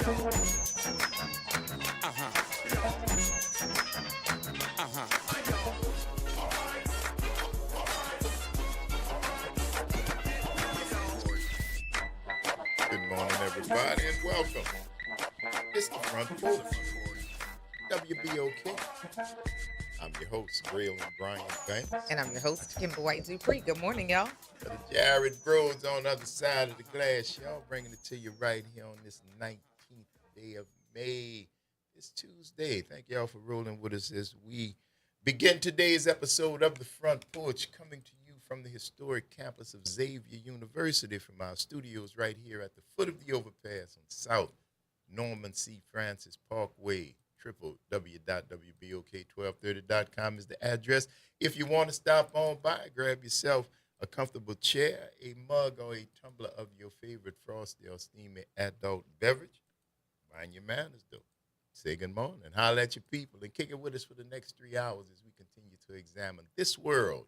Good morning, everybody, and welcome. It's the Front Porch, WBOK. I'm your host, Braylon Brian Banks. And I'm your host, Kimber White Dupree. Good morning, y'all. Brother Jared Rhodes on the other side of the glass, y'all, bringing it to you right here on this 19th day of May. It's Tuesday. Thank y'all for rolling with us as we begin today's episode of the Front Porch, coming to you from the historic campus of Xavier University, from our studios right here at the foot of the overpass on South Norman C. Francis Parkway. www.wbok1230.com is the address. If you want to stop on by, grab yourself a comfortable chair, a mug, or a tumbler of your favorite frosty or steamy adult beverage. Mind your manners, though. Say good morning, holler at your people, and kick it with us for the next 3 hours as we continue to examine this world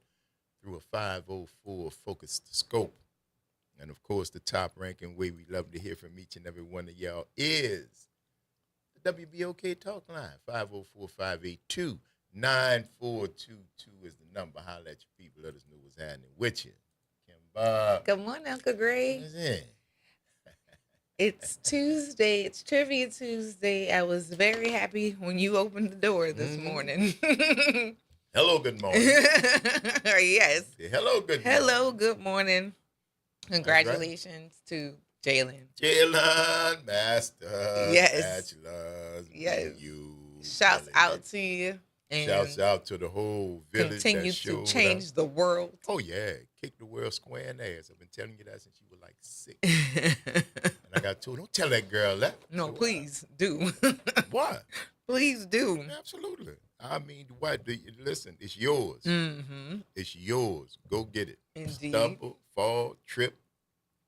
through a 504 focused scope. And, of course, the top-ranking way we love to hear from each and every one of y'all is the WBOK Talk Line. 504-582-9422 is the number. Holler at your people. Let us know what's happening with you. Kimba. Good morning, Uncle Gray. What's in? It's Tuesday. It's Trivia Tuesday. I was very happy when you opened the door this morning. Hello, good morning. Yes. Hello, good morning. Hello, good morning. Congratulations to Jalen. Jalen, Master, Yes. Bachelors, Yes. you. Shouts out to you. And Shouts out to the whole village. continue to change the world. Oh, yeah. Kick the world square in the ass. I've been telling you that since you were like 6. And I got told, don't tell that girl that. No, So please do. What? Please do. Absolutely. I mean, what? Listen, it's yours. Mm-hmm. It's yours. Go get it. Indeed. Stumble, fall, trip.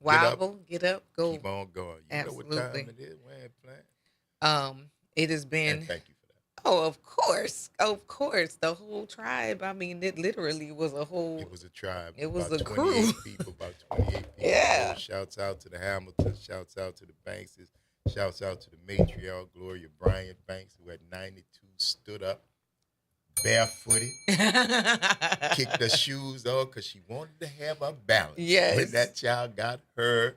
Wobble, get up, go. Keep on going. You Absolutely. know what time it is. We ain't playing. It has been. And thank you for that. Oh, of course, the whole tribe. I mean, it literally was a whole. It was a tribe. It was about a 28 crew. People, about 28 people. Yeah. So shouts out to the Hamiltons. Shouts out to the Bankses. Shouts out to the matriarch, Gloria Bryant Banks, who at 92 stood up, barefooted, kicked her shoes off because she wanted to have a balance. Yes. When that child got her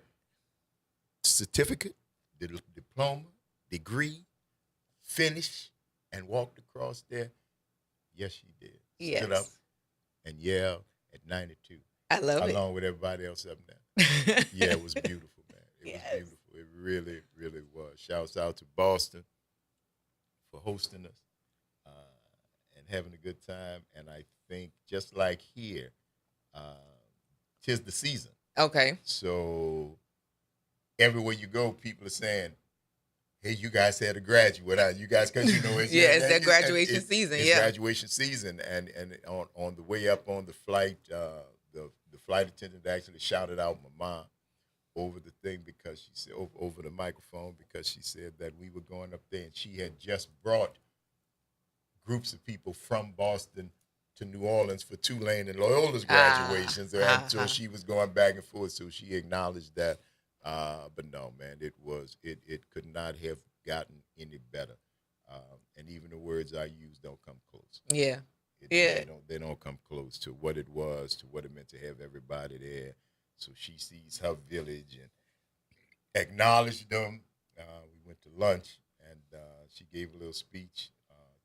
certificate, the diploma, degree, finished, and walked across there, yes, she did. Yes. Stood up and yelled at 92. I love it. Along with everybody else up there. Yeah, it was beautiful, man. It was beautiful. It really, really was. Shouts out to Boston for hosting us and having a good time. And I think just like here, 'tis the season. Okay. So everywhere you go, people are saying, hey, you guys had a graduate. You guys, because you know it's it's their graduation season. It's Yeah. graduation season, and on the way up on the flight, the flight attendant actually shouted out my mom over the thing because she said over the microphone because she said that we were going up there and she had just brought groups of people from Boston to New Orleans for Tulane and Loyola's graduations, and so she was going back and forth. So she acknowledged that. But no, man, it could not have gotten any better. And even the words I use don't come close. Yeah. They don't come close to what it was, to what it meant to have everybody there. So she sees her village and acknowledged them. We went to lunch, and she gave a little speech,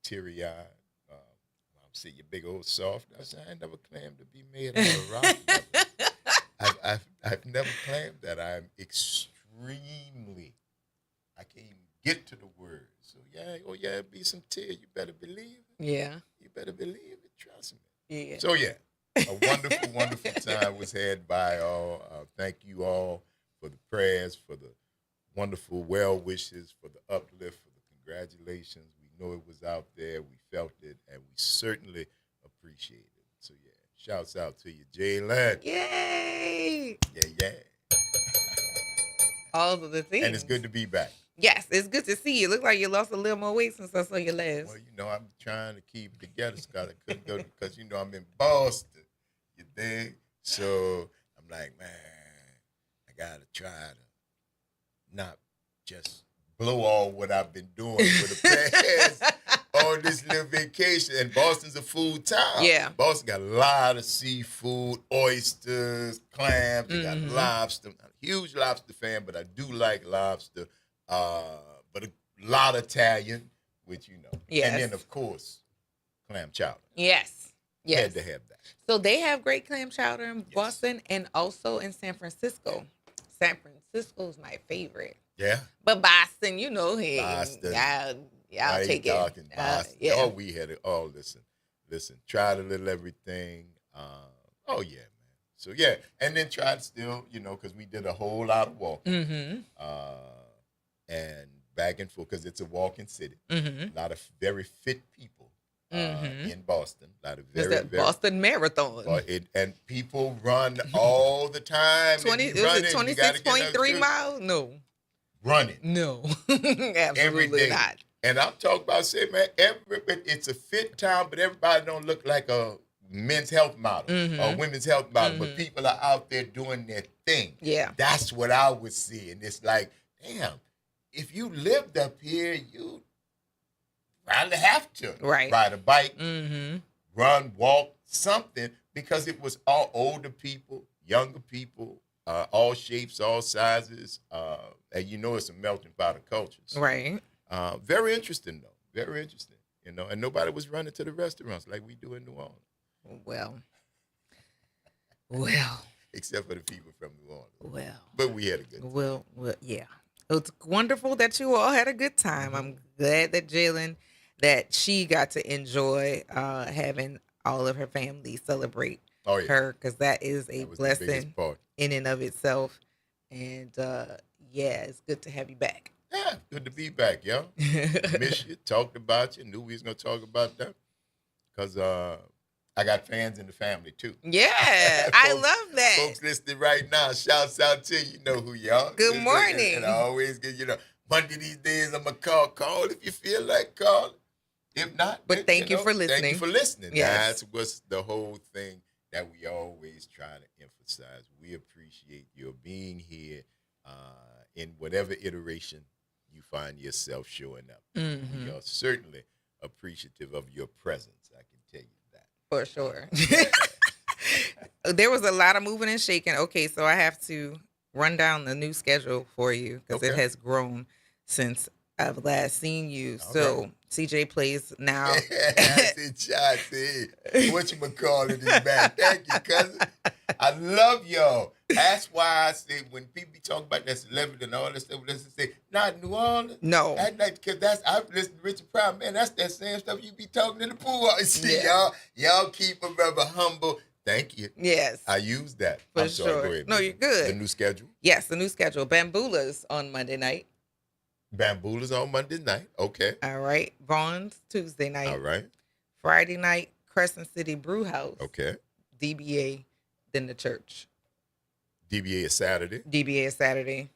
teary-eyed. I'm saying, you big old soft. I said, I ain't never claimed to be made out of rock. I've never claimed that. I'm extremely, I can't even get to the words. So it'll be some tears. You better believe it. Yeah. You better believe it. Trust me. Yeah. So a wonderful, wonderful time was had by all. Thank you all for the prayers, for the wonderful well wishes, for the uplift, for the congratulations. We know it was out there. We felt it, and we certainly appreciate it. So shouts out to you, Jalen. Yay. Yeah. All of the things. And it's good to be back. Yes, it's good to see you. Look like you lost a little more weight since I saw you last. Well, I'm trying to keep it together, Scott. I couldn't go because, I'm in Boston. You dig? So I'm like, man, I got to try to not just blow all what I've been doing for the past on this little vacation. And Boston's a food town. Yeah. Boston got a lot of seafood, oysters, clams. They got lobster. I'm not a huge lobster fan, but I do like lobster. But a lot of Italian, which you know. Yes. And then, of course, clam chowder. Yes. Yes. Had to have that. So they have great clam chowder in Boston and also in San Francisco. San Francisco's my favorite. Yeah. But Boston, you know, hey, Boston. y'all take it. Boston. Yeah. Oh, we had it. Oh, listen. Tried a little everything. Oh yeah, man. So yeah, and then tried still, you know, because we did a whole lot of walking. And back and forth because it's a walking city. A lot of very fit people in Boston. A lot of It's that Boston Marathon. And people run all the time. 26.3 miles? No. Running. No. Every Absolutely day. not. And I'm talking about saying, man, it's a fit town, but everybody don't look like a men's health model or women's health model. But people are out there doing their thing. Yeah. That's what I was seeing. It's like, damn, if you lived up here, you probably have to ride a bike, run, walk, something, because it was all older people, younger people, all shapes, all sizes. And you know it's a melting pot of cultures. Right. Very interesting, though. Very interesting. You know, and nobody was running to the restaurants like we do in New Orleans. Well. Except for the people from New Orleans. Well. But we had a good time. Well, yeah. It's wonderful that you all had a good time. I'm glad that Jalen, that she got to enjoy having all of her family celebrate her, because that is a blessing in and of itself. And it's good to have you back. Yeah, good to be back, yo. Miss you, talked about you, knew we was going to talk about that. Because I got fans in the family, too. Yeah, I love that. Folks listening right now, shouts out to you. You know who you are. Good morning. And I always get, Monday these days, I'm going to call if you feel like calling. If not, but thank you for listening. Thank you for listening. Yes. That's what's the whole thing that we always try to emphasize. We appreciate your being here in whatever iteration you find yourself showing up. We are certainly appreciative of your presence. I can tell you that. For sure. There was a lot of moving and shaking. Okay, so I have to run down the new schedule for you because it has grown since I've last seen you. So CJ plays now. Whatchamacallit is back. Thank you, cousin. I love y'all. That's why I say when people be talking about that celebrity and all that stuff, let's say, not New Orleans. No. Because I've listened to Richard Pryor, man, that's that same stuff you be talking in the pool. See, y'all keep a brother humble. Thank you. Yes. I use that. For sure. Go ahead. No, you're good. The new schedule? Yes, the new schedule. Bambula's on Monday night. Bambula's on Monday night. Okay. All right. Vaughn's Tuesday night. All right. Friday night, Crescent City Brew House. Okay. DBA, then the church. DBA is Saturday. DBA is Saturday.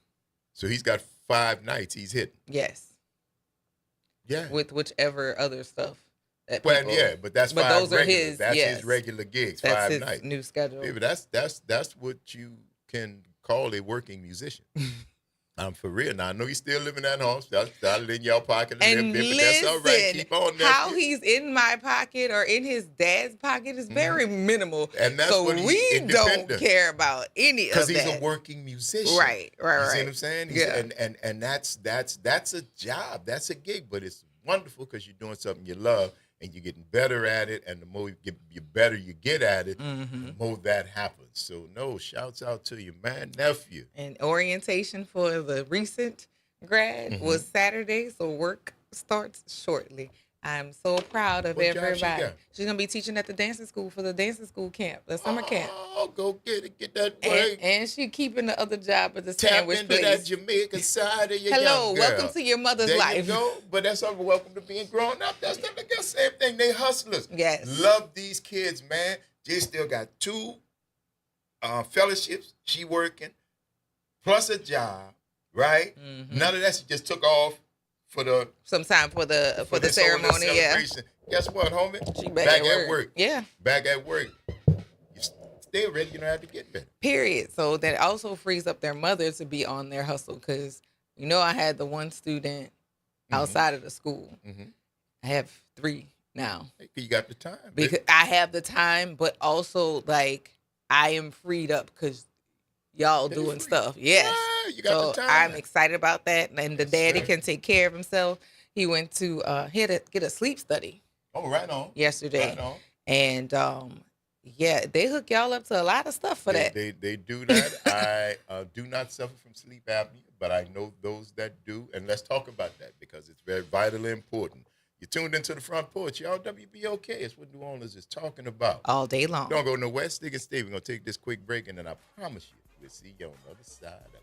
So he's got 5 nights he's hitting. Yes. Yeah. With whichever other stuff. But that's 5 those regular. Are his. That's yes. his regular gigs. That's 5 his nights. New schedule. Baby, that's what you can call a working musician. I'm for real. Now I know he's still living at home. So I'll in y'all pocket a little bit, but that's all right. Keep on that. How he's in my pocket or in his dad's pocket is very minimal. And that's so what we don't care about any of that. Because he's a working musician. Right. You see what I'm saying? Yeah. And that's a job. That's a gig, but it's wonderful because you're doing something you love and you're getting better at it. And the more you better you get at it, the more that happens. So no, shouts out to you, man, nephew. And orientation for the recent grad was Saturday, so work starts shortly. I'm so proud of everybody. She's going to be teaching at the dancing school for the dancing school camp, the summer camp. Oh, go get that work. And she keeping the other job at the Tap sandwich into place. that Jamaican side of your Hello, young girl. welcome to your mother's there life. You go. But that's all welcome to being grown up. That's the same thing. They hustlers. Yes. Love these kids, man. Jay still got 2 fellowships. She working, plus a job, right? None of that. She just took off for the sometime for the ceremony. Yeah. Guess what, homie? She back at work. Yeah. Back at work. You stay ready. You don't have to get better. Period. So that also frees up their mother to be on their hustle because I had the one student outside of the school. I have 3 now. Hey, you got the time. Because I have the time, but also like I am freed up because y'all doing stuff. Yes. Yeah, you got the time. I'm excited about that. And the daddy can take care of himself. He went to get a sleep study. Oh, right on. Yesterday. Right on. And yeah, they hook y'all up to a lot of stuff for that. They do that. I do not suffer from sleep apnea, but I know those that do. And let's talk about that because it's very vitally important. You tuned into the Front Porch. Y'all, WBOK. It's what New Orleans is talking about. All day long. Don't go nowhere. Stick and stay. We're going to take this quick break, and then I promise you, we'll see you on the other side of it.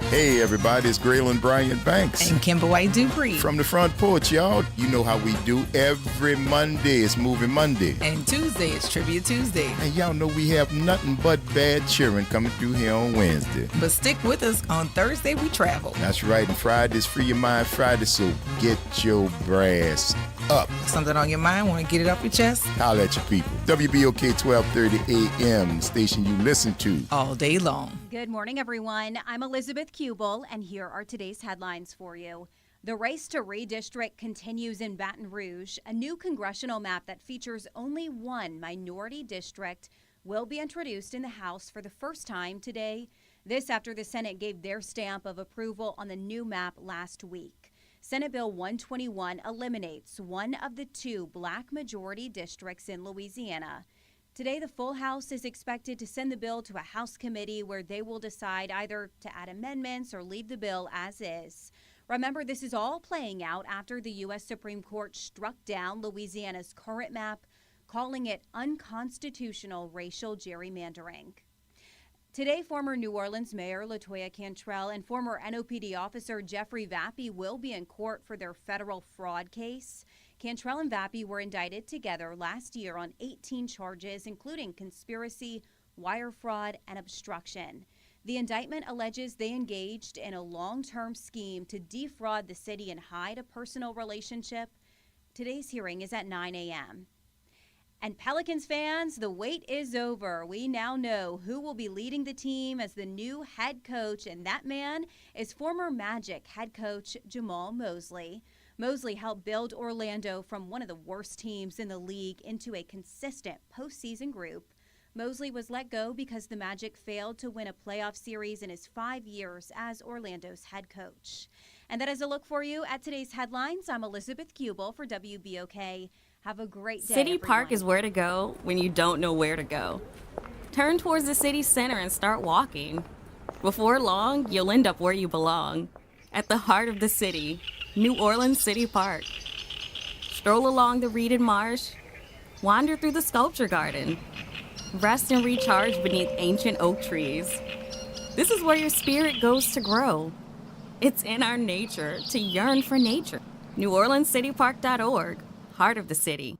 Hey everybody, it's Graylin Bryant Banks. And Kimber White Dupree. From the Front Porch, y'all. You know how we do. Every Monday, it's Moving Monday. And Tuesday, it's Trivia Tuesday. And y'all know we have nothing but bad cheering coming through here on Wednesday. But stick with us. On Thursday, we travel. That's right. And Friday's Free Your Mind Friday, so get your brass up. Something on your mind? Want to get it off your chest? Holla at your people. WBOK 1230 AM, station you listen to all day long. Good morning, everyone. I'm Elizabeth Kubel, and here are today's headlines for you. The race to redistrict continues in Baton Rouge. A new congressional map that features only one minority district will be introduced in the House for the first time today. This after the Senate gave their stamp of approval on the new map last week. Senate Bill 121 eliminates one of the 2 black majority districts in Louisiana. Today, the full House is expected to send the bill to a House committee where they will decide either to add amendments or leave the bill as is. Remember, this is all playing out after the U.S. Supreme Court struck down Louisiana's current map, calling it unconstitutional racial gerrymandering. Today, former New Orleans Mayor LaToya Cantrell and former NOPD officer Jeffrey Vappy will be in court for their federal fraud case. Cantrell and Vappy were indicted together last year on 18 charges, including conspiracy, wire fraud, and obstruction. The indictment alleges they engaged in a long-term scheme to defraud the city and hide a personal relationship. Today's hearing is at 9 a.m. And Pelicans fans, the wait is over. We now know who will be leading the team as the new head coach, and that man is former Magic head coach Jamal Mosley. Mosley helped build Orlando from one of the worst teams in the league into a consistent postseason group. Mosley was let go because the Magic failed to win a playoff series in his 5 years as Orlando's head coach. And that is a look for you at today's headlines. I'm Elizabeth Kubel for WBOK. Have a great day, City everyone. Park is where to go when you don't know where to go. Turn towards the city center and start walking. Before long, you'll end up where you belong, at the heart of the city, New Orleans City Park. Stroll along the reeded marsh, wander through the sculpture garden, rest and recharge beneath ancient oak trees. This is where your spirit goes to grow. It's in our nature to yearn for nature. NewOrleansCityPark.org. Heart of the city.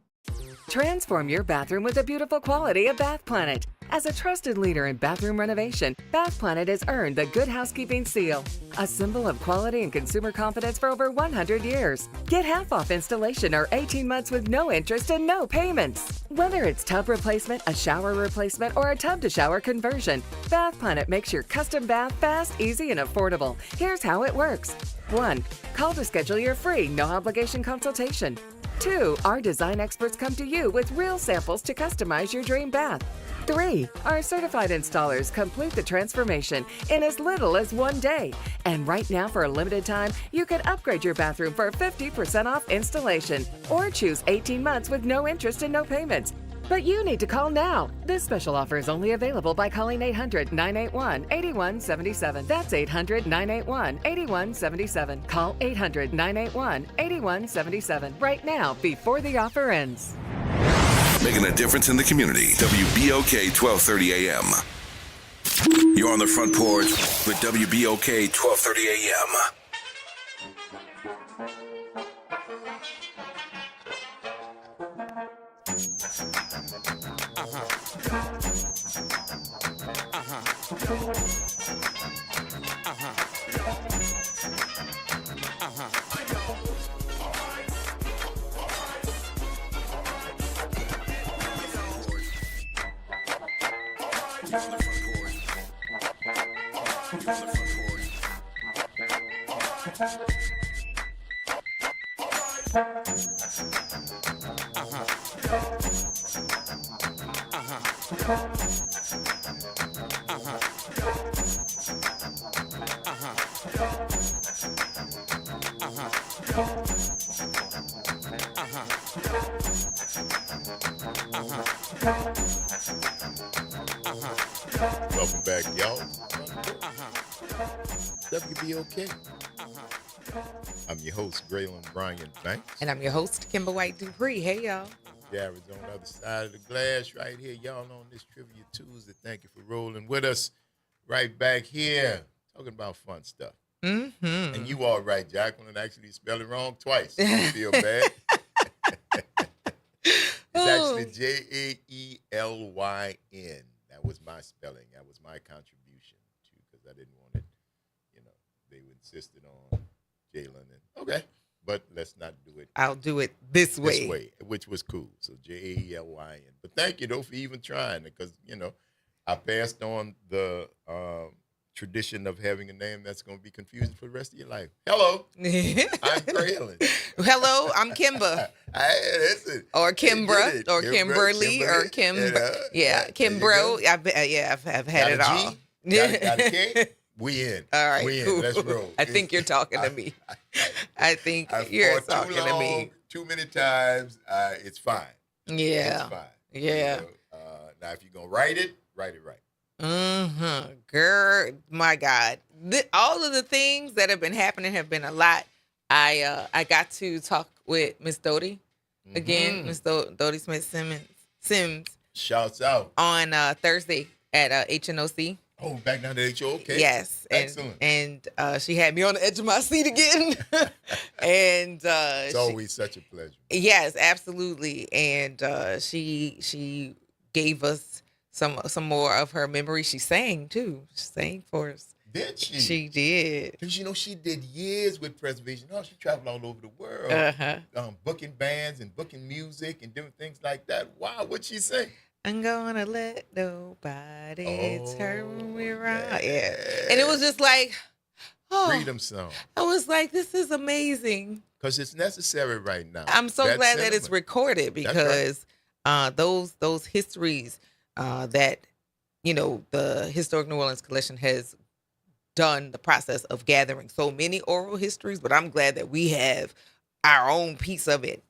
Transform your bathroom with the beautiful quality of Bath Planet. As a trusted leader in bathroom renovation, Bath Planet has earned the Good Housekeeping seal, a symbol of quality and consumer confidence for over 100 years. Get half off installation or 18 months with no interest and no payments. Whether it's tub replacement, a shower replacement, or a tub-to-shower conversion, Bath Planet makes your custom bath fast, easy, and affordable. Here's how it works. 1. Call to schedule your free, no-obligation consultation. 2. Our design experts come to you with real samples to customize your dream bath. 3. Our certified installers complete the transformation in as little as 1 day. And right now, for a limited time, you can upgrade your bathroom for 50% off installation or choose 18 months with no interest and no payments. But you need to call now. This special offer is only available by calling 800-981-8177. That's 800-981-8177. Call 800-981-8177 right now before the offer ends. Making a difference in the community. WBOK 1230 AM. You're on the Front Porch with WBOK 1230 AM. Welcome back, y'all. WBOK. I'm your host, Graylin Brian Banks. And I'm your host, Kimber White Dupree. Hey, y'all. Jared's on the other side of the glass right here. Y'all on this Trivia Tuesday. Thank you for rolling with us right back here. Talking about fun stuff. Mm-hmm. And you all right, Jacqueline actually spelled it wrong twice. Don't feel bad. It's actually Jaelyn. That was my spelling. That was my contribution too, because I didn't want it. They insisted on Jalen. Okay, but let's not do it. I'll do it this way. This way, which was cool. So Jaelyn. But thank you though for even trying, because I passed on the tradition of having a name that's going to be confusing for the rest of your life. Hello, I'm Graylin. Hello, I'm Kimber. Or Kimbra, or Kimberly, or Kim. Kimbro. I've had it all. Got a K? We in. All right, we in. cool. Let's roll. I think you're talking to me. I think you're talking to me. Too many times. It's fine. Yeah. It's fine. Yeah. Now, if you're going to write it right. Mm-hmm. Girl, my God. All of the things that have been happening have been a lot. I got to talk with Miss Dodie again, Miss Dodie Sims. Shouts out. On Thursday at HNOC. Oh, back down to HO, okay. Yes. Excellent. And she had me on the edge of my seat again. And it's always such a pleasure. Yes, absolutely. And she gave us some more of her memory. She sang too. She sang for us. Did she? She did. Because she did years with preservation. She traveled all over the world, booking bands and booking music and doing things like that. Wow, what'd she say? I'm gonna let nobody turn me around. Yeah. And it was just like, freedom song. I was like, this is amazing. Because it's necessary right now. I'm so glad that it's recorded, because those histories that, the Historic New Orleans Collection has done the process of gathering so many oral histories, but I'm glad that we have our own piece of it,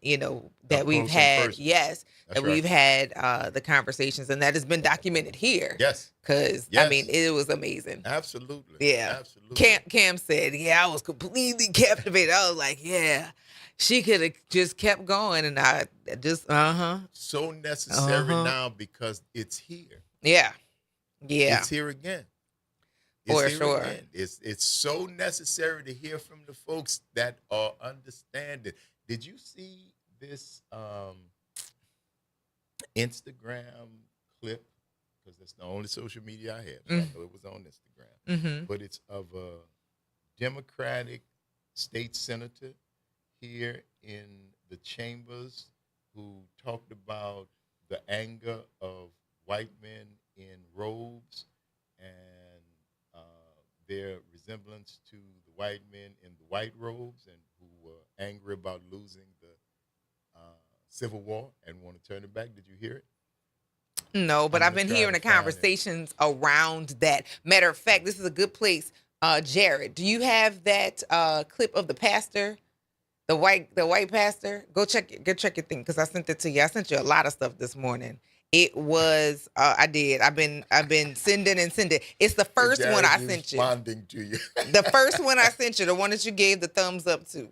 that we've had. Yes. That's that we've had the conversations, and that has been documented here. Yes. Because, yes. I mean, it was amazing. Absolutely. Yeah. Absolutely. Cam said, I was completely captivated. I was like, she could have just kept going, and I just, So necessary now, because it's here. Yeah. Yeah. It's here again. For sure. Again. It's so necessary to hear from the folks that are understanding. Did you see this Instagram clip? Because that's the only social media I have. So I know it was on Instagram. Mm-hmm. But it's of a Democratic state senator here in the chambers who talked about the anger of white men in robes and their resemblance to the white men in the white robes, and who were angry about losing the Civil War and want to turn it back. Did you hear it? No, but I've been hearing the conversations around that. Matter of fact, this is a good place. Jared, do you have that clip of the pastor, the white pastor? Go check your thing, because I sent it to you. I sent you a lot of stuff this morning. It was I did. I've been sending and sending. It's the first one I sent you. Responding to you. The first one I sent you, the one that you gave the thumbs up to.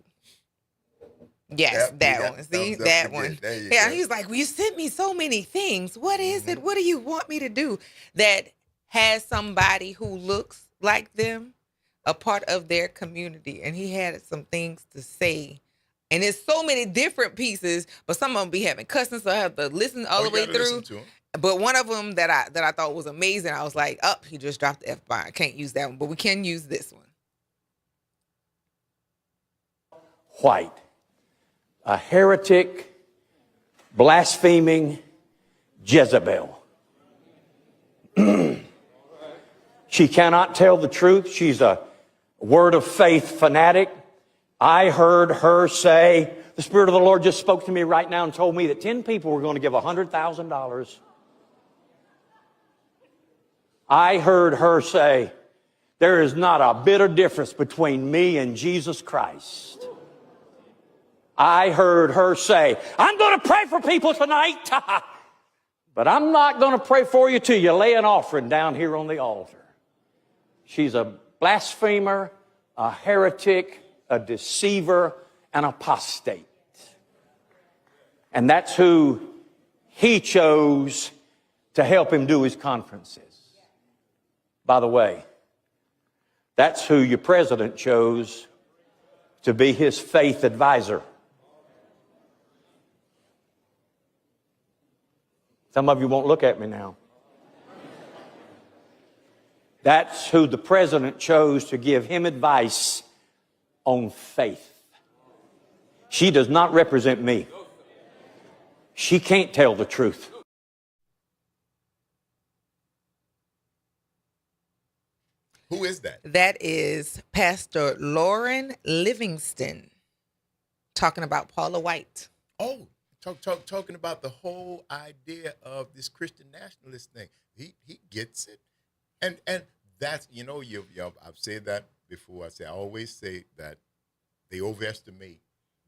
Yes, that one. See, that one. Yeah, he's like, well, you sent me so many things. What is it? What do you want me to do that has somebody who looks like them a part of their community? And he had some things to say. And it's so many different pieces, but some of them be having cussing, so I have to listen all the way through. But one of them that I thought was amazing, I was like, he just dropped the F-bomb. I can't use that one, but we can use this one. White, a heretic, blaspheming Jezebel. She cannot tell the truth. She's a word of faith fanatic. I heard her say, the Spirit of the Lord just spoke to me right now and told me that 10 people were going to give $100,000. I heard her say, there is not a bit of difference between me and Jesus Christ. I heard her say, I'm going to pray for people tonight, but I'm not going to pray for you till you lay an offering down here on the altar. She's a blasphemer, a heretic, a deceiver, an apostate. And that's who he chose to help him do his conferences. By the way, that's who your president chose to be his faith advisor. Some of you won't look at me now. That's who the president chose to give him advice on faith. She does not represent me. She can't tell the truth. Who is that? That is Pastor Lauren Livingston talking about Paula White. Oh, talking about the whole idea of this Christian nationalist thing. He gets it. And that's, I've said that before. I always say that they overestimate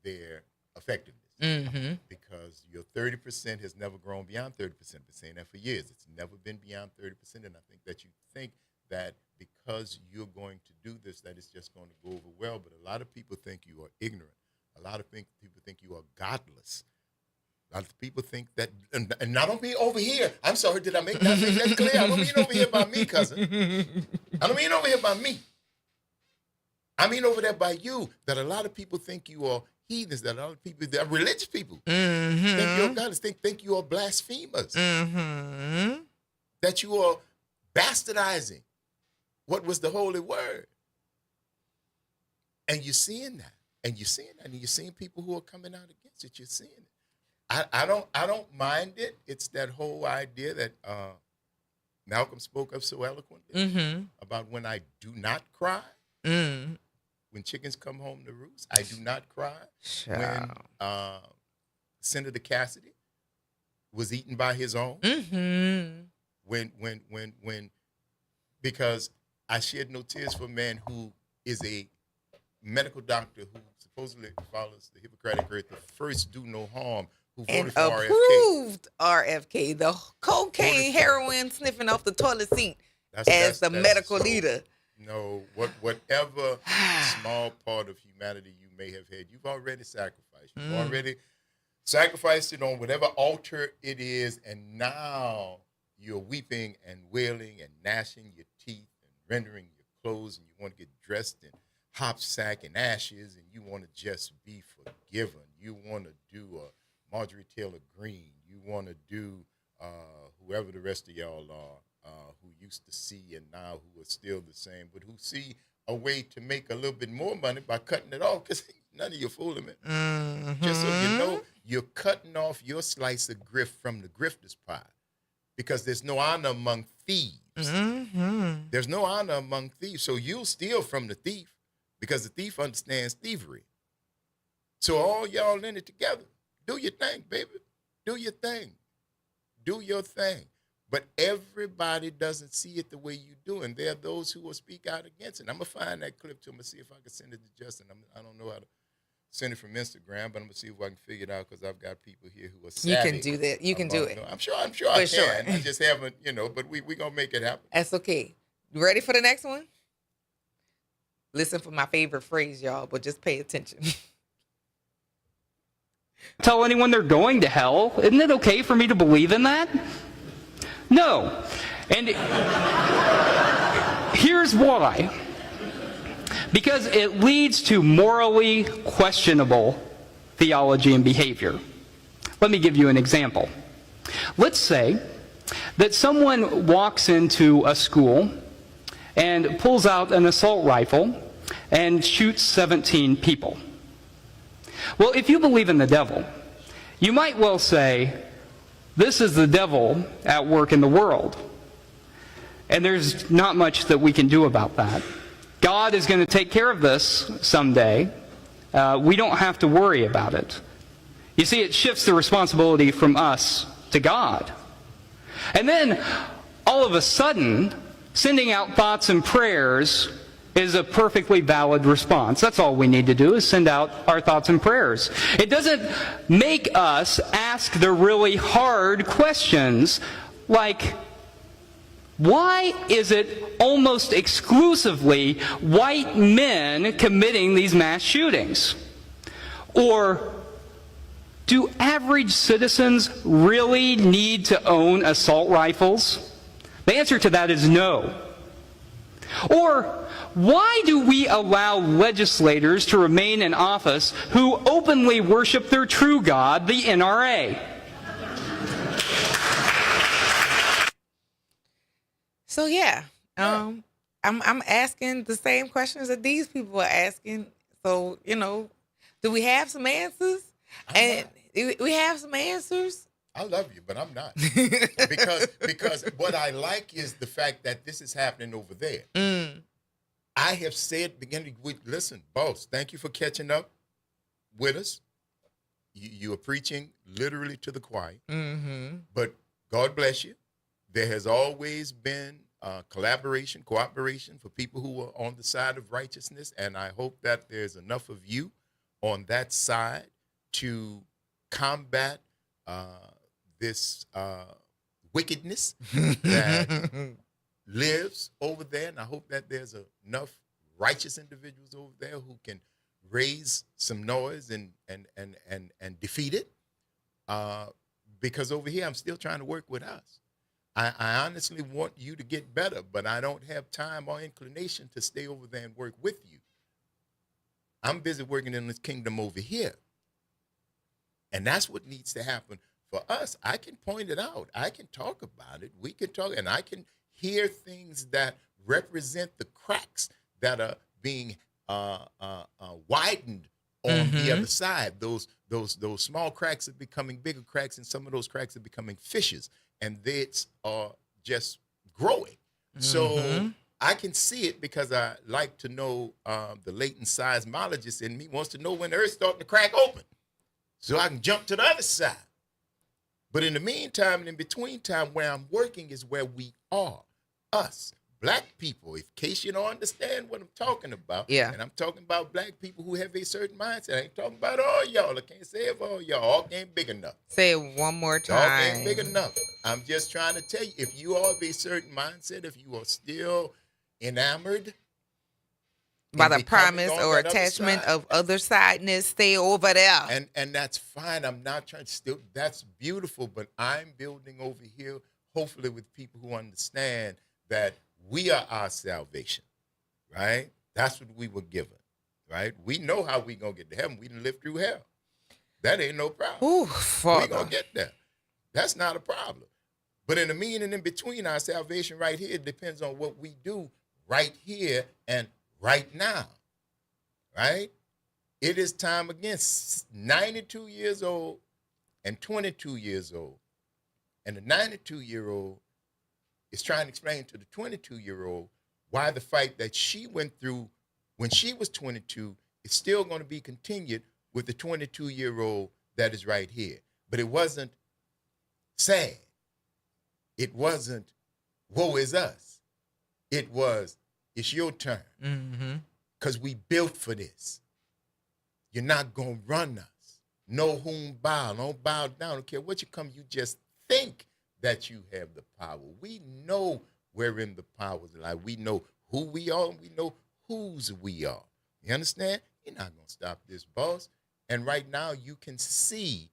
their effectiveness. Mm-hmm. Because your 30% has never grown beyond 30%. Been saying that for years. It's never been beyond 30%. And I think that you think that because you're going to do this, that it's just going to go over well. But a lot of people think you are ignorant. A lot of people think you are godless. A lot of people think that, and I don't mean over here. I'm sorry, did I make that clear? I don't mean over here by me, cousin. I don't mean over here by me. I mean over there by you, that a lot of people think you are heathens, that a lot of people, that are religious people, think you're godless, think you are blasphemers, that you are bastardizing what was the holy word. And you're seeing that. And you're seeing people who are coming out against it. You're seeing it. I don't mind it. It's that whole idea that Malcolm spoke of so eloquently about when I do not cry. When chickens come home to roost, I do not cry. When Senator Cassidy was eaten by his own. When because I shed no tears for a man who is a medical doctor who supposedly follows the Hippocratic Oath, the first do no harm, who voted for approved RFK, the cocaine, heroin sniffing off the toilet seat as the medical leader. No, whatever small part of humanity you may have had, you've already sacrificed. You've already sacrificed it on whatever altar it is, and now you're weeping and wailing and gnashing your teeth and rendering your clothes, and you want to get dressed in hopsack and ashes, and you want to just be forgiven. You want to do a Marjorie Taylor Greene. You want to do whoever the rest of y'all are, who used to see and now who are still the same, but who see a way to make a little bit more money by cutting it off, because none of you fooling me. Just so you know, you're cutting off your slice of grift from the grifter's pie, because there's no honor among thieves. There's no honor among thieves, so you'll steal from the thief, because the thief understands thievery. So all y'all in it together. Do your thing, baby. Do your thing. Do your thing. But everybody doesn't see it the way you do, and there are those who will speak out against it. I'm going to find that clip to him and see if I can send it to Justin. I don't know how to send it from Instagram, but I'm going to see if I can figure it out, because I've got people here who are savvy. You can do that. You can do it. I'm sure I can. Sure. I just haven't, but we're going to make it happen. That's okay. You ready for the next one? Listen for my favorite phrase, y'all, but just pay attention. Tell anyone they're going to hell. Isn't it okay for me to believe in that? No. And here's why. Because it leads to morally questionable theology and behavior. Let me give you an example. Let's say that someone walks into a school and pulls out an assault rifle and shoots 17 people. Well, if you believe in the devil, you might well say, this is the devil at work in the world. And there's not much that we can do about that. God is going to take care of this someday. We don't have to worry about it. You see, it shifts the responsibility from us to God. And then, all of a sudden, sending out thoughts and prayers is a perfectly valid response. That's all we need to do, is send out our thoughts and prayers. It doesn't make us ask the really hard questions like, why is it almost exclusively white men committing these mass shootings? Or, do average citizens really need to own assault rifles? The answer to that is no. Or, why do we allow legislators to remain in office who openly worship their true God, the NRA? So yeah, I'm asking the same questions that these people are asking. So, do we have some answers? We have some answers. I love you, but I'm not. because what I like is the fact that this is happening over there. I have said, listen, boss, thank you for catching up with us. You are preaching literally to the choir. But God bless you. There has always been collaboration, cooperation for people who are on the side of righteousness, and I hope that there's enough of you on that side to combat this wickedness that lives over there, and I hope that there's enough righteous individuals over there who can raise some noise and defeat it. Because over here, I'm still trying to work with us. I honestly want you to get better, but I don't have time or inclination to stay over there and work with you. I'm busy working in this kingdom over here. And that's what needs to happen for us. I can point it out. I can talk about it. We can talk, and I can hear things that represent the cracks that are being widened on the other side. Those small cracks are becoming bigger cracks, and some of those cracks are becoming fissures, and they are just growing. So I can see it because I like to know the latent seismologist in me wants to know when the earth's starting to crack open, so I can jump to the other side. But in the meantime and in between time, where I'm working is where we are, us, black people, in case you don't understand what I'm talking about. Yeah. And I'm talking about black people who have a certain mindset. I ain't talking about all y'all. I can't say it for all y'all. All ain't big enough. Say it one more All time. ain't big enough. I'm just trying to tell you, if you are of a certain mindset, if you are still enamored By and the becoming promise on or that other attachment side, of other sideness, stay over there. and that's fine. I'm not trying to still, that's beautiful, but I'm building over here, hopefully with people who understand that we are our salvation, right? That's what we were given, right? We know how we going to get to heaven. We didn't live through hell. That ain't no problem. Ooh, We Father. going to get there. That's not a problem. But in the mean and in between, our salvation right here depends on what we do right here and right now, right? It is time again, 92 years old and 22 years old. And the 92-year-old is trying to explain to the 22-year-old why the fight that she went through when she was 22 is still going to be continued with the 22-year-old that is right here. But it wasn't sad. It wasn't, woe is us. It was, it's your turn. Because we built for this. You're not going to run us. Know whom bow. Don't bow down. Don't care what you come. You just think that you have the power. We know wherein the powers lie. We know who we are, and we know whose we are. You understand? You're not going to stop this, boss. And right now, you can see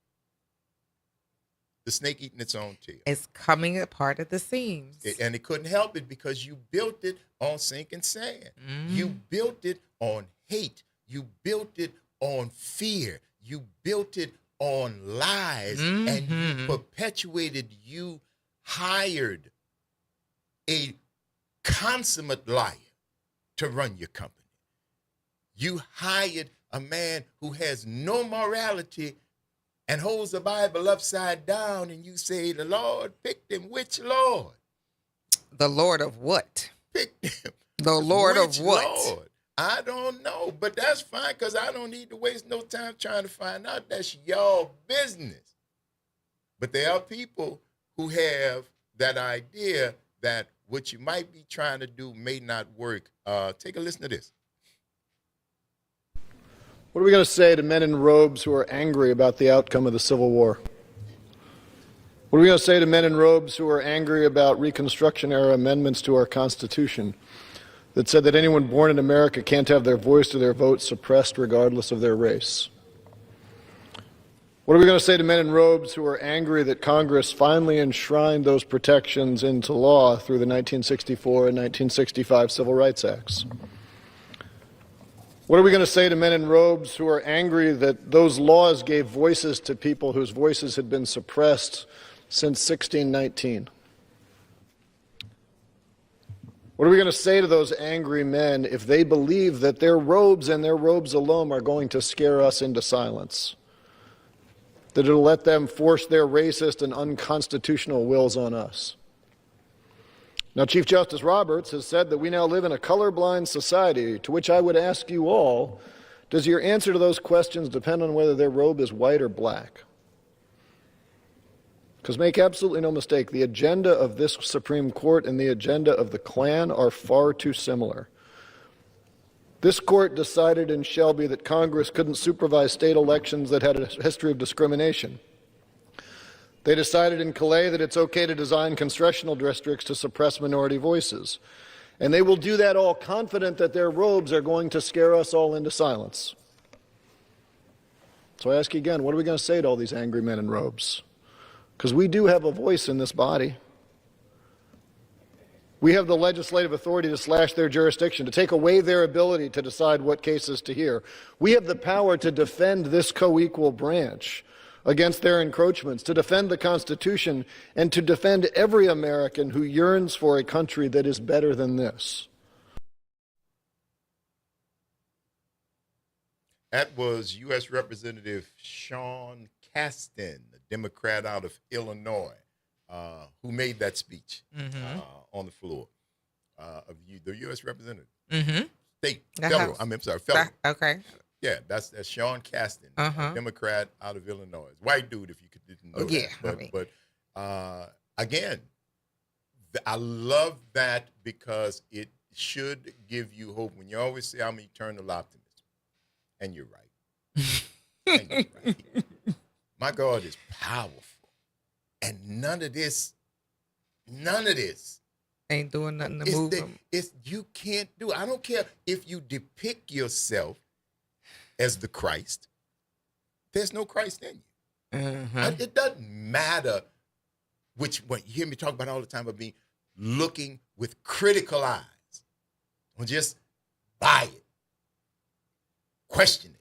the snake eating its own tail. It's coming apart at the seams. And it couldn't help it because you built it on sinking sand. You built it on hate. You built it on fear. You built it on lies. And you perpetuated, you hired a consummate liar to run your company. You hired a man who has no morality and holds the Bible upside down, and you say, the Lord picked him. Which Lord? The Lord of what? Pick them. The Lord Which of what? Lord? I don't know, but that's fine because I don't need to waste no time trying to find out. That's your business. But there are people who have that idea that what you might be trying to do may not work. Take a listen to this. What are we going to say to men in robes who are angry about the outcome of the Civil War? What are we going to say to men in robes who are angry about Reconstruction-era amendments to our Constitution that said that anyone born in America can't have their voice or their vote suppressed regardless of their race? What are we going to say to men in robes who are angry that Congress finally enshrined those protections into law through the 1964 and 1965 Civil Rights Acts? What are we going to say to men in robes who are angry that those laws gave voices to people whose voices had been suppressed since 1619? What are we going to say to those angry men if they believe that their robes and their robes alone are going to scare us into silence? That it'll let them force their racist and unconstitutional wills on us? Now, Chief Justice Roberts has said that we now live in a colorblind society, to which I would ask you all, does your answer to those questions depend on whether their robe is white or black? Because make absolutely no mistake, the agenda of this Supreme Court and the agenda of the Klan are far too similar. This court decided in Shelby that Congress couldn't supervise state elections that had a history of discrimination. They decided in Calais that it's okay to design congressional districts to suppress minority voices. And they will do that all confident that their robes are going to scare us all into silence. So I ask you again, what are we going to say to all these angry men in robes? Because we do have a voice in this body. We have the legislative authority to slash their jurisdiction, to take away their ability to decide what cases to hear. We have the power to defend this co-equal branch against their encroachments, to defend the Constitution, and to defend every American who yearns for a country that is better than this. That was U.S. Representative Sean Casten, a Democrat out of Illinois, who made that speech on the floor of the U.S. Representative. State, federal, I'm sorry, federal. Okay. Yeah, that's Sean Casten, a Democrat out of Illinois. White dude, if you didn't know that. But again, I love that because it should give you hope. When you always say, I'm an eternal optimist, and you're right. And you're right. My God is powerful. And none of this ain't doing nothing to move them. You can't do it. I don't care if you depict yourself as the Christ. There's no Christ in you. It doesn't matter what you hear me talk about all the time about being looking with critical eyes. Don't just buy it. Question it.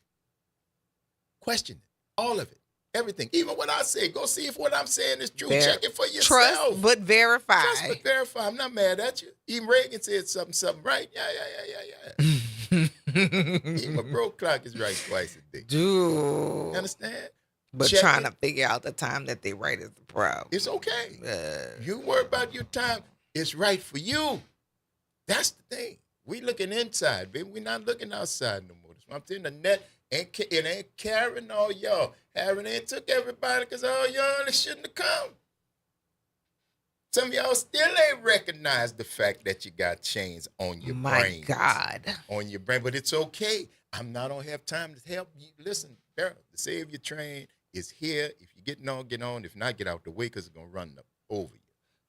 Question it. All of it. Everything. Even what I say. Go see if what I'm saying is true. Check it for yourself. Trust but verify. Trust but verify. I'm not mad at you. Even Reagan said something right. Yeah. Even a broke clock is right twice a day. Dude. You understand? But trying to figure out the time that they right is the problem. It's okay. You worry about your time. It's right for you. That's the thing. We looking inside, baby. We're not looking outside no more. I'm saying the net it ain't carrying all y'all. Harry ain't took everybody because all y'all shouldn't have come. Some of y'all still ain't recognized the fact that you got chains on your brain. My God. On your brain. But it's okay. I'm not going to have time to help you. Listen, the Savior train is here. If you're getting on, get on. If not, get out the way because it's going to run over you.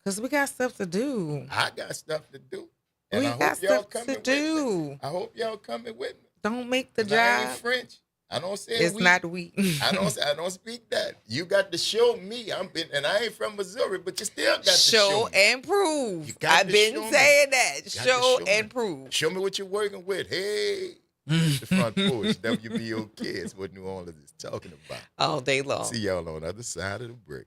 Because we got stuff to do. I got stuff to do. And we I got hope y'all stuff to do. I hope y'all coming with me. Don't make the job. I ain't French. I don't say it's not we. I don't speak that. You got to show me. And I ain't from Missouri, but you still got to show me. And prove. I've been saying that. Show and prove. Show me what you're working with. Hey, the Front Porch, WBOK is what New Orleans is talking about. All day long. See y'all on the other side of the break.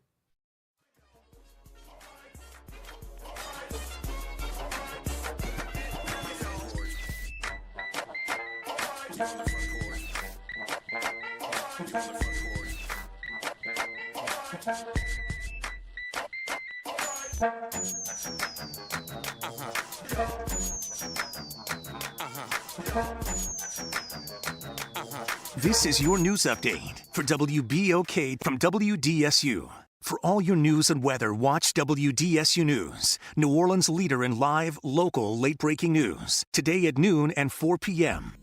This is your news update for WBOK from WDSU. For all your news and weather, watch WDSU News, New Orleans' leader in live, local, late-breaking news. Today at noon and 4 p.m.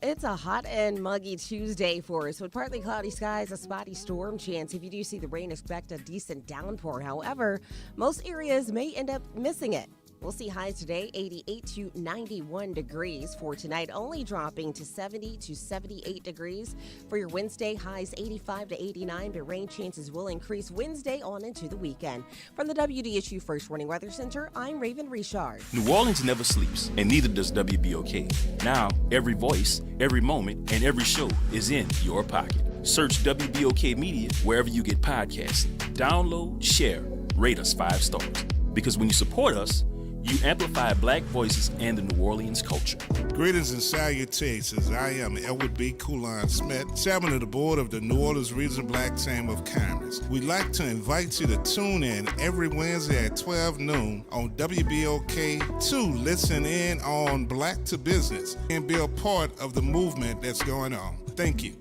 It's a hot and muggy Tuesday for us with partly cloudy skies, a spotty storm chance. If you do see the rain, expect a decent downpour. However, most areas may end up missing it. We'll see highs today, 88 to 91 degrees. For tonight, only dropping to 70 to 78 degrees. For your Wednesday, highs 85 to 89, but rain chances will increase Wednesday on into the weekend. From the WDSU First Warning Weather Center, I'm Raven Richard. New Orleans never sleeps, and neither does WBOK. Now, every voice, every moment, and every show is in your pocket. Search WBOK Media wherever you get podcasts. Download, share, rate us 5 stars. Because when you support us, you amplify Black voices and the New Orleans culture. Greetings and salutations. I am Edward B. Coulon Smith, chairman of the board of the New Orleans Regional Black Chamber of Commerce. We'd like to invite you to tune in every Wednesday at 12 noon on WBOK to listen in on Black to Business and be a part of the movement that's going on. Thank you.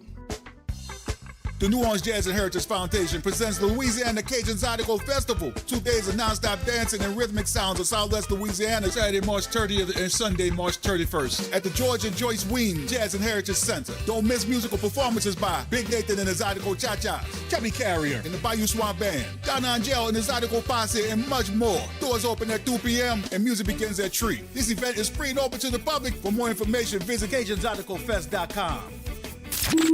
The New Orleans Jazz and Heritage Foundation presents the Louisiana Cajun Zydeco Festival. 2 days of nonstop dancing and rhythmic sounds of Southwest Louisiana, Saturday, March 30th and Sunday, March 31st at the George and Joyce Ween Jazz and Heritage Center. Don't miss musical performances by Big Nathan and the Zydeco Cha-Chas, Chubby Carrier and the Bayou Swamp Band, Donna Angel and the Zydeco Posse, and much more. Doors open at 2 p.m. and music begins at 3. This event is free and open to the public. For more information, visit CajunZydecoFest.com.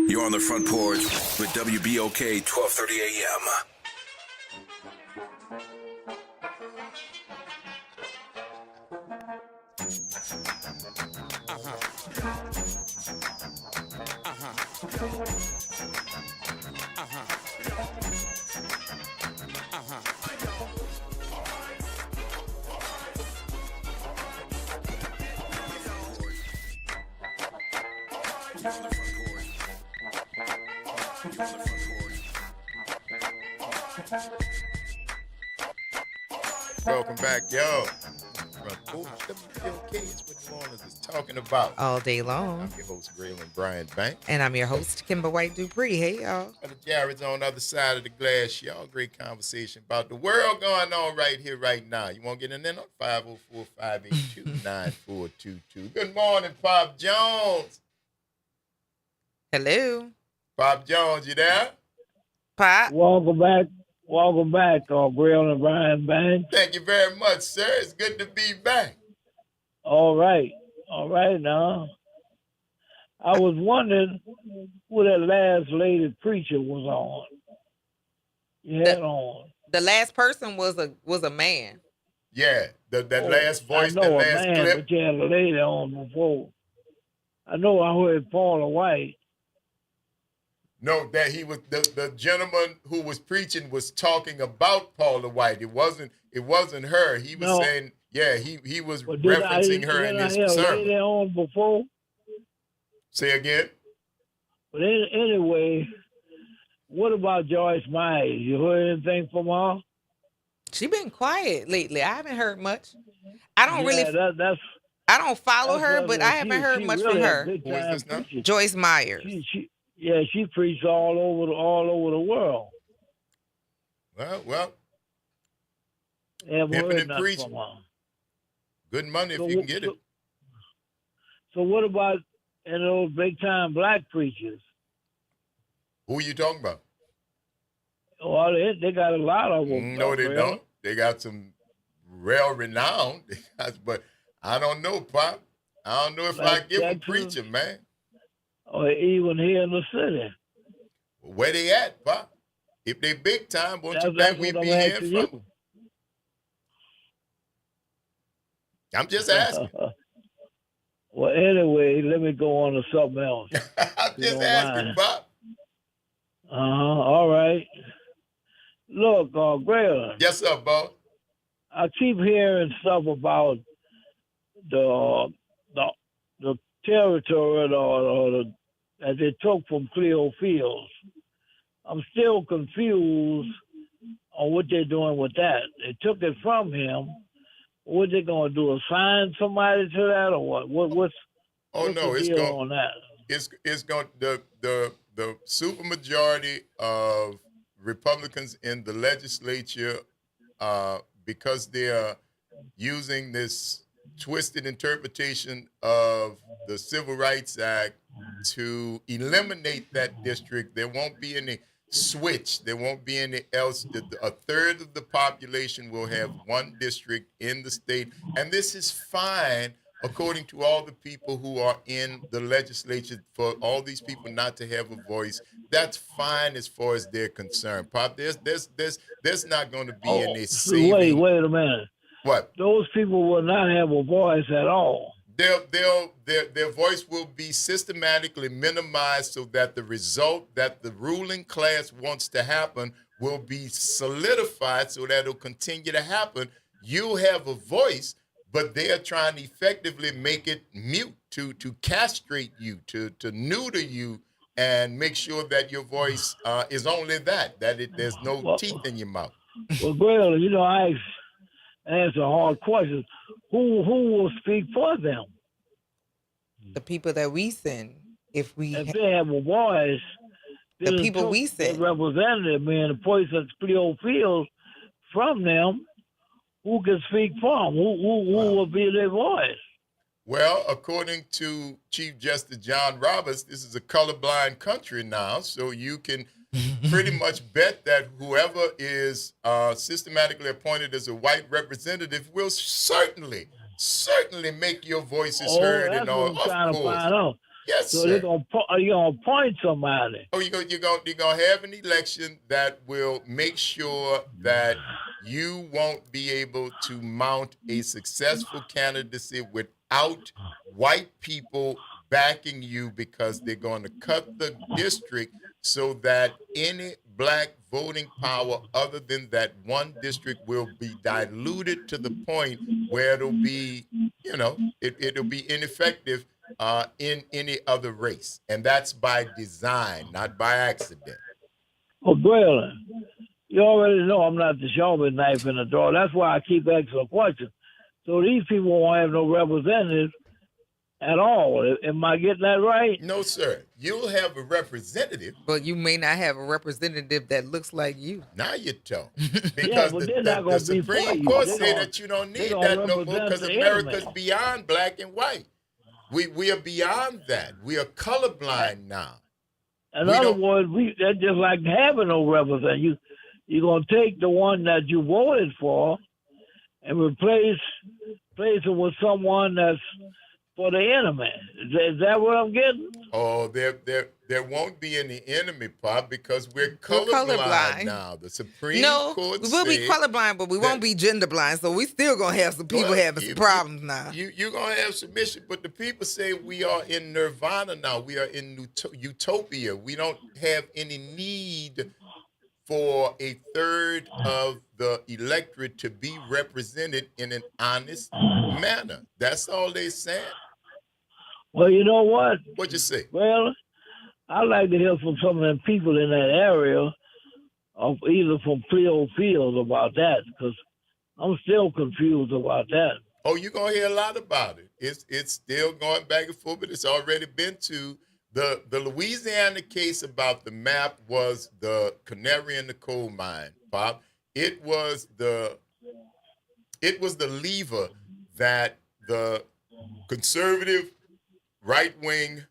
You're on the Front Porch with WBOK 1230 AM. Welcome back, yo. Front Porch, WBOK is what New Orleans is talking about. All day long. I'm your host, Braylon Bryant Bank. And I'm your host, Kimber White Dupree. Hey, y'all. The Jared's on the other side of the glass, y'all. Great conversation about the world going on right here, right now. You want to get in there on 504-582-9422. Good morning, Pop Jones. Hello. Pop Jones, you there? Pop. Welcome back, Braylon and Brian Banks. Thank you very much, sir. It's good to be back. All right now. I was wondering who that last lady preacher was on. You had on. The last person was a man. Yeah, that last voice, I know that a last man, clip. but you had a lady on before. I know I heard Paula White. No, that he was the gentleman who was preaching was talking about Paula White. It wasn't her. He was saying, yeah, he was referencing her in his sermon. Lady on before? Say again. But anyway, what about Joyce Myers? You heard anything from her? She been quiet lately. I haven't heard much. I don't I don't follow her, but I haven't heard much from her. Who is this now? Joyce Myers. She preached all over the world. Well. Pimping and preaching. Good money if you can get it. So what about those big time black preachers? Who are you talking about? Well, they got a lot of them. No, they don't. They got some real renowned, but I don't know, Pop. I don't know if I give them preaching, man. Or even here in the city. Where they at, Pop? If they big time, won't you think we be here from? I'm just asking. Well, anyway, let me go on to something else. I'm just asking, Pop. All right. Look, Graylon. Yes, sir, Bob. I keep hearing stuff about the territory or that they took from Cleo Fields. I'm still confused on what they're doing with that. They took it from him. what they gonna do? Assign somebody to that or what? What's Oh no, the it's deal going on that? it's going the supermajority of Republicans in the legislature, because they are using this twisted interpretation of the Civil Rights Act to eliminate that district. There won't be any switch. There won't be any else. A third of the population will have one district in the state. And this is fine according to all the people who are in the legislature, for all these people not to have a voice. That's fine as far as they're concerned. Pop, there's not going to be any saving. Wait a minute. What? Those people will not have a voice at all. Their voice will be systematically minimized so that the result that the ruling class wants to happen will be solidified so that it'll continue to happen. You'll have a voice, but they are trying to effectively make it mute, to castrate you, to neuter you, and make sure that your voice is only there's no teeth in your mouth. Well, Grail, I answer hard questions. Who will speak for them? The people that we send. If they have a voice, the people we send, representative, man, the person that's Cleo Fields from them, who can speak for them? Who will be their voice? Well, according to Chief Justice John Roberts, this is a colorblind country now, so you can pretty much bet that whoever is systematically appointed as a white representative will certainly make your voices heard. That's And all. what I'm trying to find out. Yes, so sir. you're gonna appoint somebody. Oh, you're gonna have an election that will make sure that you won't be able to mount a successful candidacy without white people backing you, because they're going to cut the district so that any black voting power other than that one district will be diluted to the point where it'll be, it'll be ineffective in any other race. And that's by design, not by accident. Well, Braylon, you already know I'm not the sharpest knife in the drawer. That's why I keep asking a question. So these people won't have no representatives at all. Am I getting that right? No, sir. You'll have a representative. But you may not have a representative that looks like you. Now you talk. Because the Supreme Court say that you don't need that no more, because America's beyond black and white. We are beyond that. We are colorblind now. In other words, that's just like having no representative. You're going to take the one that you voted for and replace it with someone that's for the enemy. Is that what I'm getting? Oh, there won't be any enemy, Pop, because we're colorblind now. The Supreme Court we'll be colorblind, but we won't be gender blind. So we still gonna have some people having some problems now. You're gonna have some issues, but the people say we are in nirvana now. We are in utopia. We don't have any need for a third of the electorate to be represented in an honest manner. That's all they said. Well, you know what? What'd you say? Well, I'd like to hear from some of them people in that area, either from Cleo Fields about that, because I'm still confused about that. Oh, you're going to hear a lot about it. It's still going back and forth, but it's already been to the Louisiana case about the map was the canary in the coal mine, Bob. It was the lever that the conservative, right-wing,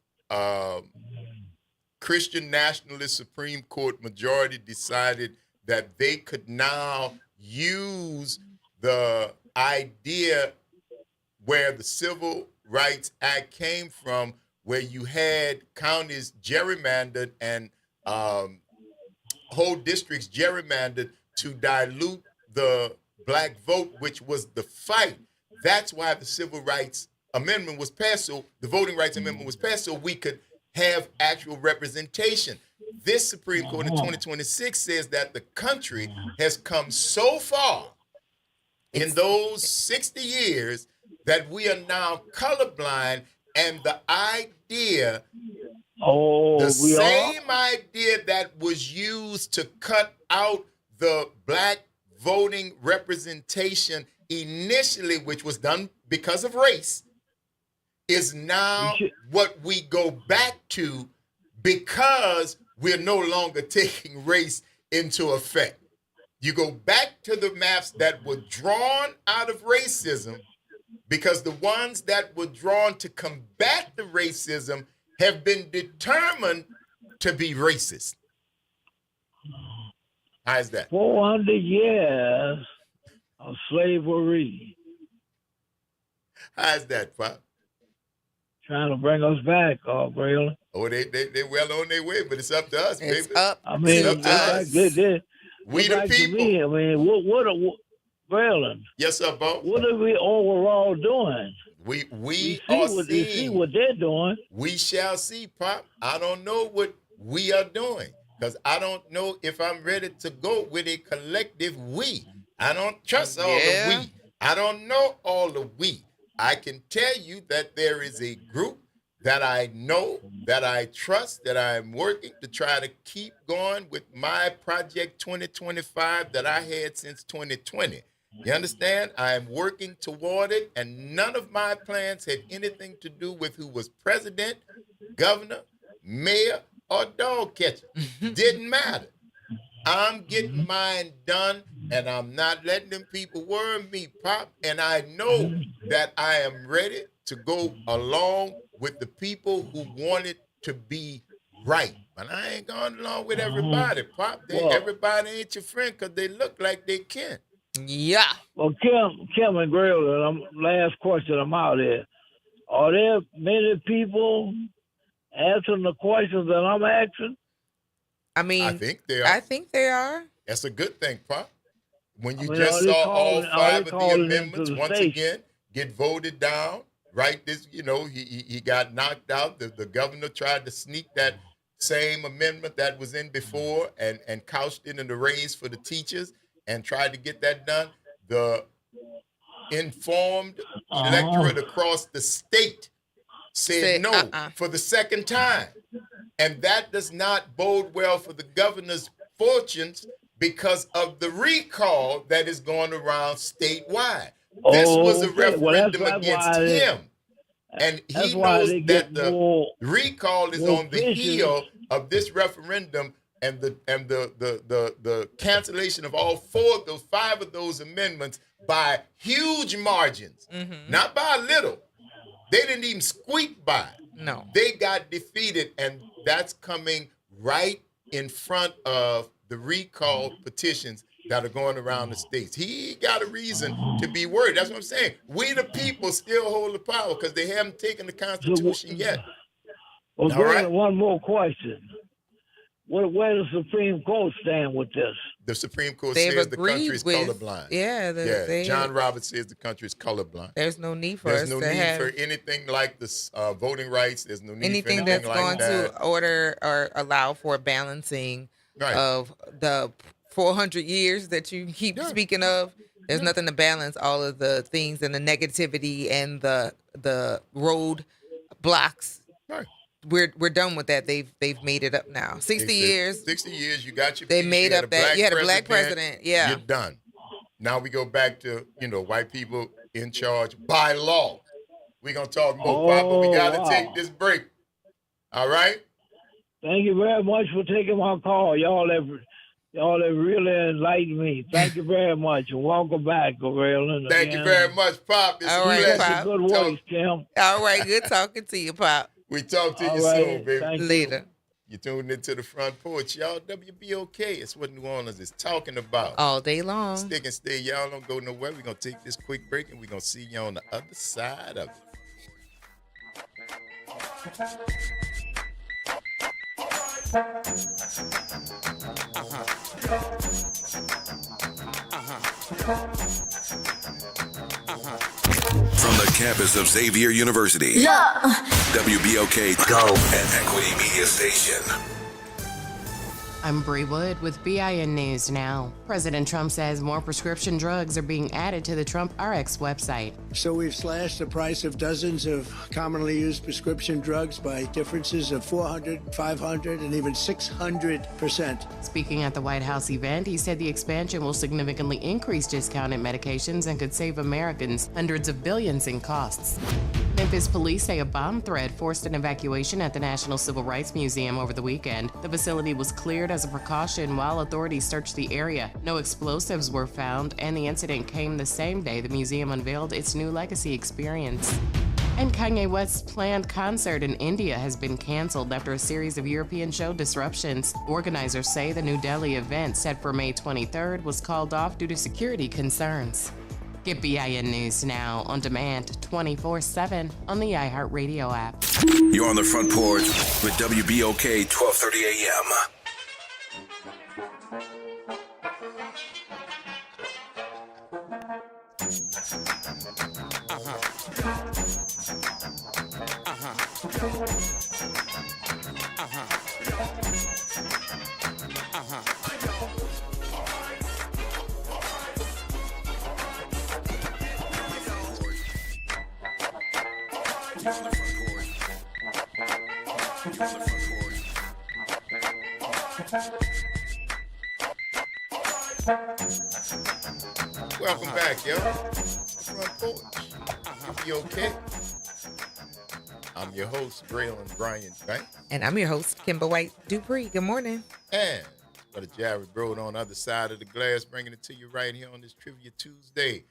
Christian nationalist Supreme Court majority decided that they could now use the idea where the Civil Rights Act came from, where you had counties gerrymandered and whole districts gerrymandered to dilute the black vote, which was the fight. That's why the Civil Rights Amendment was passed, so the Voting Rights Amendment was passed, so we could have actual representation. This Supreme Court in 2026 says that the country has come so far in those 60 years that we are now colorblind, and the idea, same idea that was used to cut out the black voting representation initially, which was done because of race, is now what we go back to because we're no longer taking race into effect. You go back to the maps that were drawn out of racism because the ones that were drawn to combat the racism have been determined to be racist. How's that? 400 years of slavery. How's that, Pop? Trying to bring us back, Braylon. Oh, they well on their way, but it's up to us, It's baby. up. I mean, It's up to us. We the people. Me. I mean, Braylon? Yes, sir, Bo. What are we overall doing? We see what they're doing. We shall see, Pop. I don't know what we are doing because I don't know if I'm ready to go with a collective we. I don't trust all the we. I don't know all the we. I can tell you that there is a group that I know, that I trust, that I'm working to try to keep going with my Project 2025 that I had since 2020. You understand? I am working toward it, and none of my plans had anything to do with who was president, governor, mayor, or dog catcher. Didn't matter. I'm getting mine done, and I'm not letting them people worry me, Pop. And I know that I am ready to go along with the people who want it to be right. But I ain't going along with everybody, Pop. Everybody ain't your friend because they look like they can. Yeah. Well, Kim and Grill, last question, I'm out here. Are there many people answering the questions that I'm asking? I mean, I think they are. I think they are. That's a good thing, Pop. When you just saw all 5 of the amendments once again get voted down, right? This, he got knocked out. The governor tried to sneak that same amendment that was in before and couched it in the raise for the teachers and tried to get that done. The informed electorate across the state said no for the second time. And that does not bode well for the governor's fortunes because of the recall that is going around statewide. This was a referendum against him. And he knows that the recall is on the heel of this referendum and the cancellation of all 5 of those amendments by huge margins, not by a little. They didn't even squeak by. No. They got defeated, and that's coming right in front of the recall petitions that are going around the states. He got a reason to be worried. That's what I'm saying. We the people still hold the power because they haven't taken the Constitution yet. Well, right. One more question. Where does the Supreme Court stand with this? The Supreme Court says the country is colorblind. Yeah. John Roberts says the country is colorblind. There's no need for us to have... There's no need for anything like this voting rights. There's no need for anything that's like going that. to order or allow for balancing of the 400 years that you keep speaking of. There's nothing to balance all of the things and the negativity and the road blocks. Right. We're done with that. They've made it up now. 60 years. 60 years. You got your. They made up that. You had a black president. Yeah. You're done. Now we go back to white people in charge by law. We're gonna talk more, but we gotta take this break. All right. Thank you very much for taking my call. Y'all have really enlightened me. Thank you very much, and welcome back, Gorilla. Thank you very much, Pop. It's all right, Pop. Good voice, Kim. All right, good talking to you, Pop. We talk to you soon, baby. Later. You tuned into the Front Porch, y'all. WBOK. It's what New Orleans is talking about. All day long. Stick and stay. Y'all don't go nowhere. We're going to take this quick break, and we're going to see you on the other side of it. From the campus of Xavier University, WBOK Go and Equity Media Station. I'm Bree Wood with BIN News Now. President Trump says more prescription drugs are being added to the Trump RX website. So we've slashed the price of dozens of commonly used prescription drugs by differences of 400, 500, and even 600%. Speaking at the White House event, he said the expansion will significantly increase discounted medications and could save Americans hundreds of billions in costs. Memphis police say a bomb threat forced an evacuation at the National Civil Rights Museum over the weekend. The facility was cleared as a precaution while authorities searched the area. No explosives were found, and the incident came the same day the museum unveiled its new legacy experience. And Kanye West's planned concert in India has been canceled after a series of European show disruptions. Organizers say the New Delhi event set for May 23rd was called off due to security concerns. Get BIN News Now on demand 24/7 on the iHeartRadio app. You're on the Front Porch with WBOK 1230 AM. Welcome back, yo. Front Porch. You okay? I'm your host, Braylon Bryant Banks. And I'm your host, Kimber White Dupree. Good morning. And Brother Jared Broad on the other side of the glass, bringing it to you right here on this Trivia Tuesday.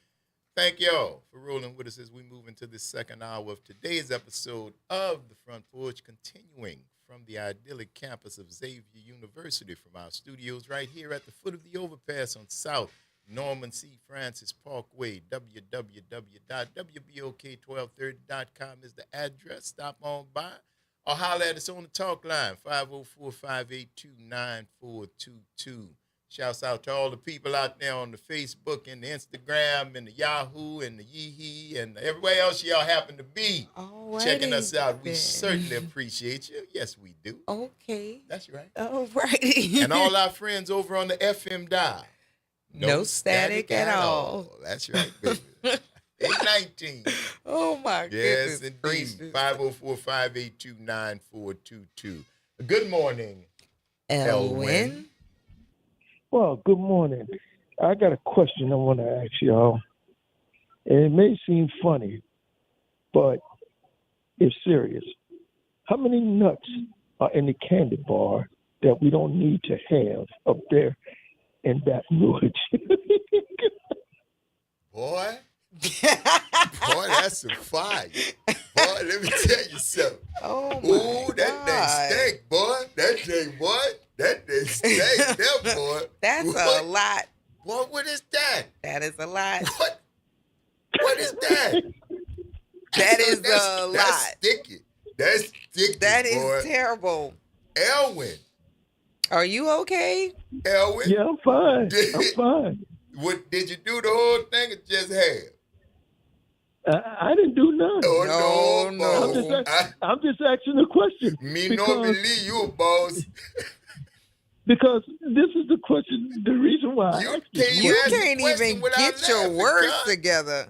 Thank y'all for rolling with us as we move into the second hour of today's episode of the Front Porch, continuing from the idyllic campus of Xavier University from our studios right here at the foot of the overpass on South Norman C. Francis Parkway. www.wbok1230.com is the address. Stop on by or holler at us on the talk line, 504-582-9422. Shouts out to all the people out there on the Facebook and the Instagram and the Yahoo and the Yee and everywhere else y'all happen to be checking us out. We certainly appreciate you. Yes, we do. Okay. That's right. All righty. And all our friends over on the FM dial. No static at all. That's right, baby. 819. Oh, my yes, goodness. Yes, indeed. 504-582-9422. Good morning, Elwin. Well, good morning. I got a question I want to ask y'all. And it may seem funny, but it's serious. How many nuts are in the candy bar that we don't need to have up there in Baton Rouge? Boy, that's some fire. Boy, let me tell you something. Oh, ooh, that thing stank, boy. That thing, boy. That thing stank, there, boy. That's what? A lot. Boy, what is that? That is a lot. What is that? That's a lot. That's sticky. That's sticky, That is boy. terrible. Elwin. Are you okay? Elwin? Yeah, I'm fine. I'm fine. What, did you do the whole thing or just half? I didn't do none. Oh, no. I'm just asking a question. Me no believe you, boss. Because this is the question, the reason why. You can't even get your words together.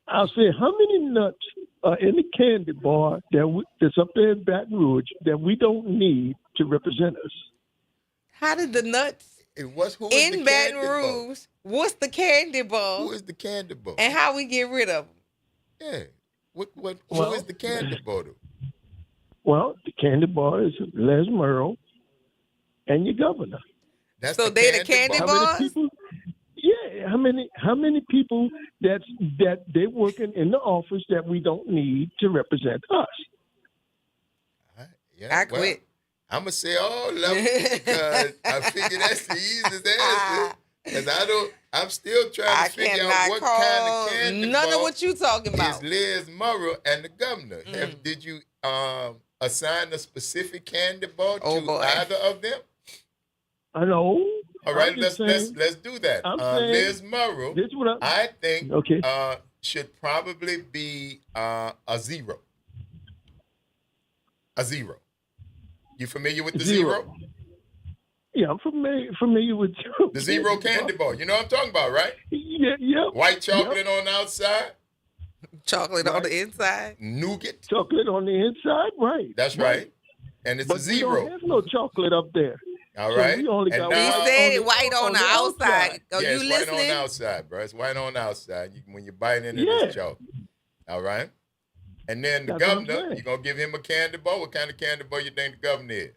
I'll say, how many nuts are in the candy bar that's up there in Baton Rouge that we don't need to represent us? How did the nuts in Baton Rouge? What's the candy bar? Who is the candy bar? And how we get rid of them? Yeah. Who is the candy bar? Well, the candy bar is Les Merle and your governor. So they the candy bars? Yeah. How many people that they working in the office that we don't need to represent us? Yeah, I quit. I'm gonna say all of them because I figure that's the easiest answer. Because I'm still trying to figure out what kind of candy none bar of what you talking about. is Les Murrow and the governor. Did you assign a specific candy bar to either of them? I know. All right, let's do that. Liz Murrow, I think should probably be a zero. A zero. You familiar with the Zero. Zero? Yeah, I'm familiar with Zero. The Zero candy bar. You know what I'm talking about, right? Yeah. White chocolate on the outside. Chocolate on the inside. Nougat. Chocolate on the inside, right? That's right. And it's but a Zero. We don't have no chocolate up there. All So right. we only got He white said on white on the outside. Are yeah, you it's listening? white on the outside, bro. It's white on the outside. When you bite into this chocolate. All right. And then the governor, you're going to give him a candy bar? What kind of candy bar you think the governor is?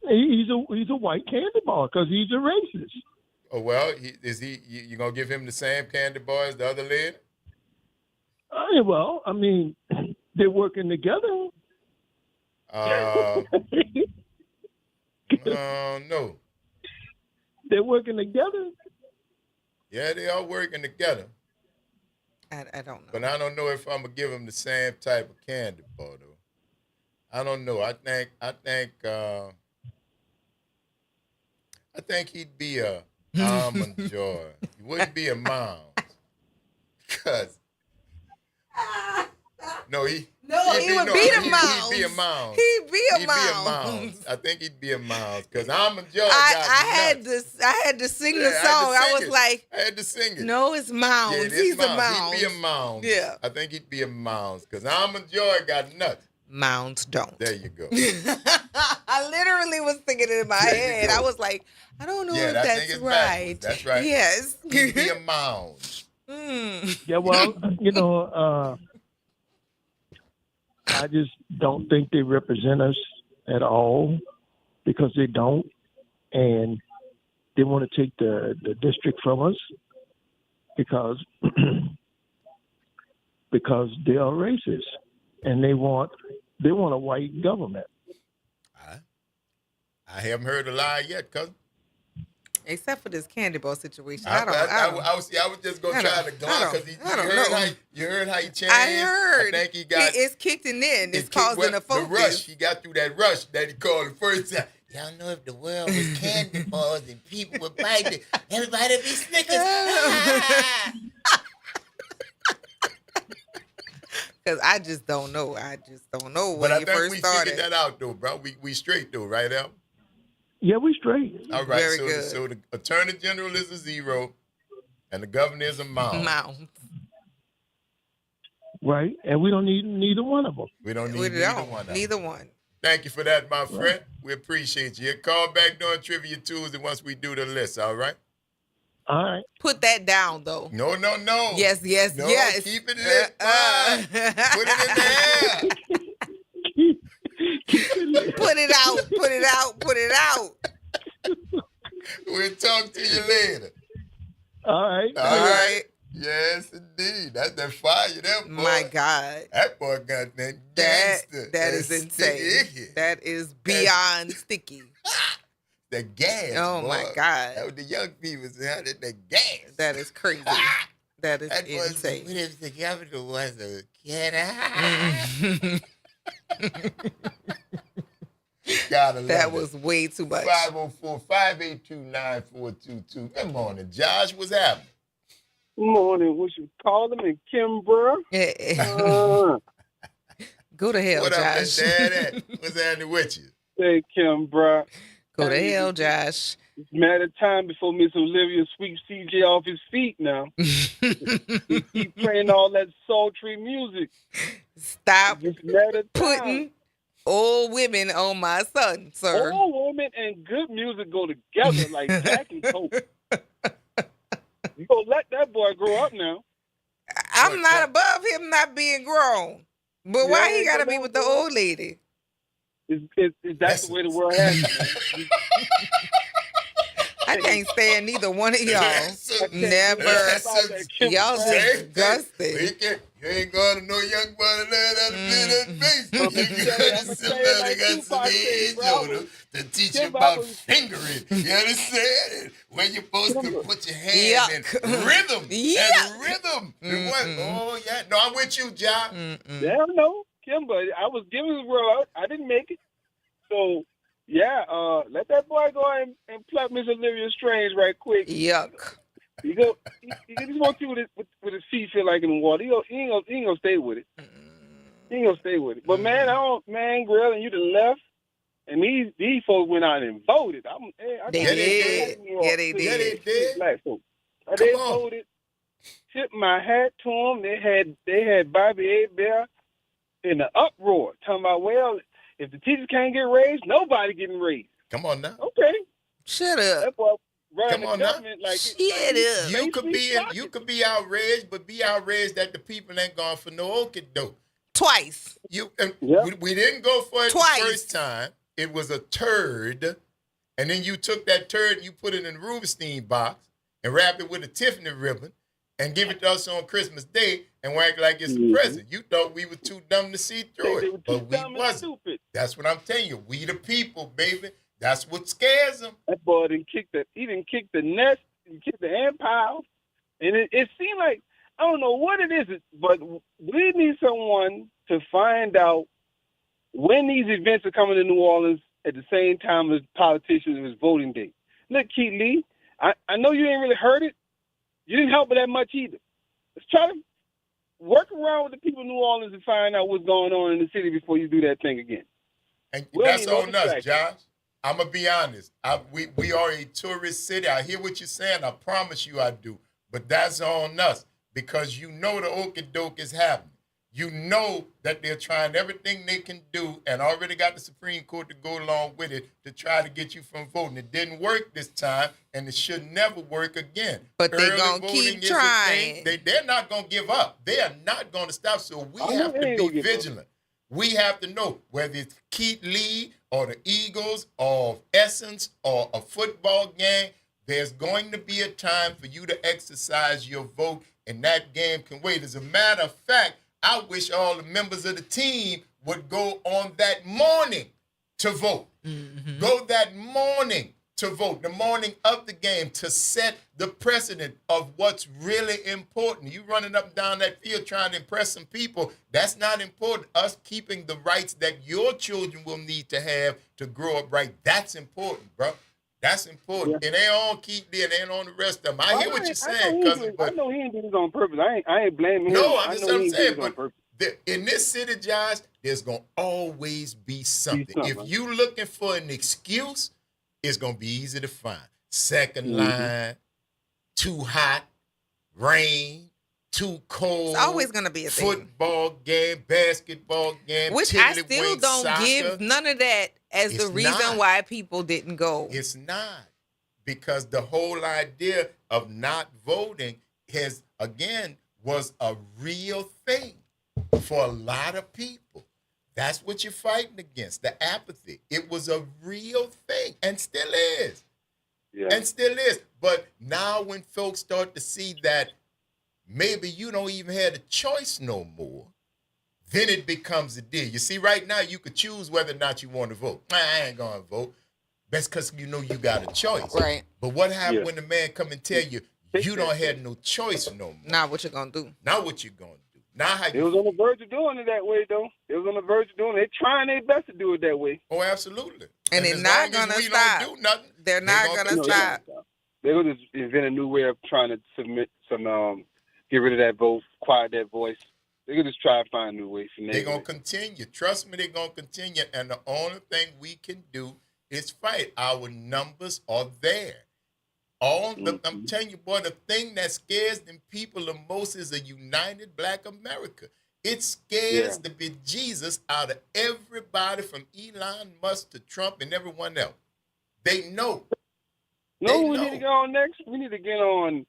He's a white candy bar because he's a racist. Oh, well, you going to give him the same candy bar as the other lady? Well, I mean, they're working together. No. They're working together. Yeah, they are working together. I don't know. But I don't know if I'm going to give him the same type of candy bar, though. I don't know. I think he'd be a almond joy. He wouldn't be a mound. Because he'd be a mound. He'd be a mound. I think he'd be a mound because almond joy. I had to sing the song. I was like, I had to sing it. No, it's mounds. Yeah, He's a mound. He'd be a mound. Yeah. I think he'd be a mound because almond joy got nuts. Mounds don't. There you go. I literally was thinking it in my head. I was like, I don't know if that's right. That's right. Yes. He'd be a mound. Yeah, well, I just don't think they represent us at all because they don't. And they want to take the district from us because they are racist and they want a white government. I haven't heard a lie yet, cousin. Except for this candy bar situation. I was just going to try to glance because you heard how he changed. I heard. I think he got. It's kicking in. It's causing a focus. The rush. He got through that rush that he called the first time. Y'all know if the world was candy bars and people would bite it, everybody would be Snickers. Because I just don't know. When but you first started. But I think we figured that out, though, bro. We straight, though, right, Al? Yeah, we straight. All right, Very good. So the attorney general is a Zero, and the governor is a mound. Right, and we don't need neither one of them. We don't need neither one. Thank you for that, my friend. We appreciate you. Call back during Trivia Tuesday once we do the list, all right? All right. Put that down, though. No. Yes, No, yes. keep it lit, Put it in the air. Put it out. We'll talk to you later. All right. All right. Yes, indeed. That's that fire there, boy. My God. That boy got that gangster. That is insane. That is beyond sticky. The gas. Oh, boy. my God. That was the young people said the gas. That is crazy. That is insane. What if the governor was a kid? That was way too much. 504-582-9422. Good morning, Josh. What's happening? Good morning. What you calling me, Kimbra? Go to hell, what Josh. What up, Daddy? What's happening with you? Hey, Kimbra. Go to hell, Josh. It's a matter of time before Miss Olivia sweeps CJ off his feet now. He keep playing all that sultry music. Stop putting old women on my son, sir. Old women and good music go together like Jack and Coke. You gonna let that boy grow up now. I'm not above him not being grown. But why he gotta be with the old lady? Is that the way the world has it? I can't stand neither one of y'all. Never. Y'all disgusting. You ain't going to no young boy to learn how to play that bass. You got somebody got some age on them to teach you about fingering. You understand? When you're supposed to put your hand in rhythm. And rhythm. Oh, yeah. No, I'm with you, John. Yeah, no. Kimber, I was giving the world out. I didn't make it. So, yeah, let that boy go and pluck Miss Olivia Strange right quick. Yuck. He just want to see what his feet feel like in the water. He ain't gonna stay with it. He ain't gonna stay with it. But man, Grill, and you done left. And these folks went out and voted. They did. Yeah, they did. Yeah, they did. Black folks. Come They on. voted. Tip my hat to them. They had Bobby Abel in the uproar, talking about, well, if the teachers can't get raised, nobody getting raised. Come on now. Okay. Shut up. That's why running Come the on now. government like Shut up. You could be outraged, but be outraged that the people ain't going for no okey doke. Twice. We didn't go for it Twice. the first time. It was a turd, and then you took that turd and you put it in the Rubenstein box and wrap it with a Tiffany ribbon and give it to us on Christmas Day and act like it's a present. You thought we were too dumb to see through it, but we wasn't. That's what I'm telling you. We the people, baby. That's what scares them. That boy didn't kick the nest, he kicked the empire, and it seemed like, I don't know what it is, but we need someone to find out when these events are coming to New Orleans at the same time as politicians and it's voting day. Look, Keith Lee, I know you ain't really heard it. You didn't help it that much either. Let's try to work around with the people in New Orleans and find out what's going on in the city before you do that thing again. And that's on us, Josh. I'm going to be honest. We are a tourist city. I hear what you're saying. I promise you I do. But that's on us because you know the okey-doke is happening. You know that they're trying everything they can do and already got the Supreme Court to go along with it to try to get you from voting. It didn't work this time, and it should never work again. But they're going to keep trying. They're not going to give up. They are not going to stop, so we have to be vigilant. We have to know whether it's Keith Lee or the Eagles or Essence or a football game, there's going to be a time for you to exercise your vote, and that game can wait. As a matter of fact, I wish all the members of the team would go on that morning to vote. Mm-hmm. Go that morning to vote, the morning of the game, to set the precedent of what's really important. You running up and down that field trying to impress some people, that's not important. Us keeping the rights that your children will need to have to grow up right, that's important, bro. That's important. Yeah. And they all keep there, and they ain't on the rest of them. I hear what you're saying, cousin. I know he ain't doing this on purpose. I ain't blaming him. No, I'm saying, but in this city, Josh, there's going to always be something. If you looking for an excuse, it's going to be easy to find. Second line, too hot, rain, too cold. It's always going to be a thing. Football game, basketball game, which I still don't soccer. Give none of that as the reason why people didn't go. It's not. Because the whole idea of not voting was a real thing for a lot of people. That's what you're fighting against, the apathy. It was a real thing and still is. Yeah. And still is. But now when folks start to see that maybe you don't even have a choice no more, then it becomes a deal. You see, right now you could choose whether or not you want to vote. I ain't going to vote. That's because you know you got a choice. Right. But what happens when the man come and tell you don't have no choice no more? Now what you going to do? Now what you going to do? Now how you... They was on the verge of doing it that way, though. They was on the verge of doing it. They're trying their best to do it that way. Oh, absolutely. And they're not going to stop. Don't do nothing, they're not going to stop. They're going to invent a new way of trying to submit some, get rid of that vote, quiet that voice. They're going to just try to find new ways. They're going to continue. Trust me, they're going to continue. And the only thing we can do is fight. Our numbers are there. I'm telling you, boy, the thing that scares them people the most is a united Black America. It scares the bejesus out of everybody from Elon Musk to Trump and everyone else. They know. No, we need to get on next. We need to get on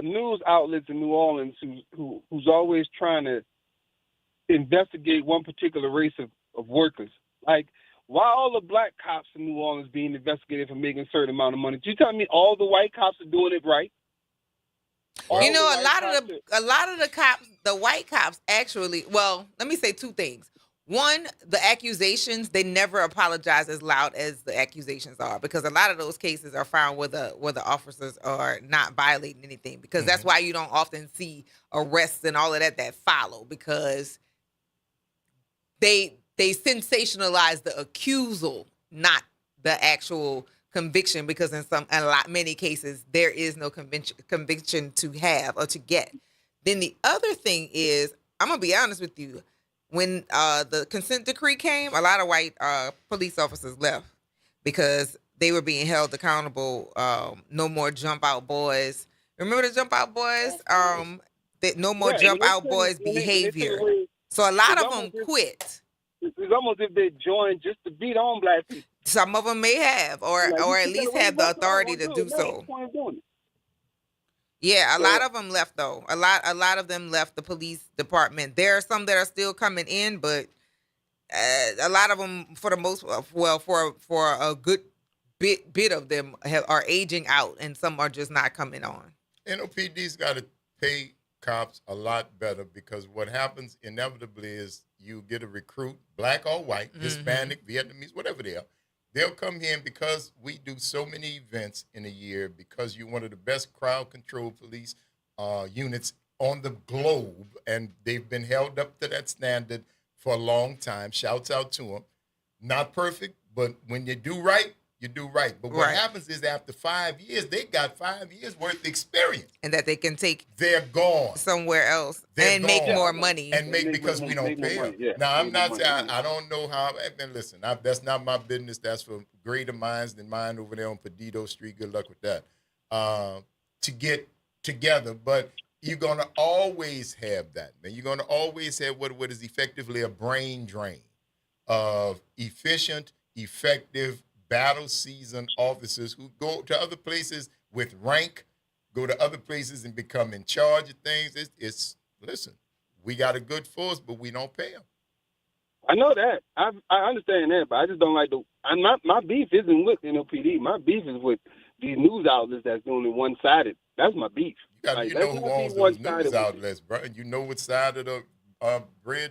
news outlets in New Orleans who's always trying to investigate one particular race of workers. Like, why all the Black cops in New Orleans being investigated for making a certain amount of money? Did you tell me all the white cops are doing it right? You know, a lot of the cops, the white cops actually, well, let me say two things. One, the accusations, they never apologize as loud as the accusations are, because a lot of those cases are found where the officers are not violating anything, because that's why you don't often see arrests and all of that follow, because they sensationalize the accusal, not the actual conviction, because in many cases there is no conviction to have or to get. Then the other thing is, I'm gonna be honest with you, when the consent decree came, a lot of white police officers left because they were being held accountable. No more jump out boys. Remember the jump out boys? No more jump out boys behavior. So a lot of them quit. It's almost if they joined just to beat on black people. Some of them may have, or at least have the authority to do so. Yeah, a lot of them left though. A lot of them left the police department. There are some that are still coming in, but a lot of them, for the most, well, for a good bit of them are aging out, and some are just not coming on. NOPD's got to pay cops a lot better, because what happens inevitably is you get a recruit, black or white, Hispanic, Vietnamese, whatever they are. They'll come here, and because we do so many events in a year, because you're one of the best crowd control police units on the globe, and they've been held up to that standard for a long time. Shouts out to them. Not perfect, but when you do right, you do right. But what happens is after 5 years, they got 5 years worth of experience. And that they can take they're gone somewhere else and make more money. And because we don't pay them. Yeah. Now, I'm not saying, I don't know how, and listen, that's not my business. That's for greater minds than mine over there on Perdido Street. Good luck with that. To get together. But you're going to always have that, man. You're going to always have what is effectively a brain drain of efficient, effective, battle seasoned officers who go to other places with rank, go to other places and become in charge of things. Listen, we got a good force, but we don't pay them. I know that. I understand that, but I just don't like my beef isn't with NOPD. My beef is with these news outlets that's doing it one-sided. That's my beef. You know who owns those news outlets, bro. You know what side of the bread.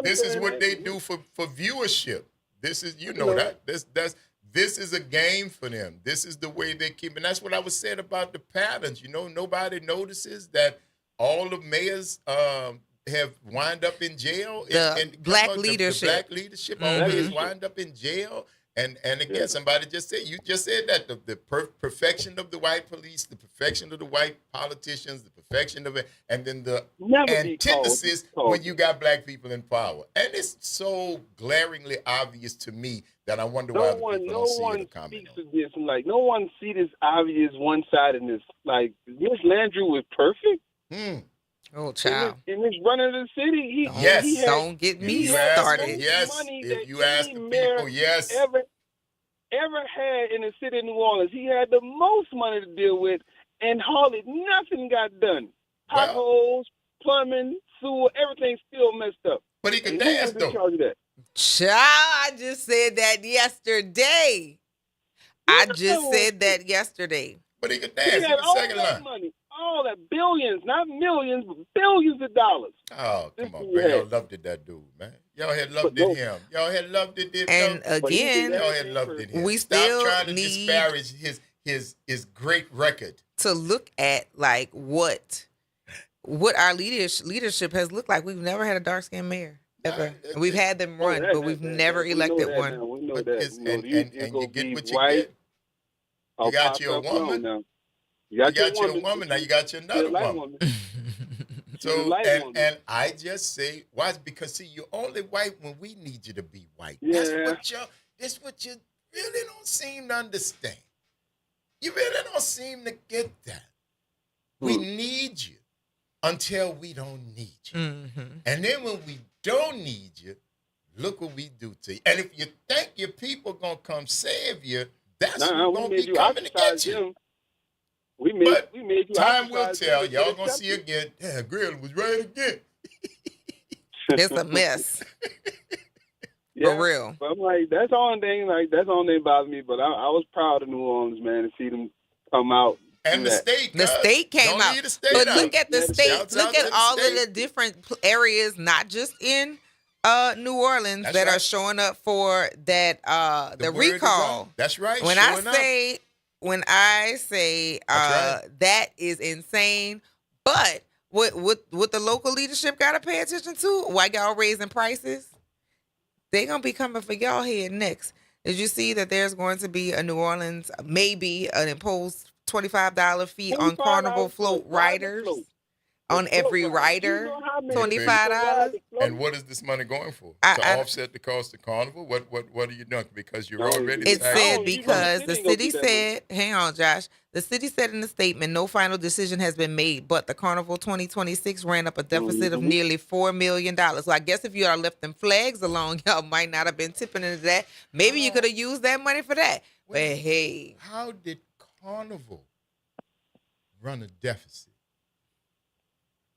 This is what they do for viewership. This is, that. This is a game for them. This is the way they keep, and that's what I was saying about the patterns. Nobody notices that all the mayors have wind up in jail. The black leadership. The black leadership always wind up in jail. And again, somebody just said, you just said that the perfection of the white police, the perfection of the white politicians, the perfection of it, and then the antithesis when you got black people in power. And it's so glaringly obvious to me that I wonder why people don't see it or comment on it. Like, no one see this obvious one-sidedness. Like, Miss Landry was perfect. Oh, child. In his running the city, don't get me started. Yes, if you ask the people, yes. Ever had in the city of New Orleans, he had the most money to deal with, and hardly nothing got done. Potholes, plumbing, sewer, everything still messed up. But he could dance, though. Child, I just said that yesterday. But he could dance. He had all that money. All that, billions, not millions, but billions of dollars. Oh, come on, bro. Y'all loved it, that dude, man. Y'all had loved it him. Y'all had loved it. And again, y'all had loved it him. We Stop still trying to disparage his great record. To look at like what our leadership has looked like. We've never had a dark-skinned mayor ever. We've had them run, but we've never elected one. We know that. And you get what you get. You got your woman. You got your woman, now you got your another woman. So, and I just say, why? Because, see, you're only white when we need you to be white. Yeah. That's what you really don't seem to understand. You really don't seem to get that. We need you until we don't need you. And then when we don't need you, look what we do to you. And if you think your people going to come save you, that's who's going to be coming to get you. We made you. Time will tell. Y'all gonna see again. Yeah, Grill was right again. It's a mess. For real. But I'm like, that's the only thing. Like, that's the only thing bothers me. But I was proud of New Orleans, man, to see them come out. And the state. The state came out. But look at the state. Look at all of the different areas, not just in New Orleans, that are showing up for that the recall. That's right. When I say that is insane, but what the local leadership got to pay attention to, why y'all raising prices, they going to be coming for y'all head next. Did you see that there's going to be a New Orleans, maybe an imposed $25 fee on Carnival float riders? on every rider, $25. And what is this money going for? To offset the cost of Carnival? What are you doing? Because you're already It said because the city said, hang on, Josh. The city said in the statement, no final decision has been made, but the Carnival 2026 ran up a deficit of nearly $4 million. So I guess if you are left them flags along, y'all might not have been tipping into that. Maybe you could have used that money for that. But hey. How did Carnival run a deficit?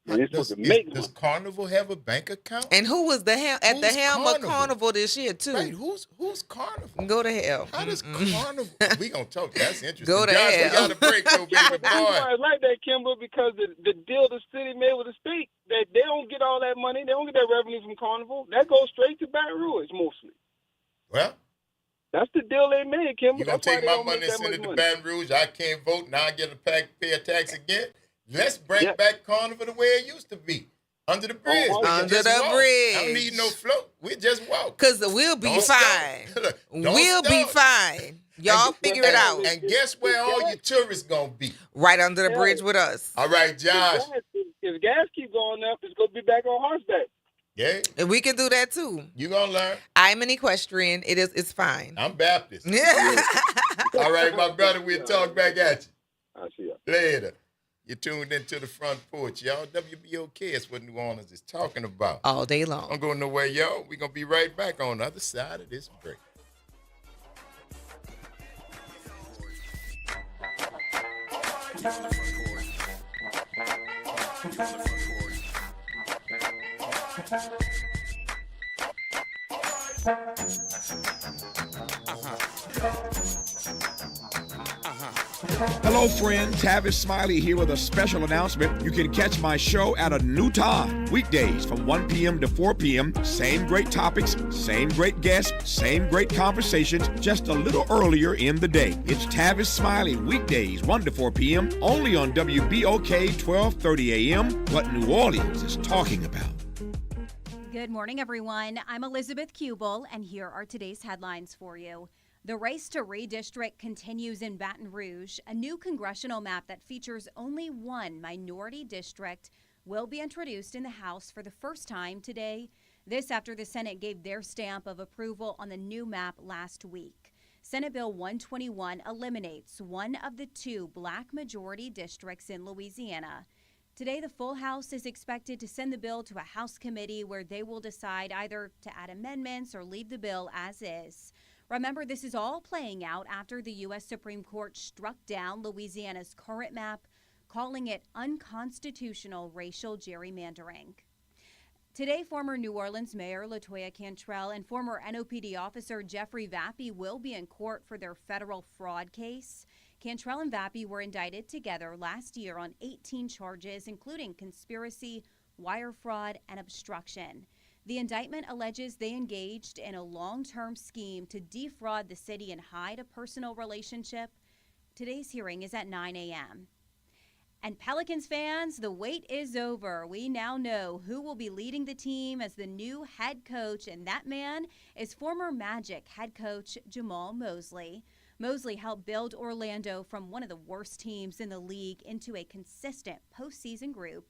Does Carnival have a bank account? And who was the at the helm of Carnival this year too? Right, who's Carnival? Go to hell. How does Carnival? We gonna talk. That's interesting. Go to Josh, hell. We got a break, though, baby boy. I like that, Kimber, because the deal the city made with the state, that they don't get all that money, they don't get that revenue from Carnival. That goes straight to Baton Rouge mostly. Well, that's the deal they made, Kimber. You gonna take my money and send it to Baton Rouge? I can't vote. Now I get to pay a tax again. Let's bring back Carnival the way it used to be. Under the bridge. Under the bridge. I don't need no float. We just walk. Because we'll be fine. We'll be fine. Y'all figure it out. And guess where all your tourists going to be? Right under the bridge with us. All right, Josh. If gas keep going up, it's going to be back on horseback. Yeah. And we can do that too. You going to learn. I'm an equestrian. It's fine. I'm Baptist. All right, my brother, we'll talk back at you. I'll see you later. You're tuned into the Front Porch, y'all. WBOK is what New Orleans is talking about. All day long. Don't go nowhere, y'all. We're going to be right back on the other side of this break. Hello, friend. Tavis Smiley here with a special announcement. You can catch my show at a new time. Weekdays from 1 p.m. to 4 p.m. Same great topics, same great guests, same great conversations, just a little earlier in the day. It's Tavis Smiley, weekdays 1 to 4 p.m. only on WBOK 1230 a.m. What New Orleans is talking about. Good morning, everyone. I'm Elizabeth Kubel, and here are today's headlines for you. The race to redistrict continues in Baton Rouge. A new congressional map that features only one minority district will be introduced in the House for the first time today. This after the Senate gave their stamp of approval on the new map last week. Senate Bill 121 eliminates one of the two black majority districts in Louisiana. Today, the full House is expected to send the bill to a House committee where they will decide either to add amendments or leave the bill as is. Remember, this is all playing out after the U.S. Supreme Court struck down Louisiana's current map, calling it unconstitutional racial gerrymandering. Today, former New Orleans Mayor LaToya Cantrell and former NOPD officer Jeffrey Vappy will be in court for their federal fraud case. Cantrell and Vappy were indicted together last year on 18 charges, including conspiracy, wire fraud, and obstruction. The indictment alleges they engaged in a long-term scheme to defraud the city and hide a personal relationship. Today's hearing is at 9 a.m. And Pelicans fans, the wait is over. We now know who will be leading the team as the new head coach, and that man is former Magic head coach Jamal Mosley. Mosley helped build Orlando from one of the worst teams in the league into a consistent postseason group.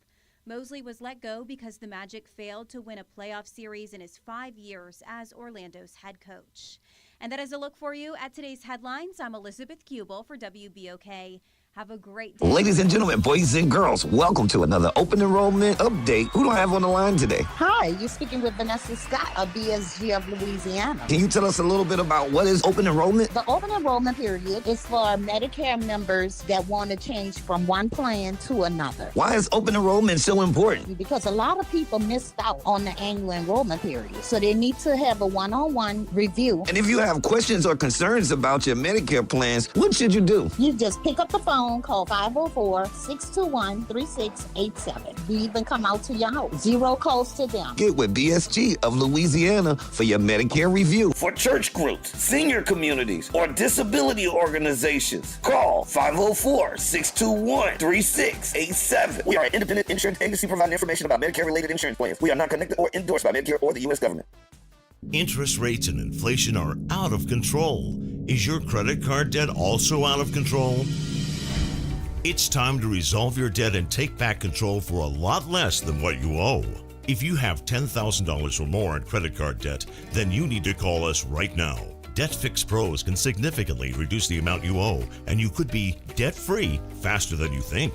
Mosley was let go because the Magic failed to win a playoff series in his 5 years as Orlando's head coach. And that is a look for you at today's headlines. I'm Elizabeth Kubel for WBOK. Have a great day. Ladies and gentlemen, boys and girls, welcome to another open enrollment update. Who do I have on the line today? Hi, you're speaking with Vanessa Scott of BSG of Louisiana. Can you tell us a little bit about what is open enrollment? The open enrollment period is for Medicare members that want to change from one plan to another. Why is open enrollment so important? Because a lot of people missed out on the annual enrollment period. So they need to have a one-on-one review. And if you have questions or concerns about your Medicare plans, what should you do? You just pick up the phone, call 504-621-3687. We even come out to your house. Zero cost to them. Get with BSG of Louisiana for your Medicare review. For church groups, senior communities, or disability organizations, call 504-621-3687. We are an independent insurance agency providing information about Medicare-related insurance plans. We are not connected or endorsed by Medicare or the U.S. government. Interest rates and inflation are out of control. Is your credit card debt also out of control? It's time to resolve your debt and take back control for a lot less than what you owe. If you have $10,000 or more in credit card debt, then you need to call us right now. Debt Fix Pros can significantly reduce the amount you owe, and you could be debt-free faster than you think.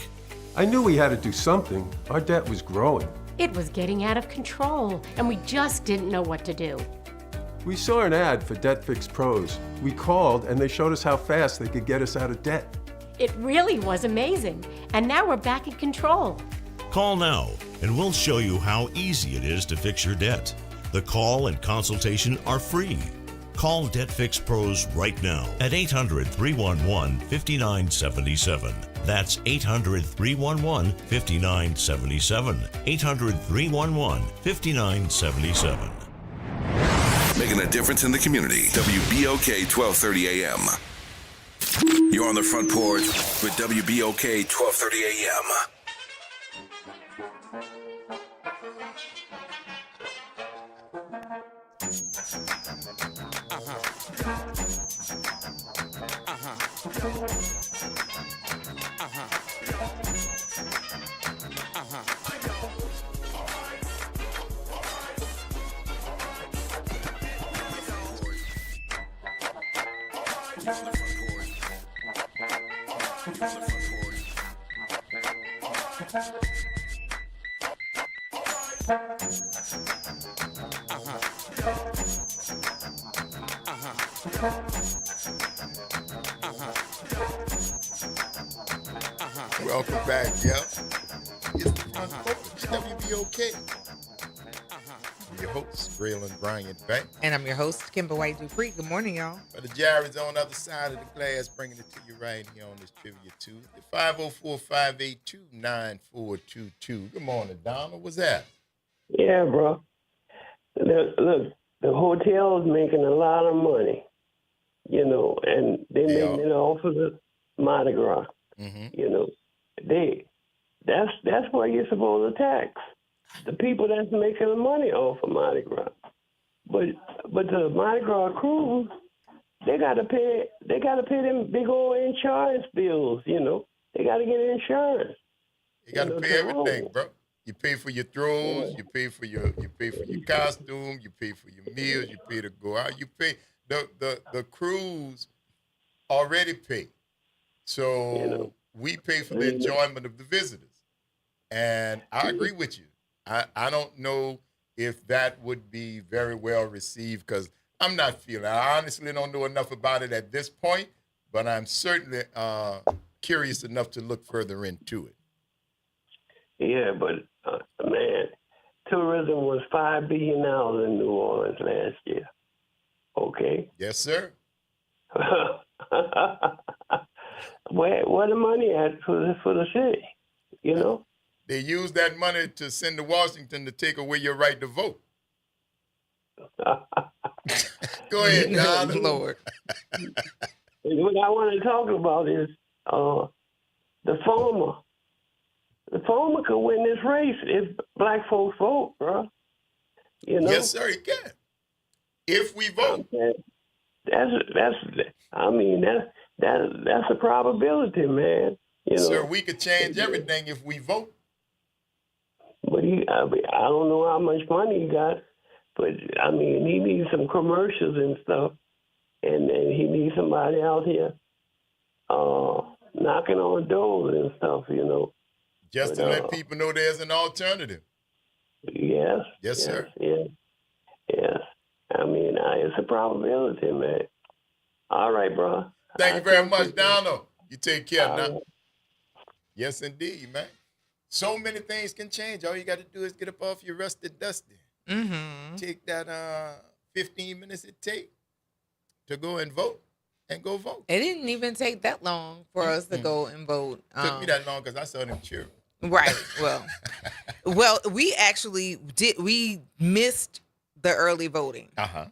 I knew we had to do something. Our debt was growing. It was getting out of control, and we just didn't know what to do. We saw an ad for Debt Fix Pros. We called, and they showed us how fast they could get us out of debt. It really was amazing, and now we're back in control. Call now, and we'll show you how easy it is to fix your debt. The call and consultation are free. Call Debt Fix Pros right now at 800-311-5977. That's 800-311-5977. 800-311-5977. Making a difference in the community. WBOK 1230 AM. You're on the front porch with WBOK 1230 AM. Welcome back, yep. It's the Front Porch, WBOK. I'm your host, Braylon Bryant Bank. And I'm your host, Kimber White Dupree. Good morning, y'all. Brother Jared's on the other side of the glass, bringing it to you right here on this Trivia Tuesday. 504-582-9422. Good morning, Donald. What's that? Yeah, bro. Look, the hotel is making a lot of money, and they making it off of the Mardi Gras. Mm-hmm. That's what you're supposed to tax. The people that's making the money off of Mardi Gras. But the Mardi Gras cruise, they gotta pay them big old insurance bills, They gotta get insurance. You gotta pay everything, bro. You pay for your throws, you pay for your costume, you pay for your meals, you pay to go out, you pay the cruise already pay. So we pay for the enjoyment of the visitors. And I agree with you. I don't know if that would be very well received because I'm not feeling it. I honestly don't know enough about it at this point, but I'm certainly curious enough to look further into it. Yeah, but man, tourism was $5 billion in New Orleans last year. Okay. Yes, sir. Where the money at for the city? They use that money to send to Washington to take away your right to vote. Go ahead, Don. Lord. What I want to talk about is the former. The former could win this race if black folks vote, bro. Yes, sir, he can. If we vote. That's a probability, man. Sir, we could change everything if we vote. But I don't know how much money he got, but he needs some commercials and stuff, and he needs somebody out here knocking on doors and stuff, Just to let people know there's an alternative. Yes. Yes, sir. Yes. It's a probability, man. All right, bro. Thank you very much, Donald. You take care now. Yes, indeed, man. So many things can change. All you got to do is get up off your rusted dusty. Mm-hmm. Take that 15 minutes it takes to go and vote and go vote. It didn't even take that long for us to go and vote. Took me that long because I saw them cheering. Right. Well, we actually did. We missed the early voting. Uh-huh.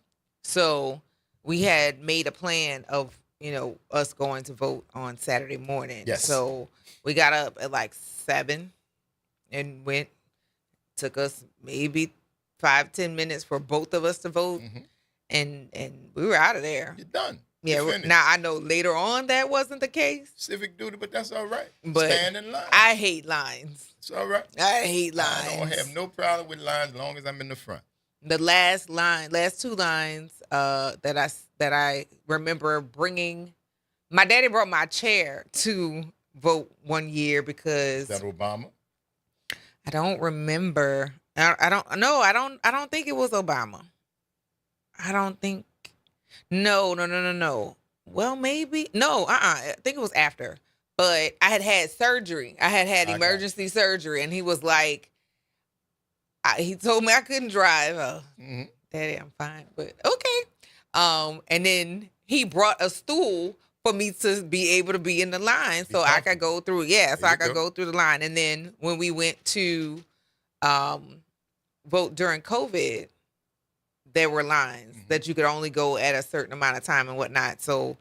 So we had made a plan of, us going to vote on Saturday morning. Yes. So we got up at like 7 and went. Took us maybe 5-10 minutes for both of us to vote. Mm-hmm. And we were out of there. You're done. Yeah, now I know later on that wasn't the case. Civic duty, but that's all right. But stand in line. I hate lines. It's all right. I hate lines. I don't have no problem with lines as long as I'm in the front. The last two lines that I remember bringing. My daddy brought my chair to vote one year because. Is that Obama? I don't remember. I don't think it was Obama. I don't think. No. Well, maybe. No, I think it was after. But I had surgery. I had emergency surgery. And he was like, he told me I couldn't drive. Daddy, I'm fine. But okay. And then he brought a stool for me to be able to be in the line so I could go through. Yeah, so I could go through the line. And then when we went to vote during COVID, there were lines that you could only go at a certain amount of time and whatnot. So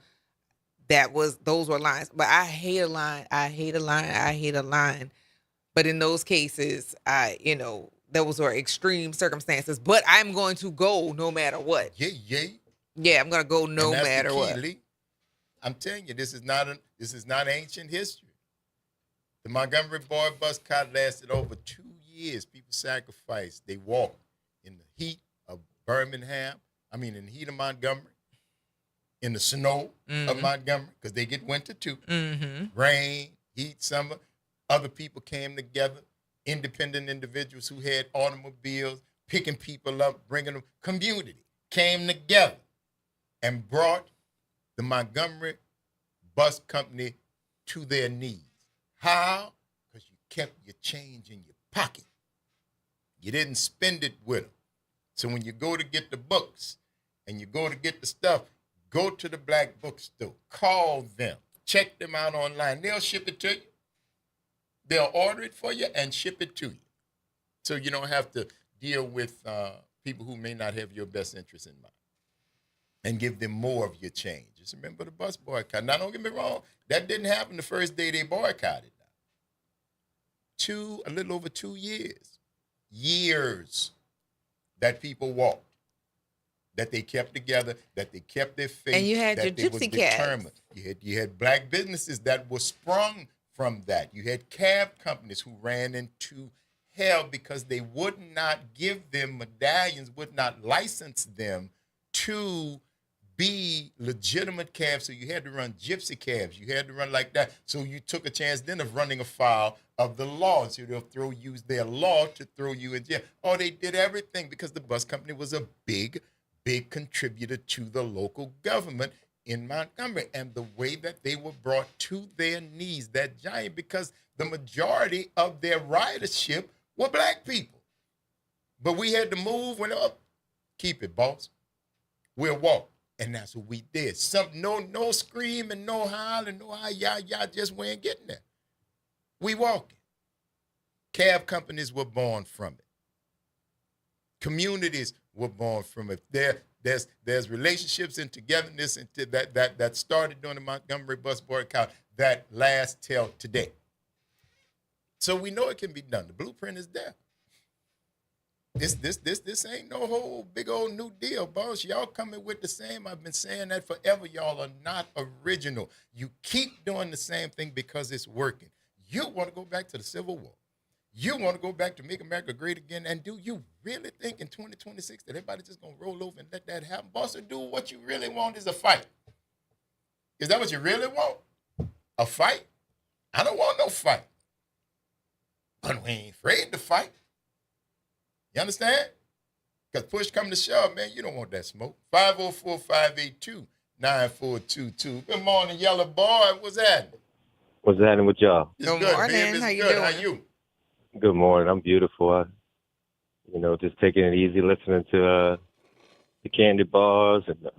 those were lines. But I hate a line. I hate a line. But in those cases, those were extreme circumstances. But I'm going to go no matter what. Yeah, I'm going to go no matter what. Lee. I'm telling you, this is not ancient history. The Montgomery boycott lasted over 2 years. People sacrificed. They walked in the heat of Birmingham. In the heat of Montgomery. In the snow of Montgomery, because they get winter too. Rain, heat, summer. Other people came together. Independent individuals who had automobiles, picking people up, bringing them. Community came together and brought the Montgomery bus company to their knees. How? Because you kept your change in your pocket. You didn't spend it with them. So when you go to get the books and you go to get the stuff, go to the black bookstore. Call them. Check them out online. They'll ship it to you. They'll order it for you and ship it to you. So you don't have to deal with people who may not have your best interest in mind. And give them more of your change. Just remember the bus boycott. Now, don't get me wrong. That didn't happen the first day they boycotted. A little over 2 years. Years that people walked. That they kept together. That they kept their faith. And you had that your gypsy cabs. You had black businesses that were sprung from that. You had cab companies who ran into hell because they would not give them medallions, would not license them to be legitimate cabs. So you had to run gypsy cabs. You had to run like that. So you took a chance then of running afoul of the law. So they'll use their law to throw you in jail. Oh, they did everything because the bus company was a big contributor to the local government in Montgomery. And the way that they were brought to their knees, that giant, because the majority of their ridership were black people. But we had to move when up. Keep it, boss. We'll walk. And that's what we did. No screaming, no hollering, no y'all just we ain't getting there. We walking. Cab companies were born from it. Communities were born from it. There's relationships and togetherness that started during the Montgomery bus boycott that last till today. So we know it can be done. The blueprint is there. This ain't no whole big old new deal, boss. Y'all coming with the same. I've been saying that forever. Y'all are not original. You keep doing the same thing because it's working. You want to go back to the Civil War. You want to go back to make America great again. And do you really think in 2026 that everybody just going to roll over and let that happen? Boss, do what you really want is a fight. Is that what you really want? A fight? I don't want no fight. But we ain't afraid to fight. You understand? Because push come to shove, man, you don't want that smoke. 504-582-9422. Good morning, yellow boy. What's happening? What's happening with y'all? Good morning. How you doing? How you? Good morning. I'm beautiful. Just taking it easy, listening to the candy bars and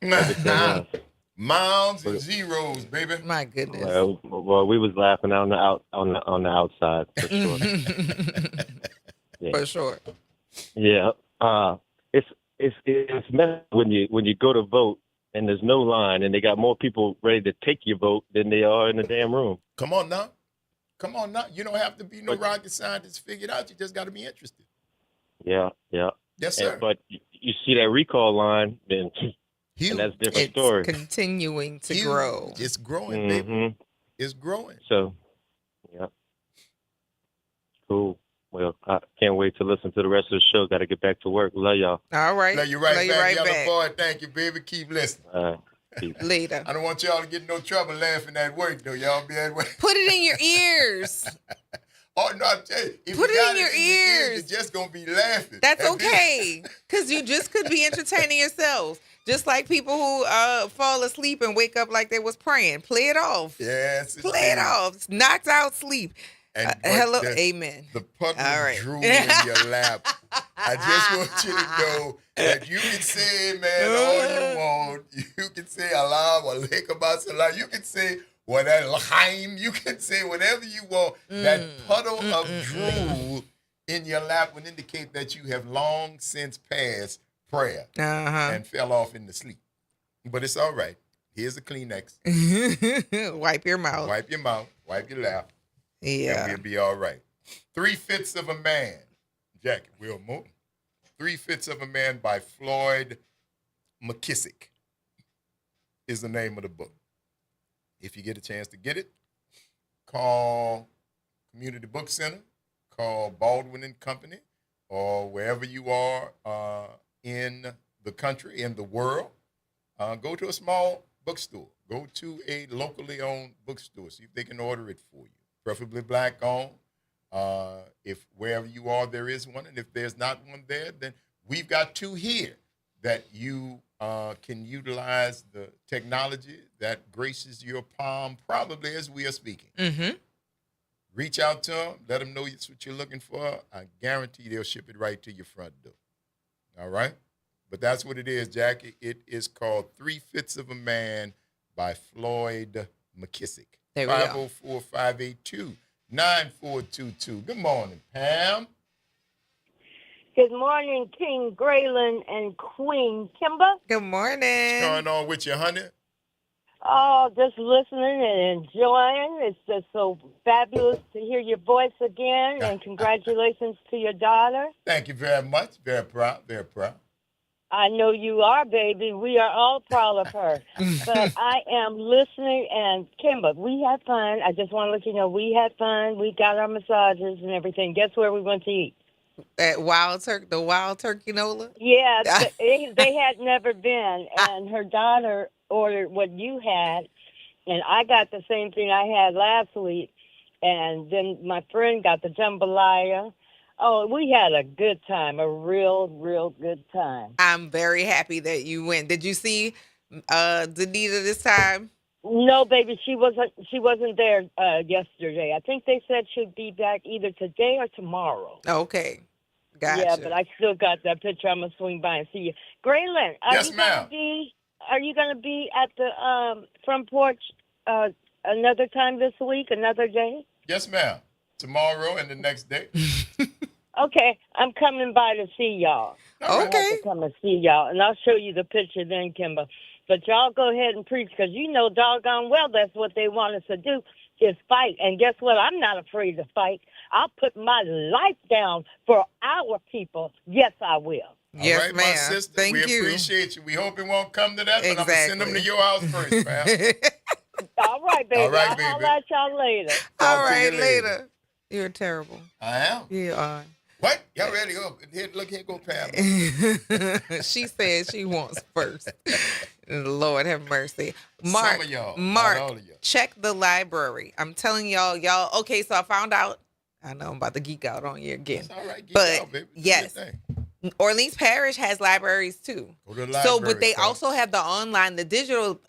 everything else. Mounds and zeros, baby. My goodness. Well, we was laughing on the outside for sure. Yeah. For sure. Yeah. It's messed when you go to vote and there's no line and they got more people ready to take your vote than they are in the damn room. Come on now. You don't have to be no rocket scientist to figure it out. You just got to be interested. Yeah. Yes, sir. But you see that recall line, then Huge. And that's a different It's story. continuing to Huge. grow. It's growing, baby. It's growing. So, yeah. Cool. Well, I can't wait to listen to the rest of the show. Got to get back to work. Love y'all. All right. Love you right Love you back, right yellow back. boy. Thank you, baby. Keep listening. Later. I don't want y'all to get in no trouble laughing at work, though. Y'all be at work. Put it in your ears. Oh, no, I'm telling you. If Put you it got in your ears. you're just going to be laughing. That's okay. Because you just could be entertaining yourselves. Just like people who fall asleep and wake up like they was praying. Play it off. Yes. Play it off. It's knocked out sleep. And Hello. Amen. The puddle All of right. drool in your lap. I just want you to know that you can say, man, all you want. You can say Allah, Alaikum Salam. You can say whatever, L'chaim. You can say whatever you want. That puddle of drool in your lap would indicate that you have long since passed prayer and fell off into sleep. But it's all right. Here's a Kleenex. Wipe your mouth. Wipe your mouth. Wipe your lap. Yeah. And we'll be all right. 3/5 of a Man. Jackie, we'll move. 3/5 of a Man by Floyd McKissick is the name of the book. If you get a chance to get it, call Community Book Center, call Baldwin and Company, or wherever you are in the country, in the world. Go to a small bookstore. Go to a locally owned bookstore. See if they can order it for you. Preferably black owned. If wherever you are there is one, and if there's not one there, then we've got two here that you can utilize the technology that graces your palm probably as we are speaking. Reach out to them, let them know it's what you're looking for. I guarantee they'll ship it right to your front door. All right? But that's what it is, Jackie. It is called 3/5 of a Man by Floyd McKissick. There we go. 504-582-9422. Good morning, Pam. Good morning, King Graylin and Queen Kimber. Good morning. What's going on with you, honey? Oh, just listening and enjoying. It's just so fabulous to hear your voice again, and congratulations to your daughter. Thank you very much. Very proud, very proud. I know you are, baby. We are all proud of her. But I am listening, and Kimber, we had fun. I just want to let you know we had fun. We got our massages and everything. Guess where we went to eat? At the Wild Turkey Nola? Yeah, they had never been, and her daughter ordered what you had, and I got the same thing I had last week, and then my friend got the jambalaya. Oh, we had a good time, a real, real good time. I'm very happy that you went. Did you see Danita this time? No, baby, she wasn't there yesterday. I think they said she'd be back either today or tomorrow. Okay, gotcha. Yeah, but I still got that picture. I'm gonna swing by and see you. Graylin, Yes, ma'am. Are you gonna be at the Front Porch another time this week, another day? Yes, ma'am. Tomorrow and the next day. Okay, I'm coming by to see y'all. Okay. I have to come and see y'all, and I'll show you the picture then, Kimber. But y'all go ahead and preach, because you know doggone well that's what they want us to do is fight. And guess what? I'm not afraid to fight. I'll put my life down for our people. Yes, I will. Yes, All right, ma'am. my sister. Thank we you. appreciate you. We hope it won't come to that, but I'm going to send them to Exactly. your house first, man. All right, baby. All right, I'll baby. holler at y'all later. All Talk to you right, later. You're terrible. I am. You are. What? Y'all ready to go? Here, look, here go Pam. She said she wants first. Lord have mercy. Mark, Some of y'all, not Mark, all of y'all. check the library. I'm telling y'all. Okay, so I found out. I know I'm about to geek out on you again. That's all right. Geek But out, baby. Do yes, your thing. Orleans Parish has libraries too. Go to the So, library, but they fellas. also have the online, the digital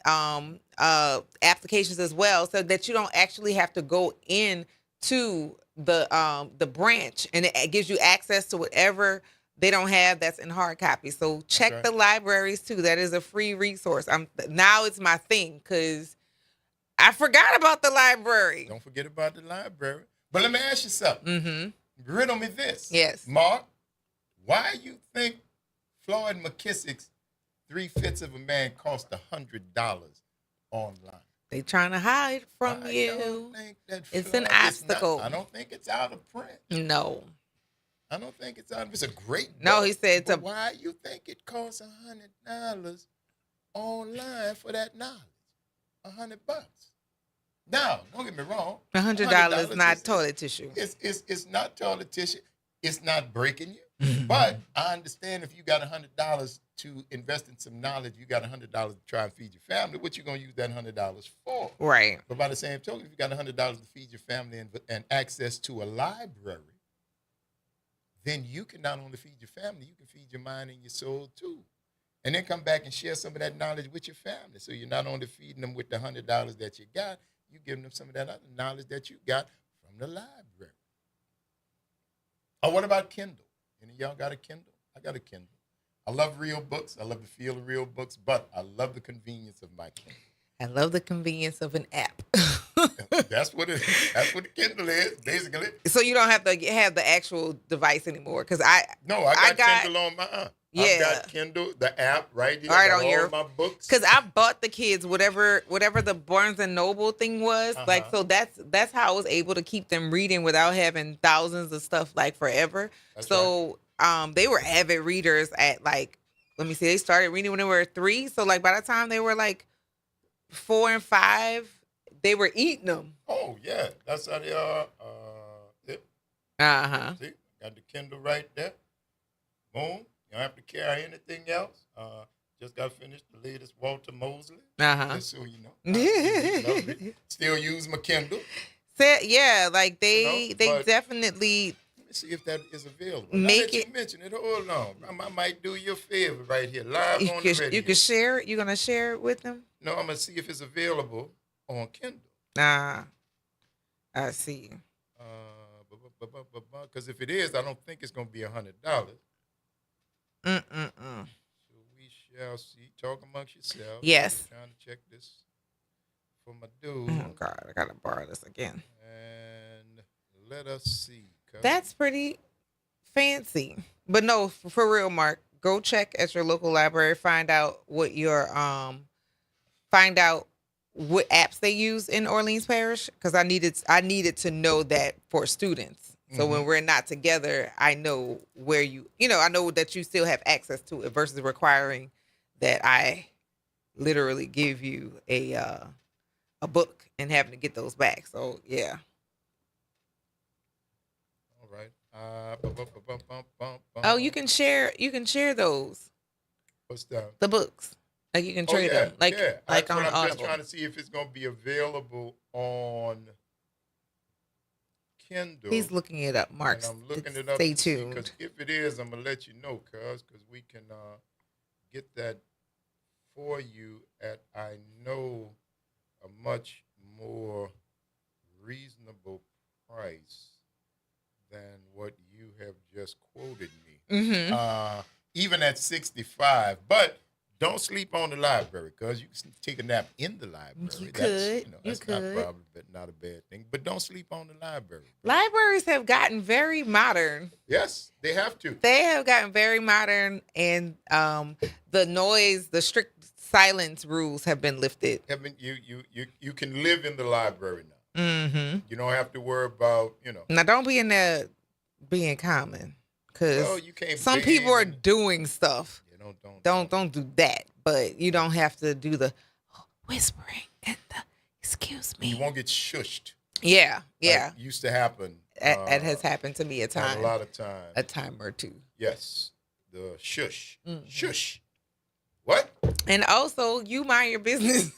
applications as well, so that you don't actually have to go in to the branch, and it gives you access to whatever they don't have that's in hard copy. So check Okay. the libraries too. That is a free resource. Now it's my thing because I forgot about the library. Don't forget about the library. But let me ask you something. Riddle me this. Yes. Mark, why you think Floyd McKissick's 3/5 of a Man cost $100 online? They trying to hide from I you. don't think that It's an Floyd is not- obstacle. I don't think it's out of print. No. I don't think it's out of. It's a great. No, book, he said it's but a- why you think it costs $100 online for that knowledge. $100. Now, don't get me wrong. $100 not toilet tissue. It's not toilet tissue. It's not breaking you. But I understand if you got $100 to invest in some knowledge, you got $100 to try and feed your family. What you gonna use that $100 for? Right. But by the same token, if you got $100 to feed your family and access to a library, then you can not only feed your family, you can feed your mind and your soul too. And then come back and share some of that knowledge with your family. So you're not only feeding them with the $100 that you got, you're giving them some of that other knowledge that you got from the library. Oh, what about Kindle? Any of y'all got a Kindle? I got a Kindle. I love real books. I love the feel of real books, but I love the convenience of my Kindle. I love the convenience of an app. That's what it is. That's what the Kindle is, basically. So you don't have to have the actual device anymore, because I got Kindle on my Yeah. I've got Kindle, the app right here. Right I got on all your my books. Because I bought the kids whatever the Barnes and Noble thing was. Like, so that's how I was able to keep them reading without having thousands of stuff like forever. They were avid readers at like, let me see, they started reading when they were 3. So like by the time they were like 4 and 5, they were eating them. Oh yeah, that's how they are. Yep. See, got the Kindle right there. Boom. You don't have to carry anything else. Just got finished the latest Walter Mosley. Just so you know. Still use my Kindle. Yeah, like they definitely. Let me see if that is available. Make it. You mention it. Hold on. I might do you a favor right here, live on the radio. You can share it. You're gonna share it with them. No, I'm gonna see if it's available on Kindle. I see. Because if it is, I don't think it's gonna be $100. So we shall see. Talk amongst yourselves. Yes. I'm trying to check this for my dude. Oh God, I gotta borrow this again. And let us see. That's pretty fancy. But no, for real, Mark. Go check at your local library. Find out what what apps they use in Orleans Parish, because I needed to know that for students. So when we're not together, I know where I know that you still have access to it versus requiring that I literally give you a book and having to get those back. So yeah. All right. Oh, you can share those. What's that? The books. Like you can trade them. Like on I'm Audible. just trying to see if it's gonna be available on Kindle. He's looking it up, Mark. And I'm looking it up. Stay tuned. Because if it is, I'm gonna let you know, because we can get that for you at, I know, a much more reasonable price than what you have just quoted me. Even at $65, but don't sleep on the library, because you can take a nap in the library. You could. That's not a bad thing. But don't sleep on the library. Libraries have gotten very modern. Yes, they have to. They have gotten very modern, and the strict silence rules have been lifted. You can live in the library now. You don't have to worry about, Now, don't be in there being common, because some people are doing stuff. Don't do that. But you don't have to do the whispering and the excuse me. You won't get shushed. Yeah. Like used to happen. It has happened to me a time. A lot of times. A time or two. Yes. The shush. Shush. What? And also, you mind your business.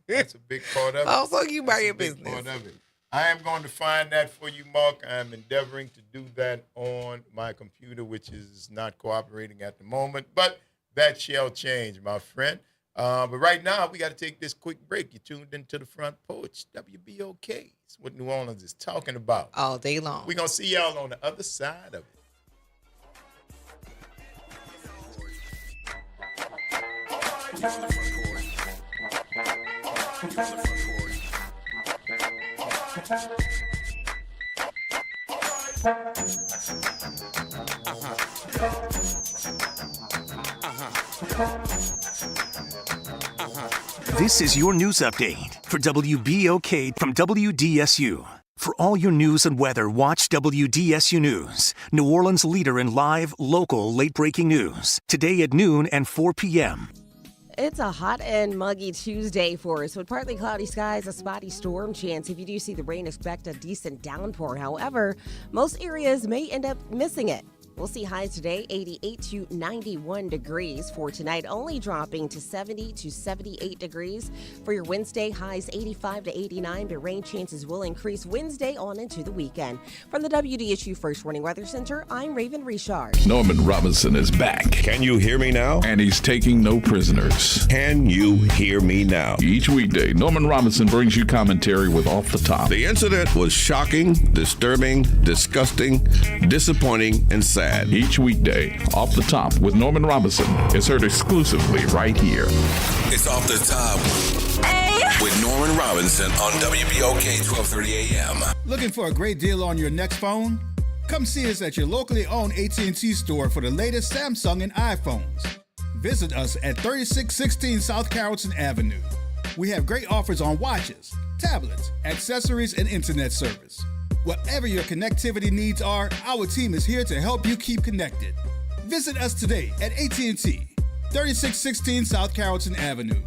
That's a big part of it. Also, you mind your business. Part of it. I am going to find that for you, Mark. I am endeavoring to do that on my computer, which is not cooperating at the moment, but that shall change, my friend. But right now, we got to take this quick break. You tuned into the Front Porch, WBOK. It's what New Orleans is talking about. All day long. We're going to see y'all on the other side of it. This is your news update for WBOK from WDSU. For all your news and weather, watch WDSU News, New Orleans' leader in live, local, late-breaking news. Today at noon and 4 p.m. It's a hot and muggy Tuesday for us with partly cloudy skies, a spotty storm chance. If you do see the rain, expect a decent downpour. However, most areas may end up missing it. We'll see highs today, 88 to 91 degrees. For tonight, only dropping to 70 to 78 degrees. For your Wednesday, highs 85 to 89, but rain chances will increase Wednesday on into the weekend. From the WDSU First Warning Weather Center, I'm Raven Richard. Norman Robinson is back. Can you hear me now? And he's taking no prisoners. Can you hear me now? Each weekday, Norman Robinson brings you commentary with Off the Top. The incident was shocking, disturbing, disgusting, disappointing, and sad. Each weekday, Off the Top with Norman Robinson is heard exclusively right here. It's Off the Top with Norman Robinson on WBOK 1230 AM. Looking for a great deal on your next phone? Come see us at your locally owned AT&T store for the latest Samsung and iPhones. Visit us at 3616 South Carrollton Avenue. We have great offers on watches, tablets, accessories, and internet service. Whatever your connectivity needs are, our team is here to help you keep connected. Visit us today at AT&T, 3616 South Carrollton Avenue.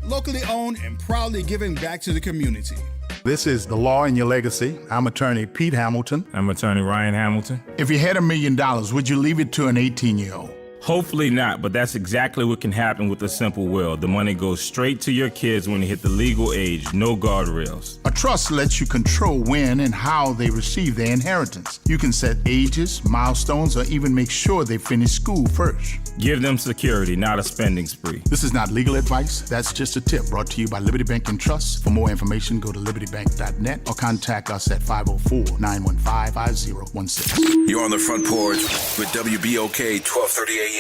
Locally owned and proudly giving back to the community. This is The Law in Your Legacy. I'm attorney Pete Hamilton. I'm attorney Ryan Hamilton. If you had $1 million, would you leave it to an 18-year-old? Hopefully not, but that's exactly what can happen with a simple will. The money goes straight to your kids when they hit the legal age, no guardrails. A trust lets you control when and how they receive their inheritance. You can set ages, milestones, or even make sure they finish school first. Give them security, not a spending spree. This is not legal advice. That's just a tip brought to you by Liberty Bank and Trust. For more information, go to libertybank.net or contact us at 504-915-5016. You're on the Front Porch with WBOK 1230 AM.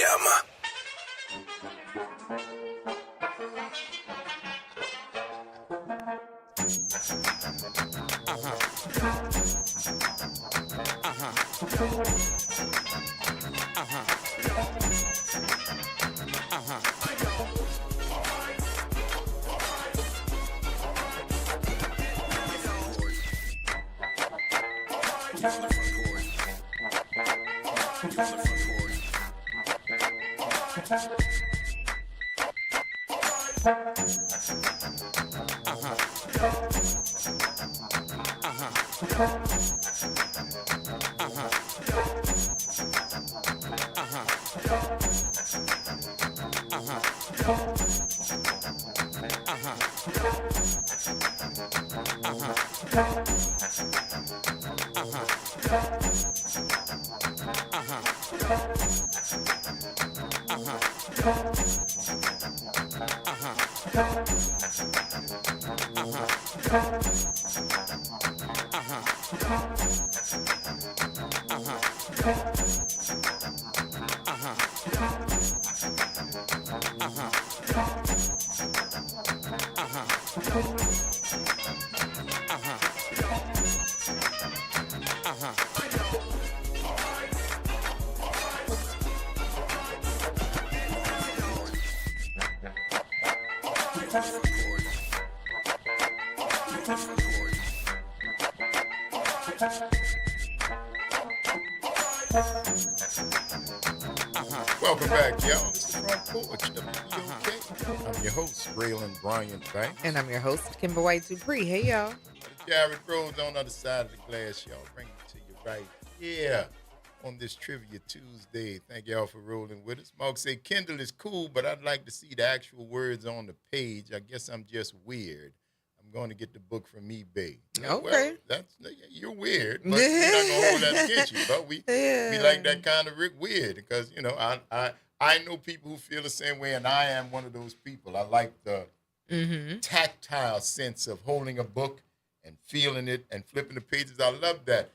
Welcome back, y'all. This is Front Porch, WBOK. I'm your host, Raylan Bryant Banks. And I'm your host, Kimber White Dupree. Hey, y'all. Jared Rhodes on the other side of the glass, y'all. Bring it to you right here on this Trivia Tuesday. Thank y'all for rolling with us. Mark say Kindle is cool, but I'd like to see the actual words on the page. I guess I'm just weird. I'm going to get the book from eBay. Okay. Well, you're weird, but we're not going to hold that against you. But we like that kind of weird because, you know, I know people who feel the same way, and I am one of those people. I like the tactile sense of holding a book and feeling it and flipping the pages. I love that.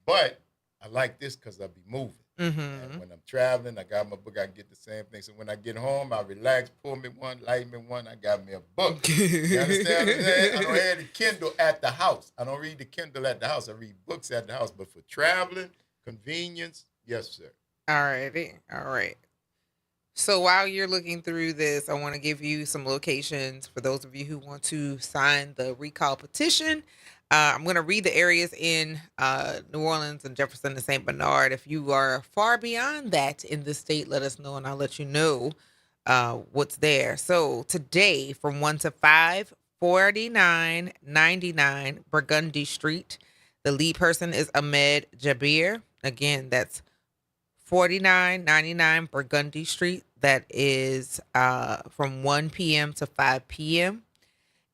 But I like this because I'll be moving. And when I'm traveling, I got my book, I get the same thing. So when I get home, I relax, pull me one, light me one, I got me a book. You understand what I'm saying? I don't have the Kindle at the house. I don't read the Kindle at the house. I read books at the house. But for traveling, convenience, yes, sir. All righty. All right. So while you're looking through this, I want to give you some locations for those of you who want to sign the recall petition. I'm going to read the areas in New Orleans and Jefferson and St. Bernard. If you are far beyond that in the state, let us know and I'll let you know what's there. So today from 1 to 5, 4999 Burgundy Street. The lead person is Ahmed Jabir. Again, that's 4999 Burgundy Street. That is from 1 p.m. to 5 p.m.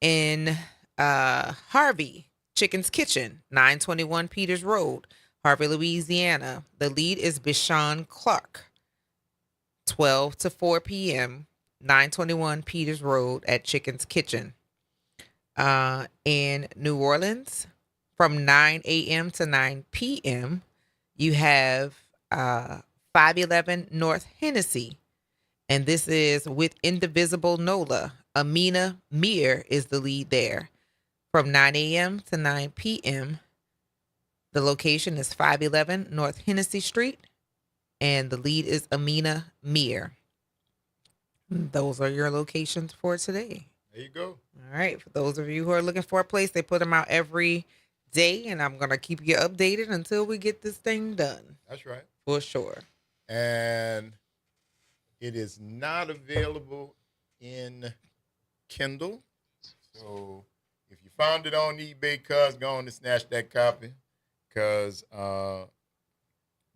in Harvey, Chicken's Kitchen, 921 Peters Road, Harvey, Louisiana. The lead is Bishan Clark, 12 to 4 p.m., 921 Peters Road at Chicken's Kitchen. In New Orleans, from 9 a.m. to 9 p.m., you have 511 North Hennessy. And this is with Indivisible Nola. Amina Mir is the lead there. From 9 a.m. to 9 p.m., the location is 511 North Hennessy Street. And the lead is Amina Mir. Those are your locations for today. There you go. All right. For those of you who are looking for a place, they put them out every day. And I'm going to keep you updated until we get this thing done. That's right. For sure. And it is not available in Kindle. So if you found it on eBay, go on and snatch that copy. Because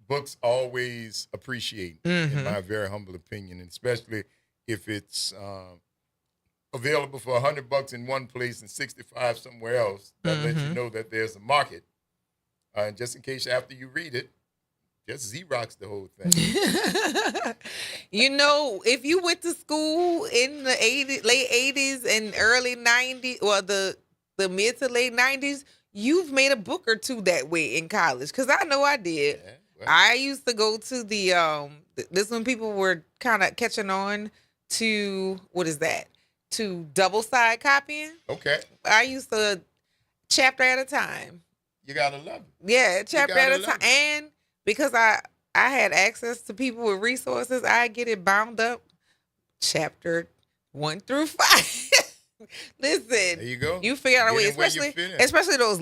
books always appreciate, in my very humble opinion, and especially if it's available for $100 in one place and $65 somewhere else. That lets you know that there's a market. And just in case after you read it, just Xerox the whole thing. You know, if you went to school in the late 80s and early 90s, or the mid to late 90s, you've made a book or two that way in college. Because I know I did. Yeah, well, I used to go to this when people were kind of catching on to, what is that? To double side copying. Okay. I used to chapter at a time. You gotta love it. Yeah, chapter at a time. And because I had access to people with resources, I get it bound up, chapter 1 through 5. Listen, there you go. You figure out a way, especially those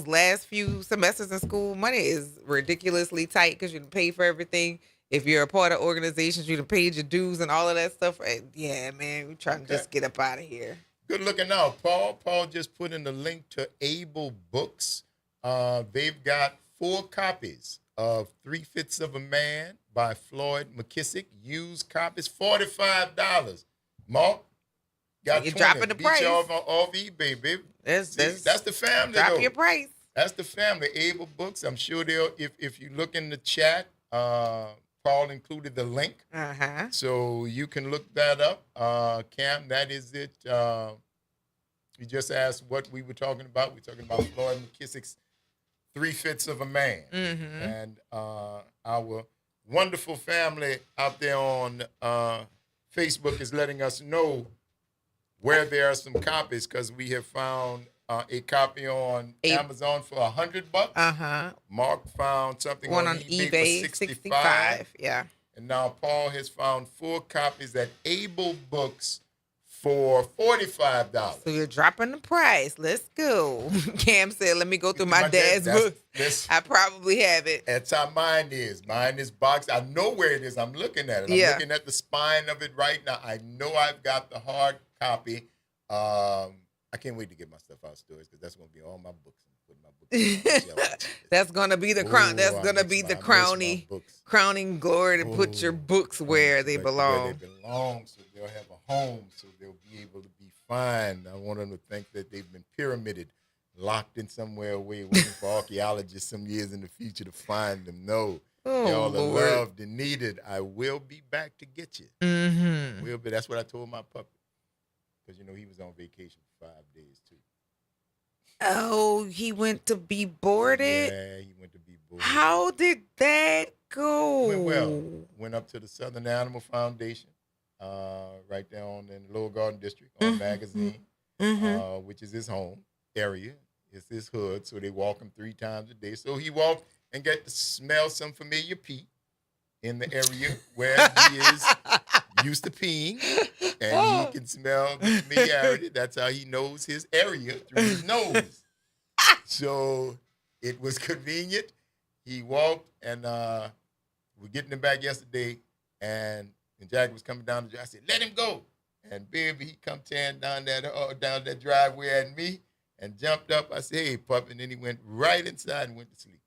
last few semesters in school. Money is ridiculously tight because you pay for everything. If you're a part of organizations, you paid your dues and all of that stuff. Yeah, man, we're trying to just get up out of here. Good looking out, Paul. Paul just put in the link to Able Books. They've got 4 copies of 3 Fifths of a Man by Floyd McKissick. Used copies, $45. Mark, got you're 20. Dropping the Beat price you off eBay, baby. That's the family. Drop your price. That's the family. Able Books. I'm sure they'll. If you look in the chat, Paul included the link, so you can look that up. Cam, that is it. You just asked what we were talking about. We're talking about Floyd McKissick's 3 Fifths of a Man. And our wonderful family out there on Facebook is letting us know where there are some copies, because we have found a copy on Amazon for $100. Mark found something on eBay for $65. Yeah. And now Paul has found 4 copies at Able Books for $45. So you're dropping the price. Let's go. Cam said, let me go through my dad's book. I probably have it. That's how mine is. Mine is boxed. I know where it is. I'm looking at it. I'm looking at the spine of it right now. I know I've got the hard copy. I can't wait to get my stuff out of stores, because that's going to be all my books. That's going to be the crown. That's going to be the crowning glory to put your books where they belong. Where they belong, so they'll have a home, so they'll be able to be fine. I want them to think that they've been pyramided, locked in somewhere away, waiting for archaeologists some years in the future to find them. No. Y'all are loved and needed. I will be back to get you. Will be. That's what I told my puppy. Because, he was on vacation for 5 days, too. Oh, he went to be boarded? Yeah, he went to be boarded. How did that go? Went well. Went up to the Southern Animal Foundation, right down in the Lower Garden District on Magazine, which is his home area. It's his hood, so they walk him 3 times a day. So he walked and got to smell some familiar pee in the area where he is used to peeing, and he can smell the familiarity. That's how he knows his area, through his nose. So it was convenient. He walked, and we're getting him back yesterday, and And Jack was coming down the driveway. I said, let him go. And baby, he come tearing down that driveway at me and jumped up. I said, hey, pup. And then he went right inside and went to sleep.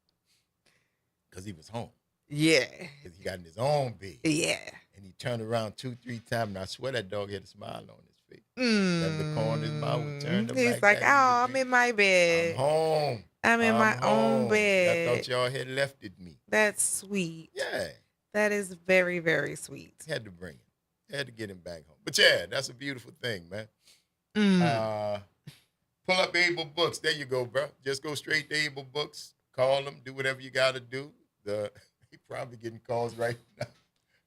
Because he was home. Yeah. Because he got in his own bed. Yeah. And he turned around 2-3 times. And I swear that dog had a smile on his face. And the corner of his mouth was turned up. He's like, oh, I'm in my bed. I'm home. I'm in my own bed. I thought y'all had left it me. That's sweet. Yeah. That is very, very sweet. Had to bring him. Had to get him back home. But yeah, that's a beautiful thing, man. Pull up Able Books. There you go, bro. Just go straight to Able Books. Call them. Do whatever you got to do. He probably getting calls right now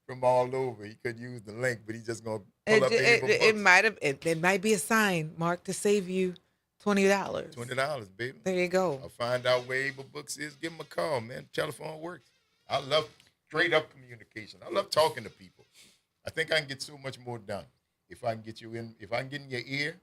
from all over. He could use the link, but he's just going to pull up Able Books. It might be a sign, Mark, to save you $20. $20, baby. There you go. I'll find out where Able Books is. Give him a call, man. Telephone works. I love straight up communication. I love talking to people. I think I can get so much more done if I can get you in. If I can get in your ear,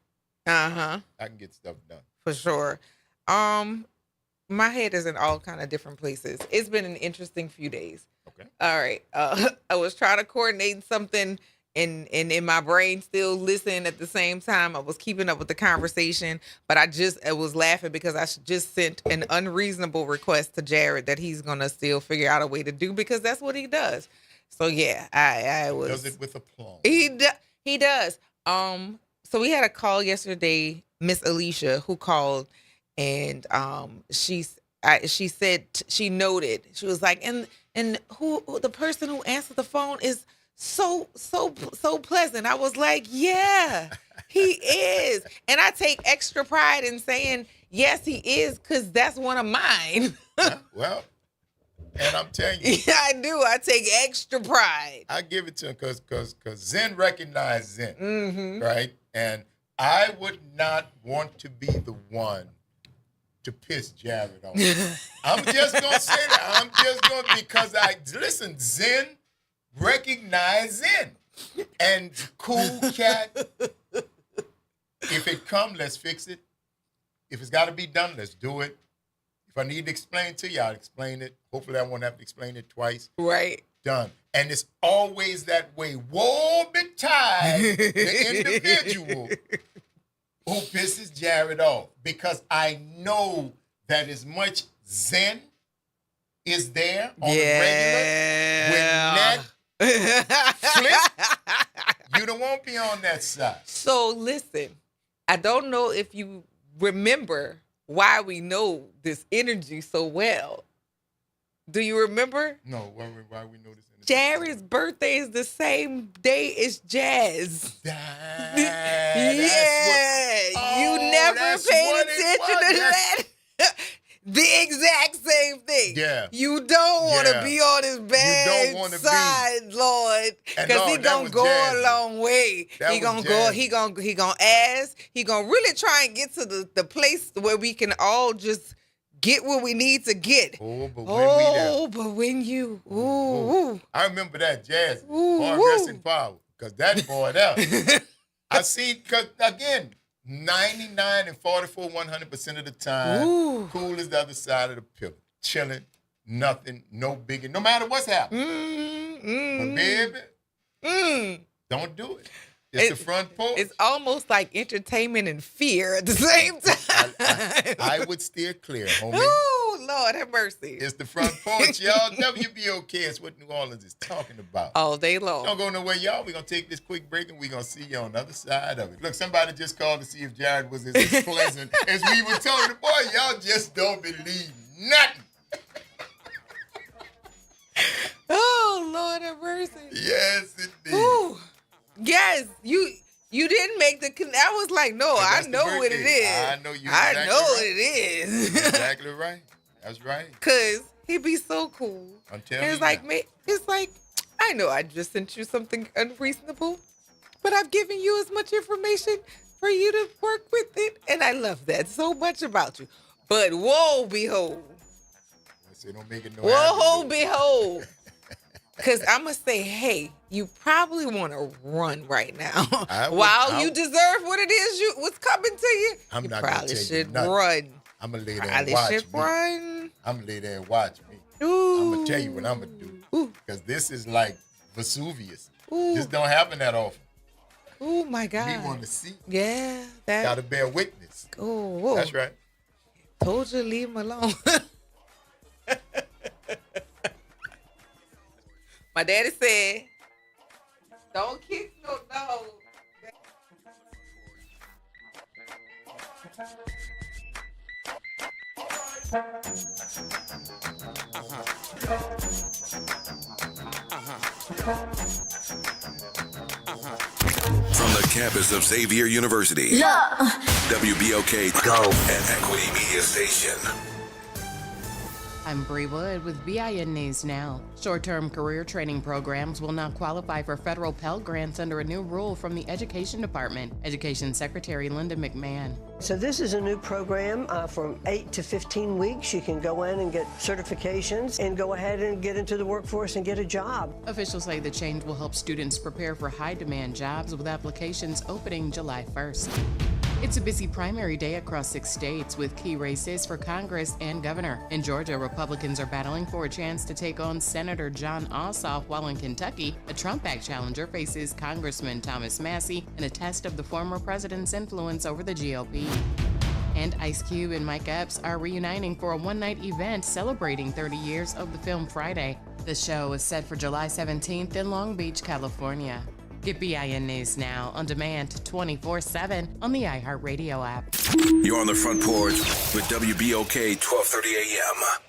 I can get stuff done for sure. My head is in all kind of different places. It's been an interesting few days. Okay. All right. I was trying to coordinate something and in my brain still listen at the same time. I was keeping up with the conversation, but I was laughing because I just sent an unreasonable request to Jared that he's gonna still figure out a way to do because that's what he does. So yeah, I was. Does it with aplomb. He does. So we had a call yesterday, Miss Alicia, who called, and she said she noted, she was like, and who the person who answered the phone is so pleasant. I was like, yeah, he is, and I take extra pride in saying yes, he is, because that's one of mine. Well. And I'm telling you. Yeah, I do. I take extra pride. I give it to him because Zen recognized Zen, right? And I would not want to be the one to piss Jared off. I'm just going to say that. I'm just going to, because listen, Zen recognized Zen. And cool cat, if it come, let's fix it. If it's got to be done, let's do it. If I need to explain to you, I'll explain it. Hopefully I won't have to explain it twice. Right. Done. And it's always that way. Woe betide the individual who pisses Jared off. Because I know that as much Zen is there on the regular, when that flip, you don't want to be on that side. So listen, I don't know if you remember why we know this energy so well. Do you remember? No, why we know this energy? Jared's birthday is the same day as Jazz. You never paid attention to that. The exact same thing. Yeah. You don't want to be on his bad side, Lord, because he gonna go a long way. He gonna go. He gonna ask. He gonna really try and get to the place where we can all just get what we need to get. But when you, ooh. I remember that Jazz. Boy, rest in power, because that boy there. I see. Because again. 99 and 44, 100% of the time, cool as the other side of the pillar. Chilling, nothing, no biggie, no matter what's happening. But baby, don't do it. It's the front porch. It's almost like entertainment and fear at the same time. I would steer clear, homie. Ooh, Lord have mercy. It's the front porch, y'all. WBOK is what New Orleans is talking about. All day long. Don't go nowhere, y'all. We're going to take this quick break and we're going to see you on the other side of it. Look, somebody just called to see if Jared was as pleasant as we were telling the boy. Y'all just don't believe nothing. Oh, Lord have mercy. Yes, indeed. Ooh. Yes, you didn't make the. I was like, no, I know what it is. I know you. I know what it is. Exactly right. That's right. Cause he'd be so cool. I'm telling you. It's like, I know I just sent you something unreasonable, but I've given you as much information for you to work with it, and I love that so much about you. But woe behold. I say don't make it no. Woe behold. Because I'm going to say, hey, you probably want to run right now. While you deserve what it is what's coming to you, I'm you not probably should nothing. run. I'm going to lay there and watch me. Run. I'm going to lay there and watch me. Ooh. I'm going to tell you what I'm going to do. Because this is like Vesuvius. Ooh. This don't happen that often. Oh my God. We want to see. Yeah, that. Got to bear witness. Oh, that's right. Told you to leave him alone. My daddy said, "Don't kick no dog." From the campus of Xavier University, WBOK Go and Equity Media Station. I'm Bree Wood with BIN News Now. Short-term career training programs will now qualify for federal Pell Grants under a new rule from the Education Department. Education Secretary Linda McMahon. So this is a new program from 8 to 15 weeks. You can go in and get certifications and go ahead and get into the workforce and get a job. Officials say the change will help students prepare for high-demand jobs with applications opening July 1st. It's a busy primary day across 6 states with key races for Congress and governor. In Georgia, Republicans are battling for a chance to take on Senator John Ossoff, while in Kentucky, a Trump-backed challenger faces Congressman Thomas Massey in a test of the former president's influence over the GOP. And Ice Cube and Mike Epps are reuniting for a one-night event celebrating 30 years of the film Friday. The show is set for July 17th in Long Beach, California. Get BIN News Now on demand 24/7 on the iHeartRadio app. You're on the Front Porch with WBOK 1230 AM.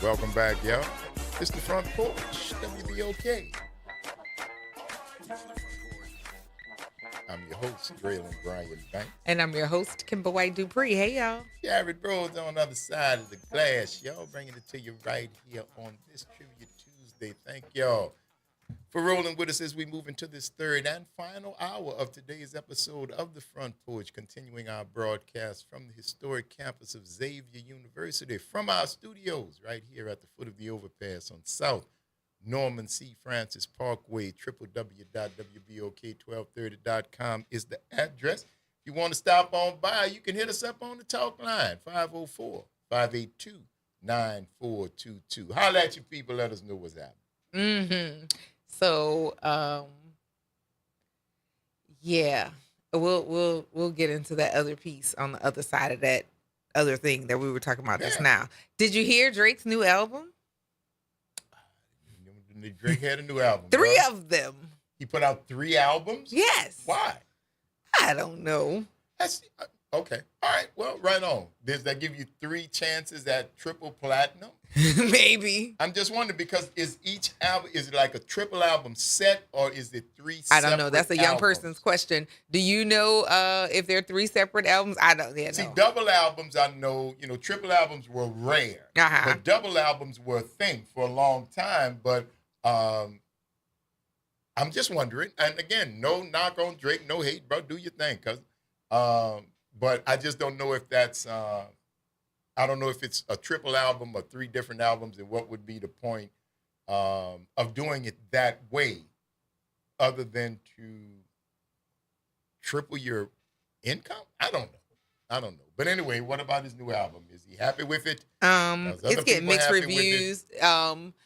Welcome back, y'all. It's the Front Porch, WBOK. I'm your host, Draylon Brian Banks. And I'm your host, Kimber White Dupree. Hey, y'all. Jared Rhodes on the other side of the glass, y'all. Bringing it to you right here on this Trivia Tuesday. Thank y'all for rolling with us as we move into this third and final hour of today's episode of the Front Porch, continuing our broadcast from the historic campus of Xavier University, from our studios right here at the foot of the overpass on South Norman C. Francis Parkway. www.wbok1230.com is the address. If you want to stop on by, you can hit us up on the talk line, 504-582-9422. Holla at you people. Let us know what's happening. Mm-hmm. So, yeah, we'll get into that other piece on the other side of that other thing that we were talking about just now. Did you hear Drake's new album? Drake had a new album. Three of them. He put out 3 albums? Yes. Why? I don't know. That's okay. All right. Well, right on. Does that give you 3 chances at triple platinum? Maybe. I'm just wondering because is each album, is it like a triple album set or is it 3 I don't know. That's a young albums? person's question. Do you know if they're 3 separate albums? I don't. Yeah, See, double albums, I know, triple albums were rare. But double albums were a thing for a long time. But I'm just wondering, and again, no knock on Drake, no hate, bro. Do your thing, cuz. But I just don't know if that's. I don't know if it's a triple album or 3 different albums, and what would be the point of doing it that way, other than to triple your income? I don't know. But anyway, what about his new album? Is he happy with it? It's getting mixed reviews.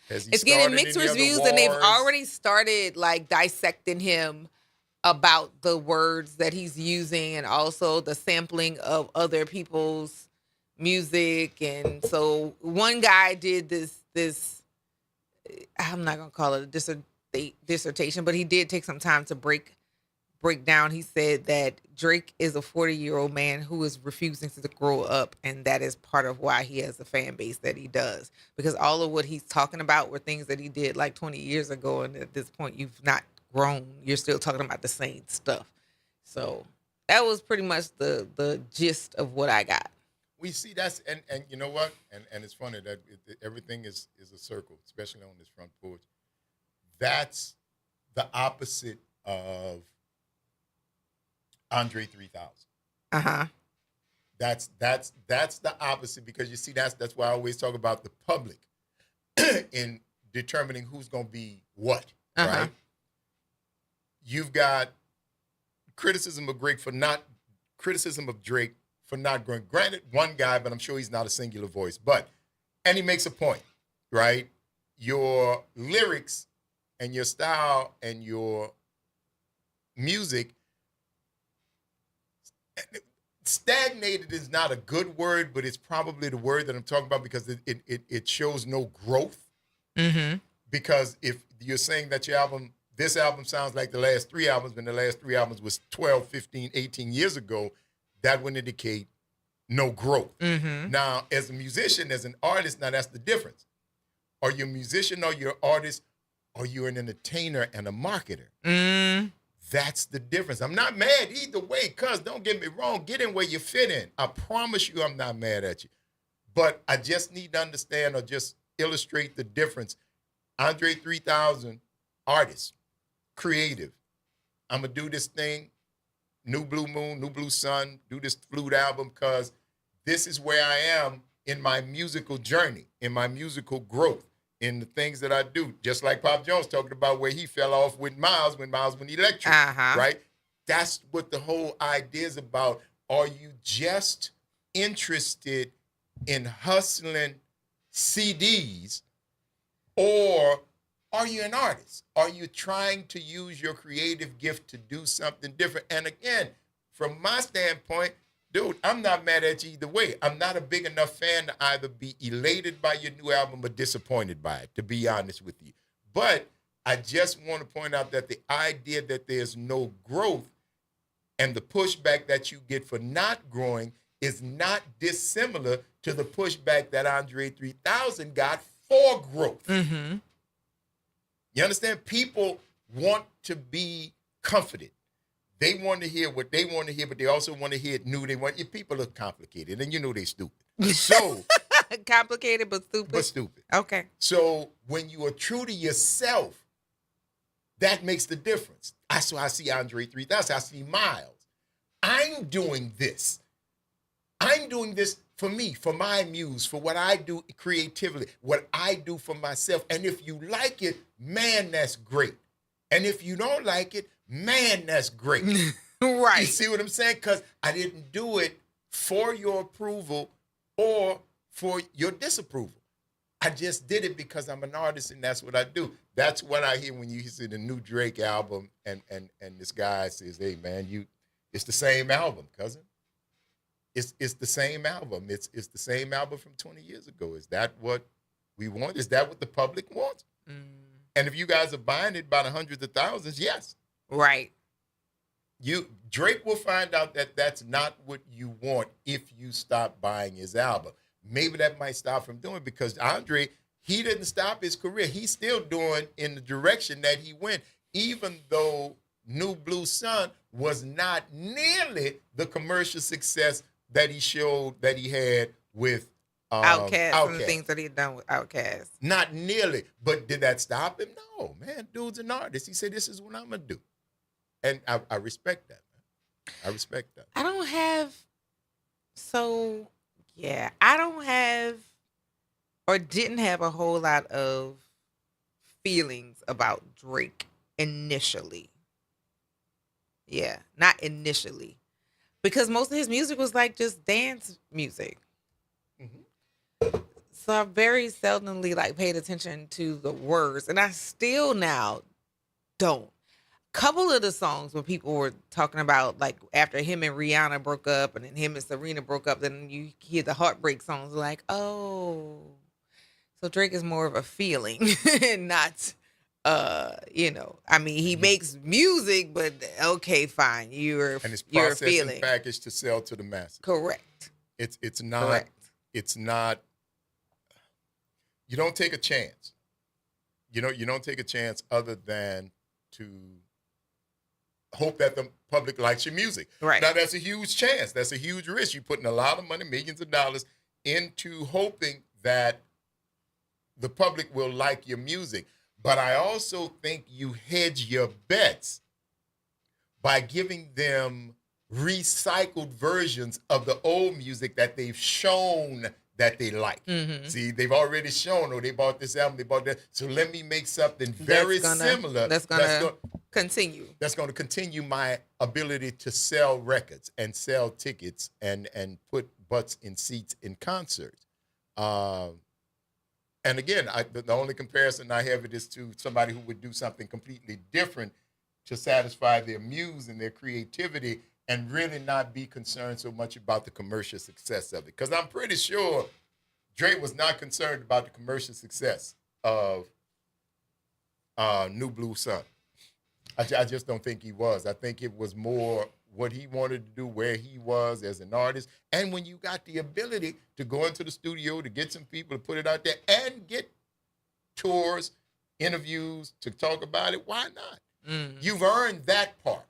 It's getting mixed reviews, and they've already started like dissecting him about the words that he's using and also the sampling of other people's music. And so one guy did this I'm not gonna call it a dissertation, but he did take some time to break down. He said that Drake is a 40-year-old man who is refusing to grow up, and that is part of why he has the fan base that he does, because all of what he's talking about were things that he did like 20 years ago, and at this point you've not grown, you're still talking about the same stuff. So that was pretty much the gist of what I got. We see that's and you know what, and it's funny that everything is a circle, especially on this Front Porch. That's the opposite of Andre 3000. That's the opposite, because you see that's why I always talk about the public in determining who's going to be what, right? You've got criticism of Drake for not growing. Granted, one guy, but I'm sure he's not a singular voice. And he makes a point, right? Your lyrics and your style and your music, stagnated is not a good word, but it's probably the word that I'm talking about, because it shows no growth. Mm-hmm. Because if you're saying that this album sounds like the last 3 albums, when the last 3 albums was 12, 15, 18 years ago, that would indicate no growth. Mm-hmm. Now, as a musician, as an artist, now that's the difference. Are you a musician or you're an artist, or you're an entertainer and a marketer? Mm. That's the difference. I'm not mad either way, cuz don't get me wrong, get in where you fit in. I promise you I'm not mad at you. But I just need to understand or just illustrate the difference. Andre 3000, artist, creative. I'm going to do this thing, New Blue Moon, New Blue Sun, do this flute album, because this is where I am in my musical journey, in my musical growth, in the things that I do. Just like Pop Jones talking about where he fell off with Miles when Miles went electric, right? That's what the whole idea is about. Are you just interested in hustling CDs, or are you an artist? Are you trying to use your creative gift to do something different? And again, from my standpoint, dude, I'm not mad at you either way. I'm not a big enough fan to either be elated by your new album or disappointed by it, to be honest with you. But I just want to point out that the idea that there's no growth, And the pushback that you get for not growing is not dissimilar to the pushback that Andre 3000 got for growth. Mm-hmm. You understand? People want to be comforted. They want to hear what they want to hear, but they also want to hear it new. People are complicated, and you know they're stupid. So complicated but stupid. But stupid. Okay. So when you are true to yourself, that makes the difference. I see Andre 3000. I see Miles. I'm doing this. I'm doing this for me, for my muse, for what I do creatively, what I do for myself. And if you like it, man, that's great. And if you don't like it, man, that's great. Right. You see what I'm saying? Because I didn't do it for your approval or for your disapproval. I just did it because I'm an artist and that's what I do. That's what I hear when you see the new Drake album and this guy says, hey, man, it's the same album, cousin. It's the same album. It's the same album from 20 years ago. Is that what we want? Is that what the public wants? And if you guys are buying it by the hundreds of thousands, yes. Right. Drake will find out that that's not what you want if you stop buying his album. Maybe that might stop from doing it because Andre, he didn't stop his career. He's still doing in the direction that he went, even though New Blue Sun was not nearly the commercial success that he showed that he had with Outkast and the things that he had done with Outkast. Not nearly. But did that stop him? No, man. Dude's an artist. He said, this is what I'm going to do. And I respect that, man. I respect that. I don't have or didn't have a whole lot of feelings about Drake initially. Yeah, not initially. Because most of his music was like just dance music. So I very seldomly like paid attention to the words. And I still now don't. Couple of the songs where people were talking about, like after him and Rihanna broke up and then him and Serena broke up, then you hear the heartbreak songs like, oh. So Drake is more of a feeling and not, I mean, he makes music, but okay, fine. You're and it's you're processing feeling. package to sell to the masses. Correct. It's not. Correct. It's not. You don't take a chance. You don't take a chance other than to hope that the public likes your music. Right. Now that's a huge chance. That's a huge risk. You're putting a lot of money, millions of dollars, into hoping that the public will like your music. But I also think you hedge your bets by giving them recycled versions of the old music that they've shown that they like. Mm-hmm. See, they've already shown, they bought this album, they bought that. So let me make something very similar. That's gonna continue. That's going to continue my ability to sell records and sell tickets and put butts in seats in concerts. And again, the only comparison I have it is to somebody who would do something completely different to satisfy their muse and their creativity and really not be concerned so much about the commercial success of it. Because I'm pretty sure Drake was not concerned about the commercial success of New Blue Sun. I just don't think he was. I think it was more what he wanted to do, where he was as an artist. And when you got the ability to go into the studio, to get some people to put it out there and get tours, interviews, to talk about it, why not? You've earned that part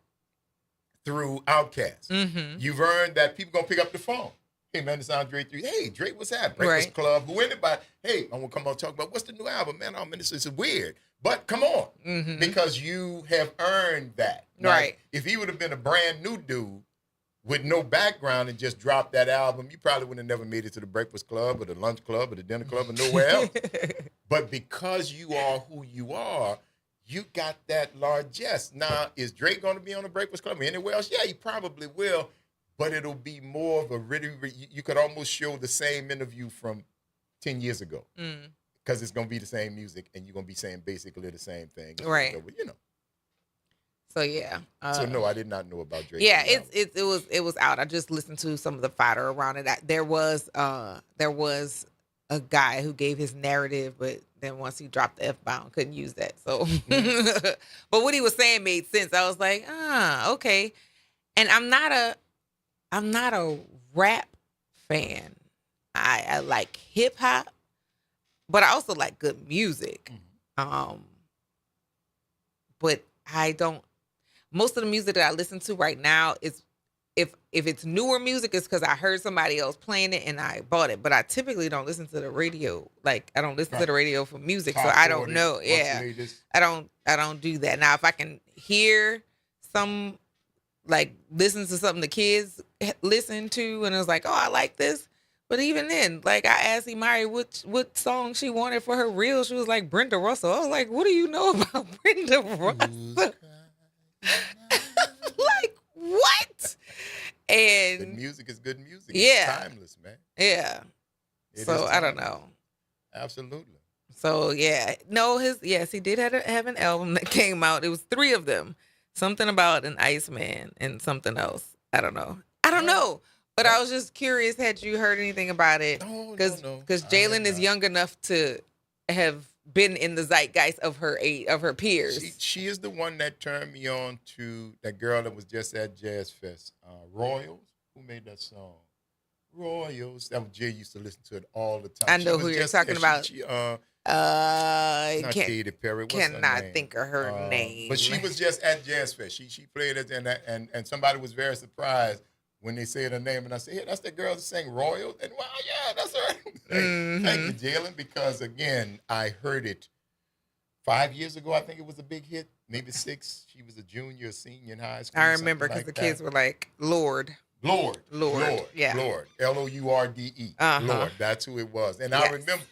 through Outkast. Mm-hmm. You've earned that people going to pick up the phone. Hey, man, it's Andre 3. Hey, Drake, what's happening? Breakfast Club, who anybody? Hey, I want to come on and talk about what's the new album, man. Oh, man, it's weird. But come on, because you have earned that. Now, Right. if he would have been a brand new dude with no background and just dropped that album, you probably would have never made it to the Breakfast Club or the Lunch Club or the Dinner Club or nowhere else. But because you are who you are, you got that largesse. Now, is Drake going to be on the Breakfast Club or anywhere else? Yeah, he probably will. But it'll be more of a you could almost show the same interview from 10 years ago. Because it's going to be the same music and you're going to be saying basically the same thing. Right. So, you know. So yeah. So no, I did not know about Drake. Yeah, it was out. I just listened to some of the fodder around it. There was a guy who gave his narrative, but then once he dropped the F-bomb, couldn't use that. So, but what he was saying made sense. I was like, okay. And I'm not a rap fan. I like hip hop, but I also like good music. But I don't. Most of the music that I listen to right now is, if it's newer music, it's because I heard somebody else playing it and I bought it. But I typically don't listen to the radio. Like, I don't listen to the radio for music, so I don't know. Yeah, I don't do that. Now, if I can hear some, like, listen to something the kids listen to, and it was like, oh, I like this. But even then, like, I asked Imari what song she wanted for her reel. She was like, Brenda Russell. I was like, what do you know about Brenda Russell? Like, what? And good music is good music. Yeah. It's timeless, man. Yeah. So I don't know. Absolutely. So yeah. No, yes, he did have an album that came out. It was 3 of them. Something about an Iceman and something else. I don't know. But I was just curious, had you heard anything about it? Because Jalen is young enough to have been in the zeitgeist of her peers. She is the one that turned me on to that girl that was just at Jazz Fest. Royals. Who made that song? Royals. That was Jay used to listen to it all the time. I know who you're talking about. Not Katy Perry. What's her cannot name? think of her name. But she was just at Jazz Fest. She played it, and somebody was very surprised when they said her name, and I said, "Hey, that's the girl that sang Royals." And wow, yeah, that's her. Thank you, Jalen, because again, I heard it 5 years ago. I think it was a big hit. Maybe 6. She was a junior, or senior in high school. I remember because the kids were like, Lord. Yeah. Lourde. L-O-U-R-D-E. Lord. That's who it was. And I remember,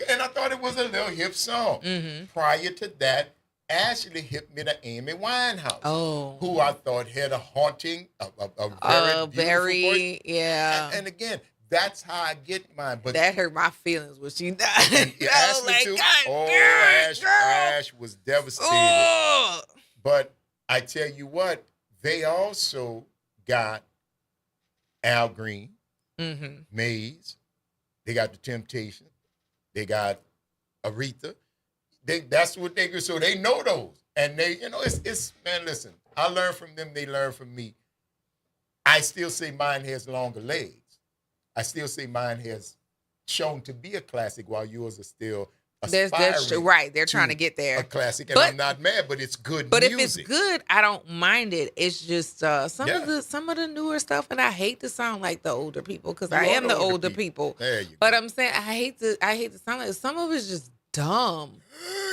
and I thought it was a little hip song. Prior to that, Ashley hit me to Amy Winehouse, who I thought had a haunting, a very beautiful voice. Yeah. And again, that's how I get mine. But that hurt my feelings when she died. And Ashley too. Ash was devastated. But I tell you what, they also got Al Green, Maze. They got The Temptations. They got Aretha. That's what they do. So they know those. And they, it's man, listen, I learn from them. They learn from me. I still say mine has longer legs. I still say mine has shown to be a classic while yours are still aspiring. Right. They're trying to get there. A classic. And I'm not mad, but it's good music. But if it's good, I don't mind it. It's just some of the newer stuff, and I hate to sound like the older people because I am the older people. There you go. But I'm saying I hate to sound like some of it's just dumb.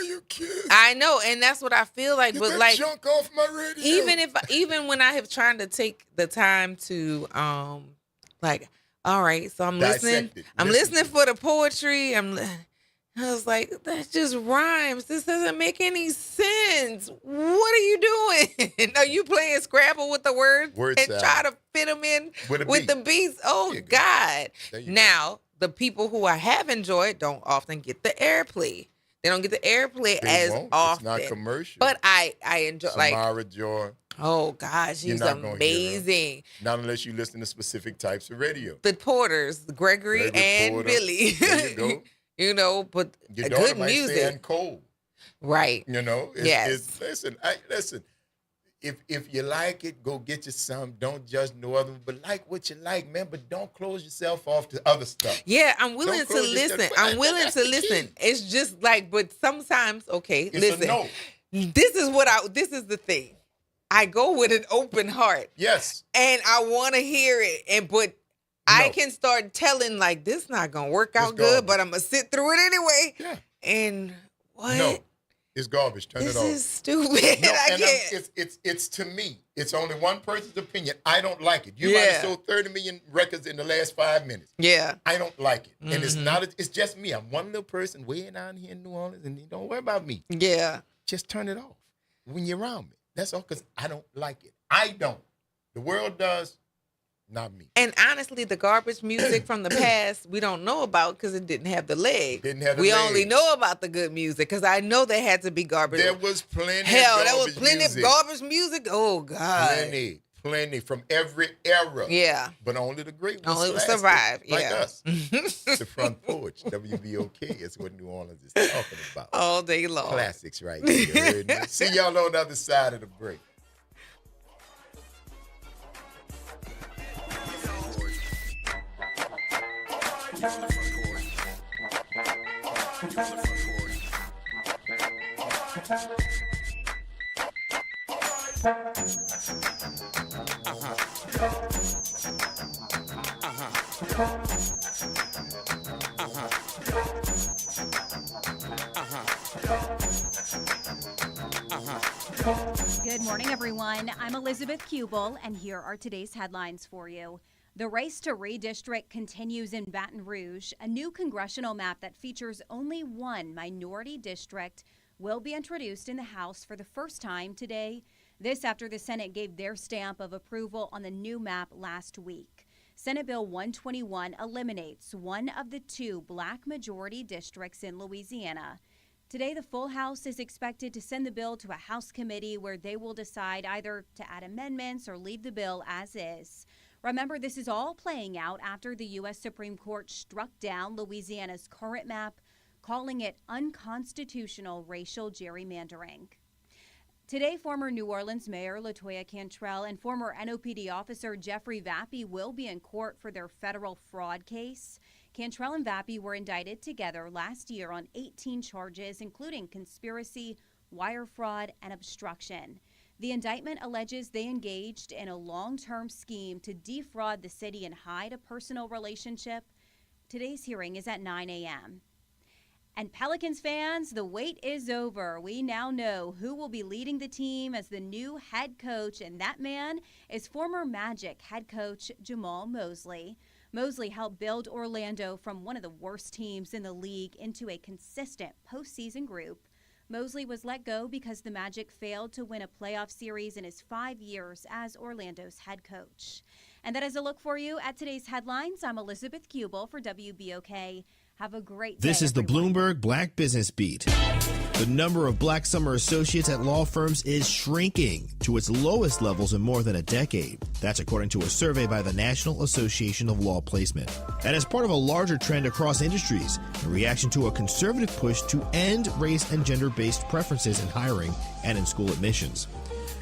You kids. I know, and that's what I feel like. Get but that like, junk off my radio. even when I have tried to take the time to like, all right, so I'm listening. I'm listening for the poetry. I was like, that just rhymes. This doesn't make any sense. What are you doing? Are you playing Scrabble with the words and try to fit them in with the beats? Oh, God. Now, the people who I have enjoyed don't often get the airplay. They don't get the airplay as often. It's not commercial. But I enjoy, Samara Joy. Oh, gosh, she's amazing. Not unless you listen to specific types of radio. The Porters, Gregory and Porter. Billy. There you go. But your good might music. Say Cole. Right. Yes. Listen. If you like it, go get you some. Don't judge no other, but like what you like, man. But don't close yourself off to other stuff. Yeah, I'm willing to listen. I'm willing to listen. It's just like, but sometimes, listen. No. This is the thing. I go with an open heart. Yes. And I want to hear it, but I can start telling like this not gonna work out good, but I'm gonna sit through it anyway. Yeah. And what? No, it's garbage. Turn it off. This is stupid. No, I can't. It's to me. It's only one person's opinion. I don't like it. You might have sold 30 million records in the last 5 minutes. Yeah. I don't like it, and it's not. It's just me. I'm one little person way down here in New Orleans, and don't worry about me. Yeah. Just turn it off when you're around me. That's all, because I don't like it. I don't. The world does. Not me. And honestly, the garbage music from the past, we don't know about because it didn't have the legs. We only know about the good music because I know there had to be garbage. There was plenty of garbage music. Oh, God. Plenty from every era. Yeah. But only the great ones survived. Like us. The Front Porch, WBOK is what New Orleans is talking about. All day long. Classics right there. See y'all on the other side of the break. Good morning, everyone. I'm Elizabeth Kubel, and here are today's headlines for you. The race to redistrict continues in Baton Rouge. A new congressional map that features only one minority district will be introduced in the House for the first time today. This after the Senate gave their stamp of approval on the new map last week. Senate Bill 121 eliminates one of the two black majority districts in Louisiana. Today, the full House is expected to send the bill to a House committee where they will decide either to add amendments or leave the bill as is. Remember, this is all playing out after the U.S. Supreme Court struck down Louisiana's current map, calling it unconstitutional racial gerrymandering. Today, former New Orleans Mayor LaToya Cantrell and former NOPD officer Jeffrey Vappy will be in court for their federal fraud case. Cantrell and Vappy were indicted together last year on 18 charges, including conspiracy, wire fraud, and obstruction. The indictment alleges they engaged in a long-term scheme to defraud the city and hide a personal relationship. Today's hearing is at 9 a.m. And Pelicans fans, the wait is over. We now know who will be leading the team as the new head coach, and that man is former Magic head coach Jamal Mosley. Mosley helped build Orlando from one of the worst teams in the league into a consistent postseason group. Mosley was let go because the Magic failed to win a playoff series in his 5 years as Orlando's head coach. And that is a look for you at today's headlines. I'm Elizabeth Kubel for WBOK. Have a great day. This is the Bloomberg Black Business Beat. The number of black summer associates at law firms is shrinking to its lowest levels in more than a decade. That's according to a survey by the National Association of Law Placement. And as part of a larger trend across industries, in reaction to a conservative push to end race and gender-based preferences in hiring and in school admissions.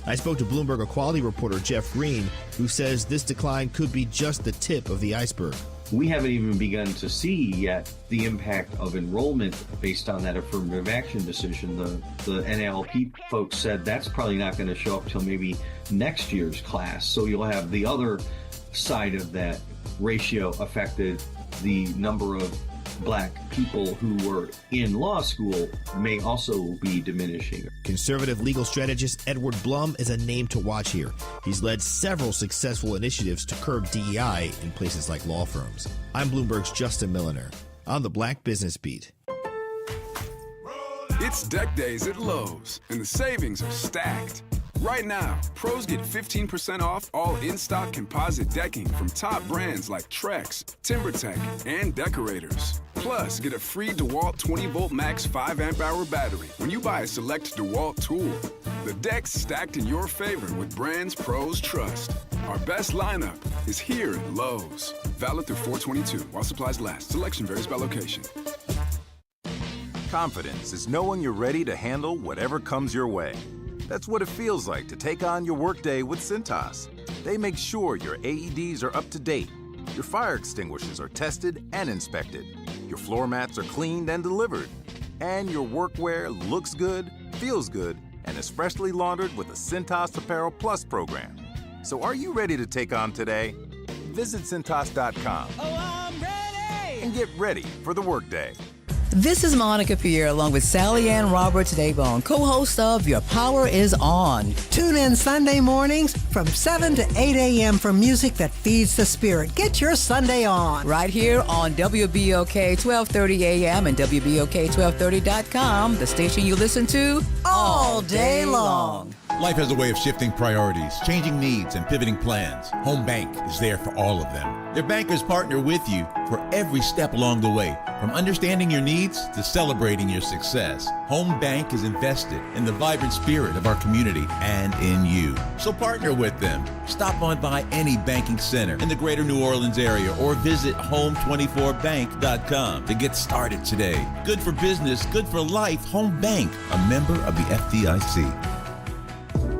I spoke to Bloomberg Equality reporter Jeff Green, who says this decline could be just the tip of the iceberg. We haven't even begun to see yet the impact of enrollment based on that affirmative action decision. The NLP folks said that's probably not going to show up till maybe next year's class. So you'll have the other side of that ratio affected. The number of black people who were in law school may also be diminishing. Conservative legal strategist Edward Blum is a name to watch here. He's led several successful initiatives to curb DEI in places like law firms. I'm Bloomberg's Justin Milliner on the Black Business Beat. It's deck days at Lowe's, and the savings are stacked. Right now, pros get 15% off all in-stock composite decking from top brands like Trex, TimberTech, and Decorators. Plus, get a free DeWalt 20-volt max 5-amp-hour battery when you buy a select DeWalt tool. The deck's stacked in your favor with brands pros trust. Our best lineup is here at Lowe's. Valid through 4/22 while supplies last. Selection varies by location. Confidence is knowing you're ready to handle whatever comes your way. That's what it feels like to take on your workday with Cintas. They make sure your AEDs are up to date, your fire extinguishers are tested and inspected, your floor mats are cleaned and delivered, and your workwear looks good, feels good, and is freshly laundered with the Cintas Apparel Plus program. So are you ready to take on today? Visit Cintas.com and get ready for the workday. This is Monica Pierre along with Sally Ann Roberts Daybone, co-host of Your Power is On. Tune in Sunday mornings from 7 to 8 a.m. for music that feeds the spirit. Get your Sunday on. Right here on WBOK 1230 a.m. and WBOK1230.com, the station you listen to all day long. Life has a way of shifting priorities, changing needs, and pivoting plans. Home Bank is there for all of them. Their bankers partner with you for every step along the way, from understanding your needs to celebrating your success. Home Bank is invested in the vibrant spirit of our community and in you. So partner with them. Stop on by any banking center in the greater New Orleans area or visit home24bank.com to get started today. Good for business, good for life. Home Bank, a member of the FDIC.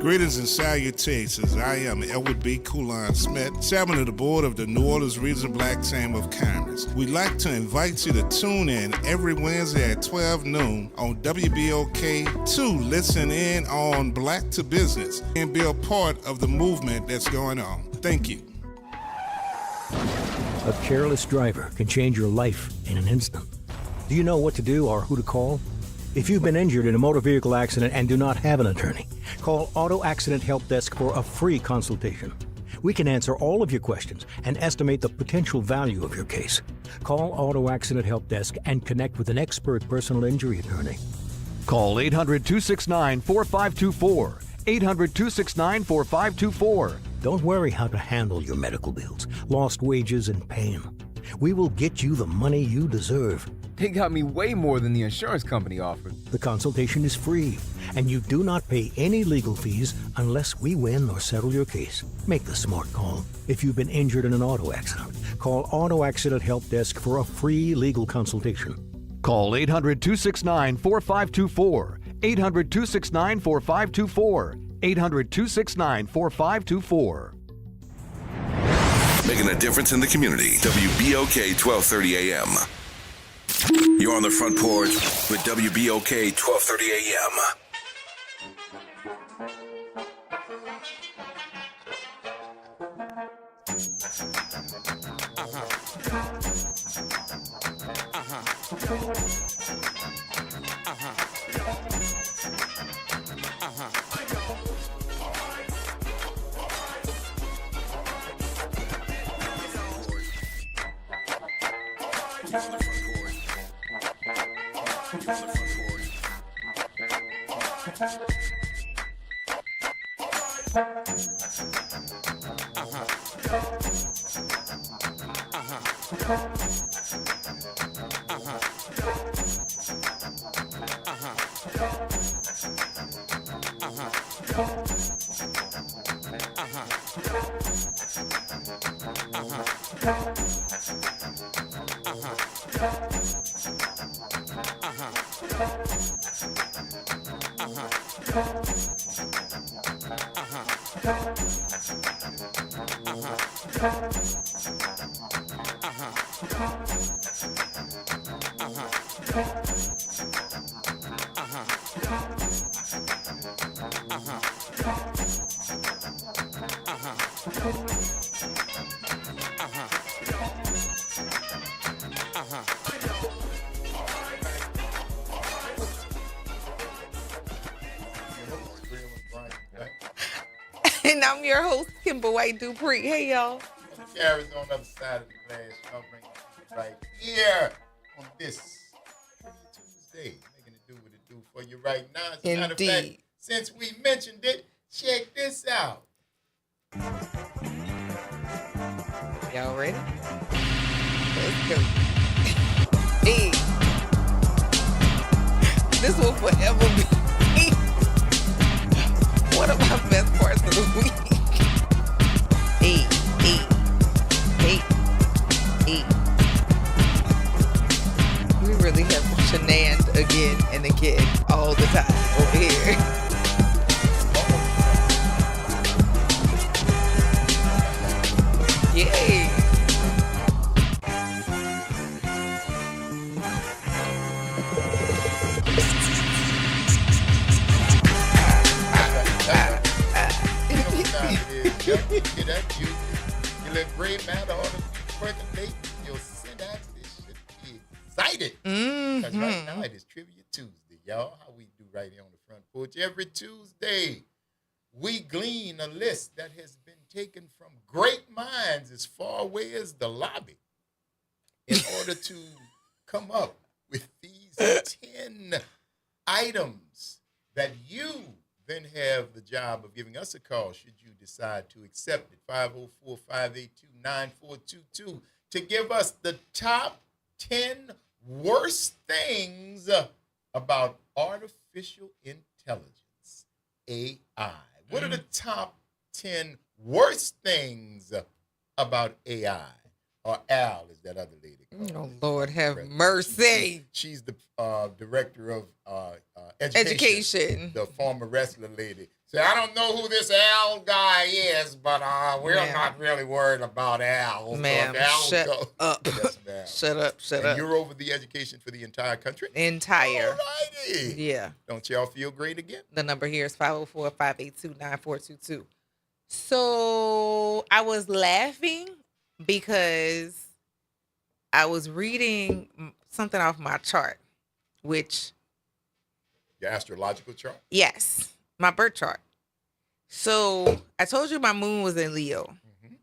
Greetings and salutations. I am Edward B. Coulon Smith, chairman of the board of the New Orleans Regional Black Chamber of Commerce. We'd like to invite you to tune in every Wednesday at 12 noon on WBOK to listen in on Black to Business and be a part of the movement that's going on. Thank you. A careless driver can change your life in an instant. Do you know what to do or who to call? If you've been injured in a motor vehicle accident and do not have an attorney, call Auto Accident Help Desk for a free consultation. We can answer all of your questions and estimate the potential value of your case. Call Auto Accident Help Desk and connect with an expert personal injury attorney. Call 800-269-4524. 800-269-4524. Don't worry how to handle your medical bills, lost wages, and pain. We will get you the money you deserve. They got me way more than the insurance company offered. The consultation is free, and you do not pay any legal fees unless we win or settle your case. Make the smart call. If you've been injured in an auto accident, call Auto Accident Help Desk for a free legal consultation. Call 800-269-4524. 800-269-4524. 800-269-4524. Making a difference in the community. WBOK 1230 AM. You're on the front porch with WBOK 1230 AM. And I'm your host, Kimber White Dupree. Hey, y'all. And the carries on the other side of the glass. Y'all bring it right here on this Tuesday. Making it do what it do for you right now. As a matter of fact, since we mentioned it, check this out. Y'all ready? Let's go. Hey. This will forever be one of my best parts of the week. Hey. We really have shenaned again and again all the time over here. Yay. You look great, man. All the percolate your synapses should be excited. Because right now it is Trivia Tuesday, y'all. How we do right here on the front porch. Every Tuesday, we glean a list that has been taken from great minds as far away as the lobby in order to come up with these 10 items that you then have the job of giving us a call should you decide to accept it. 504-582-9422 to give us the top 10 worst things about artificial intelligence, AI. What are the top 10 worst things about AI? Or Al, is that other lady called? Oh, Lord, have mercy. She's the director of education. The former wrestler lady. Say, I don't know who this Al guy is, but we're not really worried about Al. Ma'am, shut up. Yes, ma'am. Shut up. And you're over the education for the entire country? Entire. All righty. Yeah. Don't y'all feel great again? The number here is 504-582-9422. So I was laughing because I was reading something off my chart, which... Your astrological chart? Yes, my birth chart. So I told you my moon was in Leo. Mm-hmm.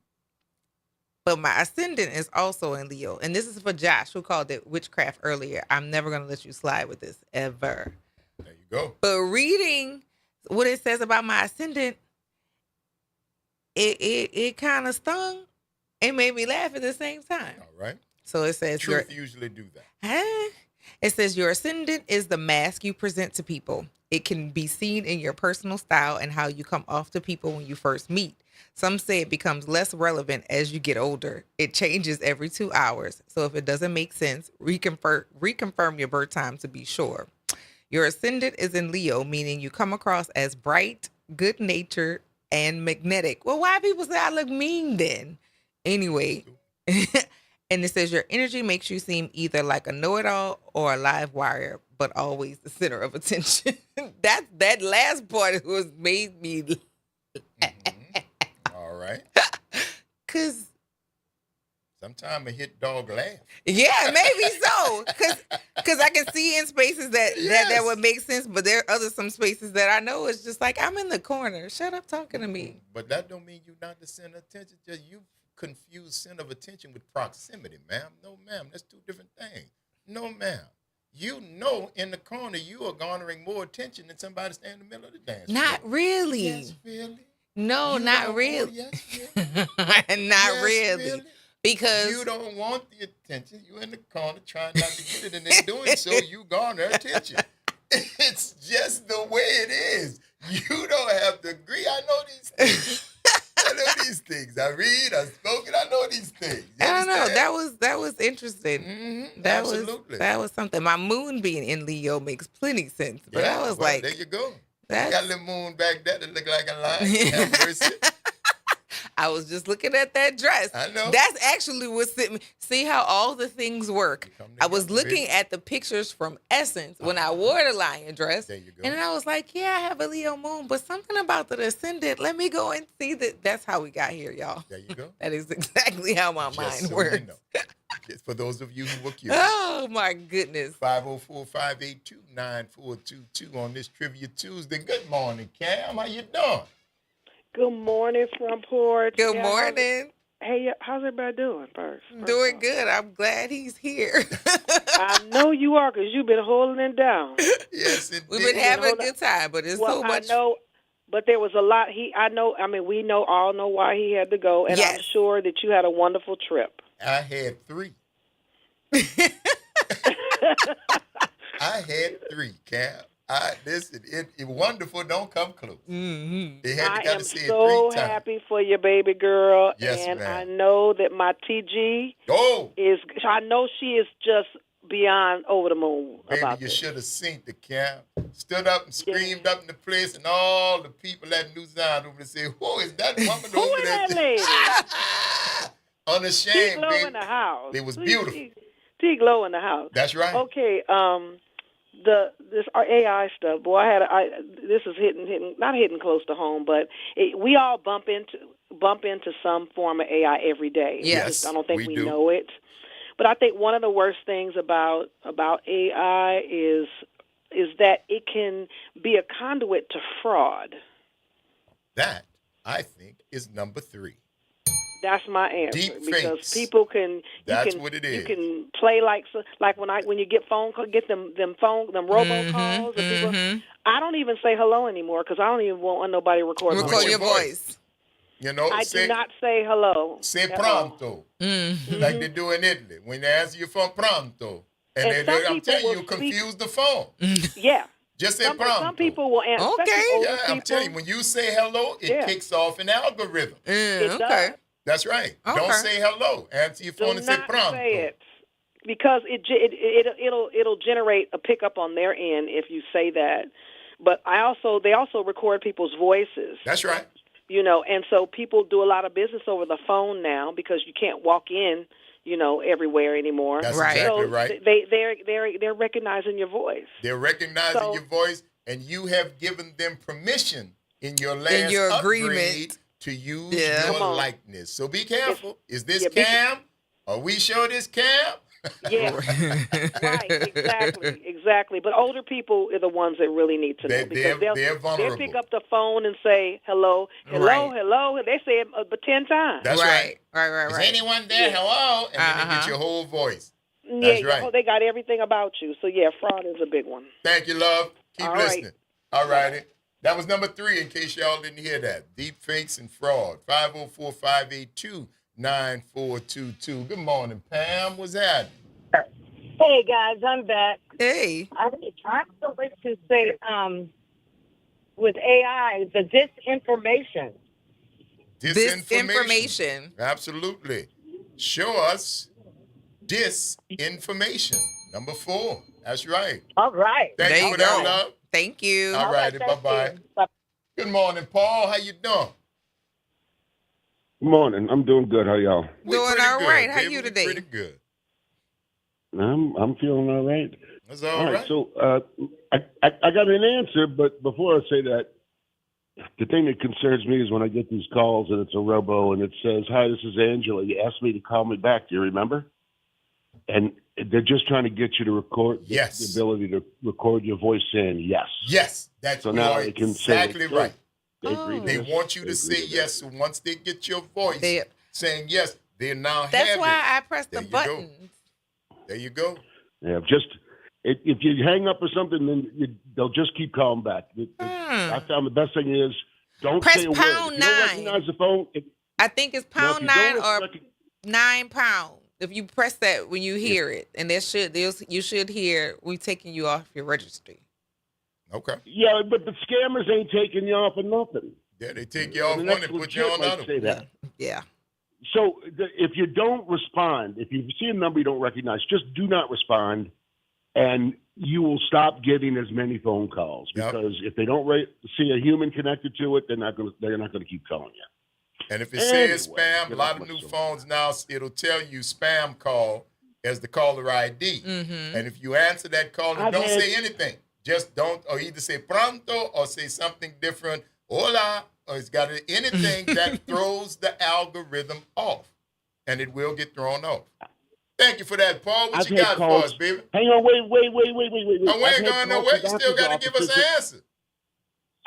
But my ascendant is also in Leo. And this is for Josh, who called it witchcraft earlier. I'm never going to let you slide with this, ever. There you go. But reading what it says about my ascendant, it kind of stung and made me laugh at the same time. All right. So it says... Truth usually do that. It says your ascendant is the mask you present to people. It can be seen in your personal style and how you come off to people when you first meet. Some say it becomes less relevant as you get older. It changes every 2 hours. So if it doesn't make sense, reconfirm your birth time to be sure. Your ascendant is in Leo, meaning you come across as bright, good-natured, and magnetic. Well, why people say I look mean then? Anyway, and it says your energy makes you seem either like a know-it-all or a live wire, but always the center of attention. that last part was made me. All right. Cause sometimes a hit dog laugh. Yeah, maybe so. Cause I can see in spaces that would make sense, but there are some spaces that I know it's just like I'm in the corner. Shut up talking to me. But that don't mean you're not the center of attention. Just you confuse center of attention with proximity, ma'am. No, ma'am. That's two different things. No, ma'am. You know in the corner you are garnering more attention than somebody standing in the middle of the dance. Not really. Yes, really. No, not really. Yes, really. Not really. Because you don't want the attention. You're in the corner trying not to get it, and in doing so, you garner attention. It's just the way it is. You don't have to agree. I know these things. I know these things. I read, I spoke it, I know these things. I don't know. That was interesting. Mm-hmm. That Absolutely. was something. My moon being in Leo makes plenty sense. But I was like, there you go. You got a little moon back there that look like a lion. Have mercy. I was just looking at that dress. I know. That's actually what sent me. See how all the things work. I was looking at the pictures from Essence when I wore the lion dress. There you go. And then I was like, yeah, I have a Leo moon, but something about the ascendant. Let me go and see that. That's how we got here, y'all. There you go. That is exactly how my mind works. You know. Just for those of you who were curious. Oh, my goodness. 504-582-9422 on this Trivia Tuesday. Good morning, Cam. How you doing? Good morning, Front Porch. Good morning. Hey, how's everybody doing first? Doing good. I'm glad he's here. I know you are because you've been holding it down. Yes, indeed. We've been having a good time, but it's so much. I know, but there was a lot. We all know why he had to go, and yes. I'm sure that you had a wonderful trip. I had 3. I had 3, Cam. Listen, it wonderful. Don't come close. Mm-hmm. They had to I am say so it 3 times. happy for your baby girl, Yes, and ma'am. I know that my TG is. I know she is just beyond over the moon Baby, about you this. should have seen the Cam. Stood up and screamed up in the place, and all the people at New Zion over there say, "Who is that woman Who over is there?" that lady? Unashamed, T-Glow baby. in the house. It was beautiful. T-Glow in the house. That's right. Okay, this our AI stuff, boy. This is not hitting close to home, but we all bump into some form of AI every day. Yes, I don't think we do. know it, but I think one of the worst things about AI is that it can be a conduit to fraud. That, I think, is number 3. That's my answer. Deep because fakes. people can. That's what it is. You can play like when you get them robocalls. People, I don't even say hello anymore because I don't even want nobody recording your voice. You know, I do not say hello. Say pronto, like they do in Italy when they ask you for pronto, and I'm telling you, confuse the phone. Yeah. Just say pronto. Some people will answer. Okay. Yeah, I'm telling you, when you say hello, it kicks off an algorithm. It okay. does. That's right. Okay. Don't say hello. Answer your phone and say pronto. Say it because it'll generate a pickup on their end if you say that. But they also record people's voices. That's right. You know, and so people do a lot of business over the phone now because you can't walk in, you know, everywhere anymore. That's exactly so right. They're recognizing your voice. They're recognizing your voice, and you have given them permission in your last upgrade to use your likeness. So be careful. Is this Cam? Are we sure this Cam? Yeah, right, exactly. But older people are the ones that really need to know because they're vulnerable. They'll pick up the phone and say, hello. They say it but 10 times. That's right. Right. Is anyone there? Hello? And then they get your whole voice. That's right. They got everything about you. So, fraud is a big one. Thank you, love. Keep listening. All righty. That was number 3, in case y'all didn't hear that. Deep fakes and fraud. 504-582-9422. Good morning, Pam. What's that? Hey, guys. I'm back. Hey. I'm going to say, with AI, the disinformation. Disinformation. Absolutely. Show us disinformation. Number 4. That's right. All right. Thank you for that, love. Thank you. All righty. Bye-bye. Good morning, Paul. How you doing? Good morning. I'm doing good. How y'all? Doing all right. How you today? Pretty good. I'm feeling all right. That's all right. So I got an answer, but before I say that, the thing that concerns me is when I get these calls and it's a robo and it says, "Hi, this is Angela. You asked me to call me back. Do you remember?" And they're just trying to get you to record. Yes. The ability to record your voice saying yes. Yes. That's so now they can exactly say right. They want you to say yes. So once they get your voice saying yes, they now have it. That's why I press the button. There you go. Yeah, just if you hang up or something, then they'll just keep calling back. I found the best thing is don't press say a word. pound If you don't 9. recognize the phone. I think it's pound 9 or 9 pound. If you press that when you hear it, and you should hear we taking you off your registry. Okay. Yeah, but the scammers ain't taking you off of nothing. Yeah, they take you off one and put you on another. Say that. Yeah. So if you don't respond, if you see a number you don't recognize, just do not respond, and you will stop getting as many phone calls because if they don't see a human connected to it, they're not going to keep calling you. And if it says spam, a lot of new phones now, it'll tell you spam call as the caller ID. Mm-hmm. And if you answer that call and don't say anything, just don't, or either say pronto or say something different, hola, or it's got anything that throws the algorithm off, and it will get thrown off. Thank you for that, Paul. What you got for us, baby? Hang on, wait. Oh, we ain't going nowhere. You still got to give us an answer.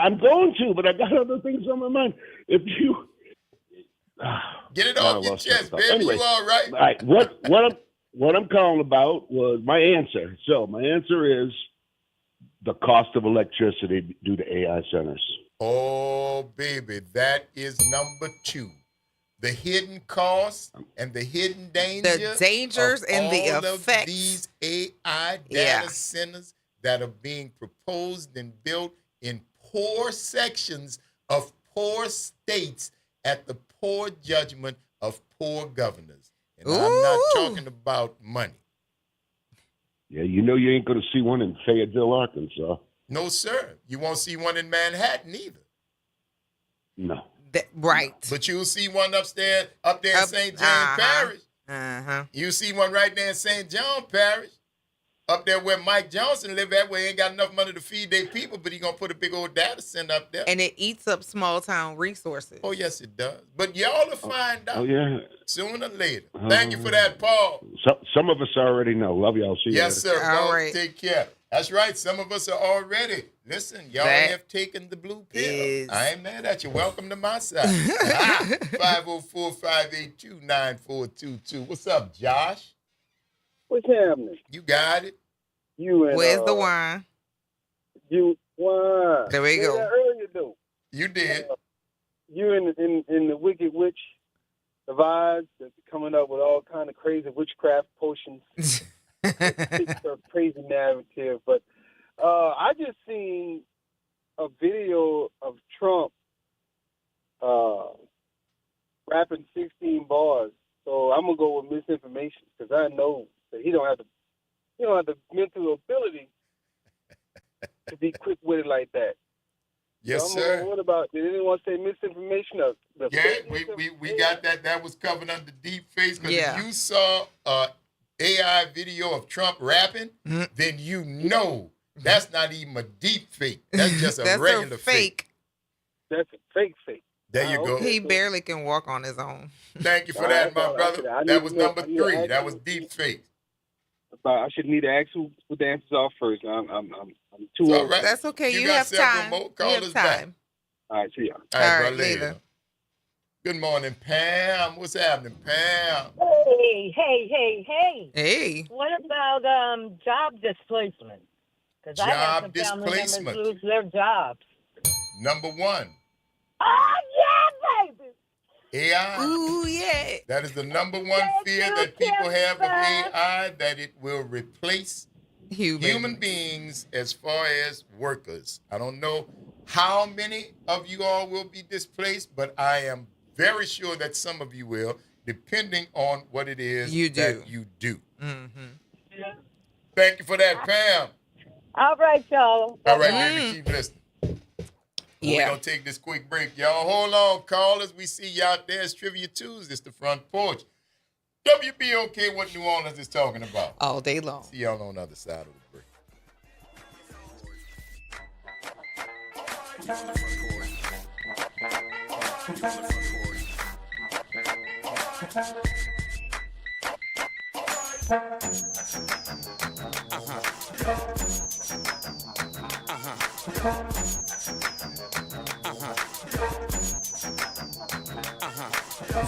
I'm going to, but I got other things on my mind. If you get it off your chest, baby. Anyway, you all right? All right. What I'm calling about was my answer. So my answer is the cost of electricity due to AI centers. Oh, baby, that is number 2. The hidden costs and the hidden dangers. The dangers and the effects. Of these AI data centers that are being proposed and built in poor sections of poor states at the poor judgment of poor governors. And I'm not talking about money. Yeah, you ain't going to see one in Fayetteville, Arkansas. No, sir. You won't see one in Manhattan either. No. Right. But you'll see one up there in St. James Parish. Uh-huh. You see one right there in St. John Parish. Up there where Mike Johnson lived, that way ain't got enough money to feed their people, but he going to put a big old data center up there. And it eats up small town resources. Oh, yes, it does. But y'all will find out sooner or later. Thank you for that, Paul. Some of us already know. Love y'all. See you later. Yes, sir. All right. Take care. That's right. Some of us are already. Listen, y'all have taken the blue pill. I ain't mad at you. Welcome to my side. 504-582-9422. What's up, Josh? What's happening? You got it. Where's the wine? Wine. There we go. Earlier, though. You did. You in the Wicked Witch vibes that's coming up with all kind of crazy witchcraft potions. It's a crazy narrative, but I just seen a video of Trump rapping 16 bars. So I'm gonna go with misinformation because I know that he don't have the mental ability to be quick-witted like that. Yes, so sir. What about, did anyone say misinformation? We got that. That was covered under deep face. Because Yeah. if you saw AI video of Trump rapping, then you know that's not even a deep fake. That's just a That's regular a fake. That's a fake fake. There you go. He barely can walk on his own. Thank you for that, my brother. That was number 3. That was deep fake. I should need to ask who put the answers off first. I'm too It's all old. right. That's okay. You got have several time. more. Call You us have back. time. All right, see y'all. All right, All right, bro, later. Good morning, Pam. What's happening, Pam? Hey. Hey. What about job displacement? Because I have some Job family members displacement. lose their jobs. Number 1, Oh, yeah, baby. AI. Ooh, yeah. That is the number 1 fear that people have of AI, that it will replace human beings as far as workers. I don't know how many of you all will be displaced, but I am very sure that some of you will, depending on what it is that you do. Mm-hmm. Thank you for that, Pam. All right, y'all. All right, baby, keep listening. We're going to take this quick break. Y'all, hold on, callers. We see you out there. It's Trivia Tuesday. It's the Front Porch. WBOK, what New Orleans is talking about. All day long. See y'all on the other side of the break.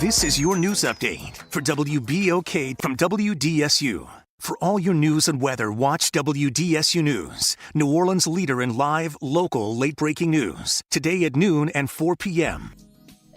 This is your news update for WBOK from WDSU. For all your news and weather, watch WDSU News, New Orleans' leader in live, local, late-breaking news. Today at noon and 4 p.m.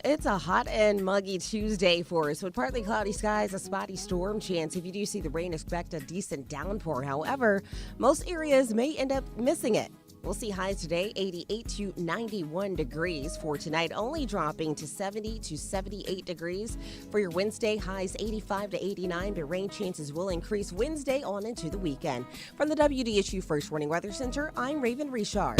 It's a hot and muggy Tuesday for us with partly cloudy skies, a spotty storm chance. If you do see the rain, expect a decent downpour. However, most areas may end up missing it. We'll see highs today, 88 to 91 degrees. For tonight, only dropping to 70 to 78 degrees. For your Wednesday, highs 85 to 89, but rain chances will increase Wednesday on into the weekend. From the WDSU First Warning Weather Center, I'm Raven Richard.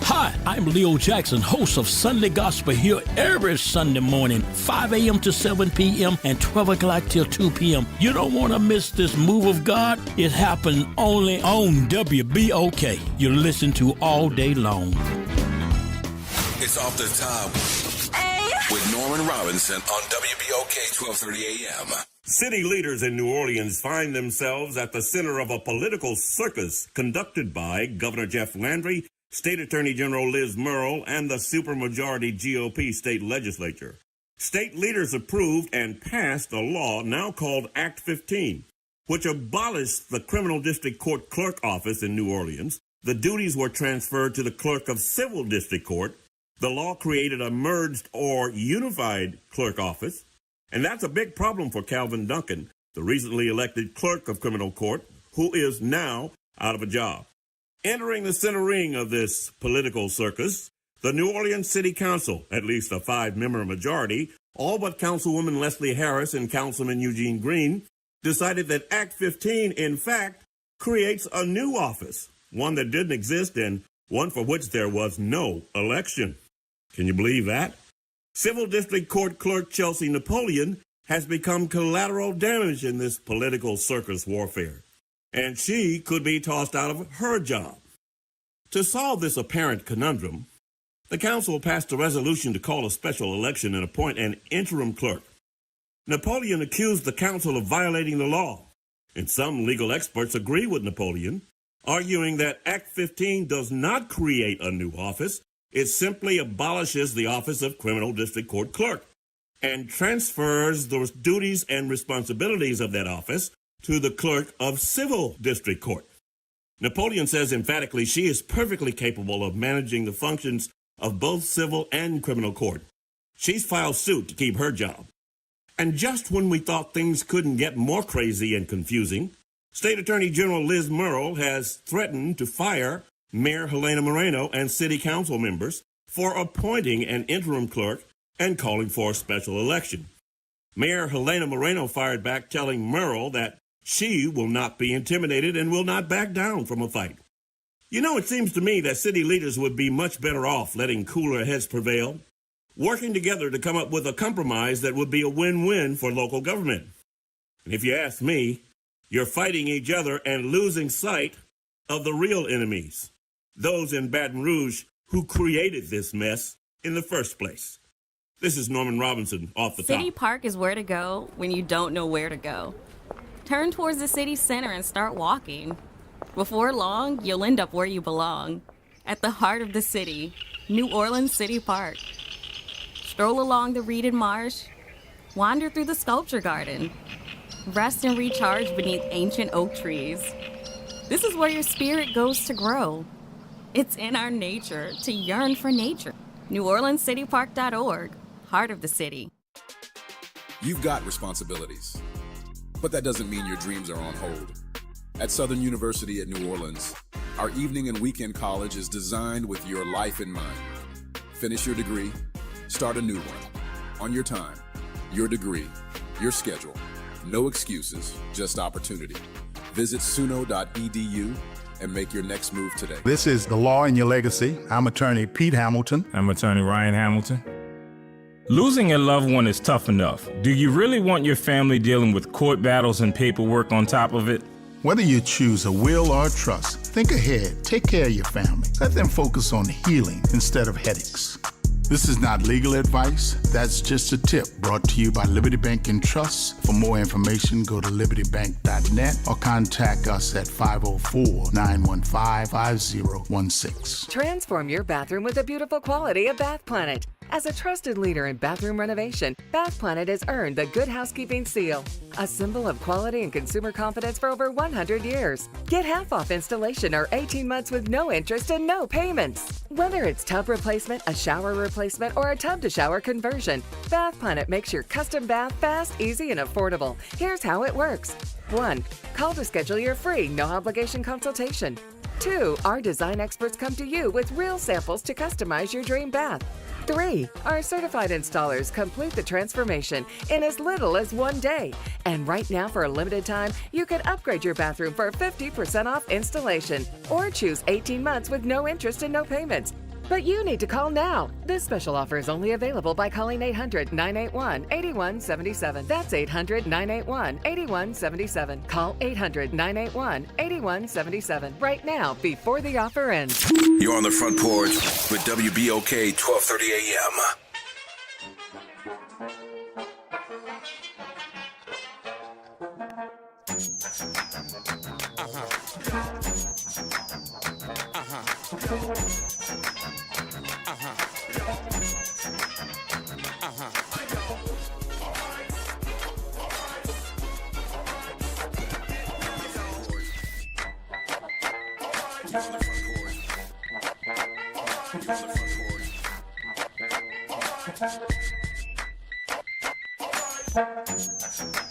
Hi, I'm Leo Jackson, host of Sunday Gospel here every Sunday morning, 5 a.m. to 7 p.m. and 12 o'clock till 2 p.m. You don't want to miss this move of God. It happens only on WBOK. You listen to all day long. It's off the top with Norman Robinson on WBOK 1230 AM. City leaders in New Orleans find themselves at the center of a political circus conducted by Governor Jeff Landry, State Attorney General Liz Murrill, and the supermajority GOP state legislature. State leaders approved and passed a law now called Act 15, which abolished the criminal district court clerk office in New Orleans. The duties were transferred to the clerk of civil district court. The law created a merged or unified clerk office, and that's a big problem for Calvin Duncan, the recently elected clerk of criminal court, who is now out of a job. Entering the center ring of this political circus, the New Orleans City Council, at least a 5-member majority, all but Councilwoman Leslie Harris and Councilman Eugene Green, decided that Act 15, in fact, creates a new office, one that didn't exist and one for which there was no election. Can you believe that? Civil District Court Clerk Chelsea Napoleon has become collateral damage in this political circus warfare, and she could be tossed out of her job. To solve this apparent conundrum, the council passed a resolution to call a special election and appoint an interim clerk. Napoleon accused the council of violating the law, and some legal experts agree with Napoleon, arguing that Act 15 does not create a new office. It simply abolishes the office of criminal district court clerk and transfers the duties and responsibilities of that office to the clerk of civil district court. Napoleon says emphatically she is perfectly capable of managing the functions of both civil and criminal court. She's filed suit to keep her job. And just when we thought things couldn't get more crazy and confusing, State Attorney General Liz Murrill has threatened to fire Mayor Helena Moreno and city council members for appointing an interim clerk and calling for a special election. Mayor Helena Moreno fired back, telling Murrill that She will not be intimidated and will not back down from a fight. You know, it seems to me that city leaders would be much better off letting cooler heads prevail, working together to come up with a compromise that would be a win-win for local government. And if you ask me, you're fighting each other and losing sight of the real enemies, those in Baton Rouge who created this mess in the first place. This is Norman Robinson off the City top. Park is where to go when you don't know where to go. Turn towards the city center and start walking. Before long, you'll end up where you belong, at the heart of the city, New Orleans City Park. Stroll along the reeded marsh, wander through the sculpture garden, rest and recharge beneath ancient oak trees. This is where your spirit goes to grow. It's in our nature to yearn for nature. NewOrleansCityPark.org, heart of the city. You've got responsibilities, but that doesn't mean your dreams are on hold. At Southern University at New Orleans, our evening and weekend college is designed with your life in mind. Finish your degree, start a new one, on your time, your degree, your schedule. No excuses, just opportunity. Visit suno.edu and make your next move today. This is The Law in Your Legacy. I'm attorney Pete Hamilton. I'm attorney Ryan Hamilton. Losing a loved one is tough enough. Do you really want your family dealing with court battles and paperwork on top of it? Whether you choose a will or a trust, think ahead. Take care of your family. Let them focus on healing instead of headaches. This is not legal advice. That's just a tip brought to you by Liberty Bank and Trust. For more information, go to libertybank.net or contact us at 504-915-5016. Transform your bathroom with the beautiful quality of Bath Planet. As a trusted leader in bathroom renovation, Bath Planet has earned the Good Housekeeping Seal, a symbol of quality and consumer confidence for over 100 years. Get half off installation or 18 months with no interest and no payments. Whether it's tub replacement, a shower replacement, or a tub-to-shower conversion, Bath Planet makes your custom bath fast, easy, and affordable. Here's how it works. 1. Call to schedule your free, no-obligation consultation. 2. Our design experts come to you with real samples to customize your dream bath. 3. Our certified installers complete the transformation in as little as 1 day. And right now, for a limited time, you can upgrade your bathroom for 50% off installation or choose 18 months with no interest and no payments. But you need to call now. This special offer is only available by calling 800-981-8177. That's 800-981-8177. Call 800-981-8177 right now before the offer ends. You're on the Front Porch with WBOK 1230 AM.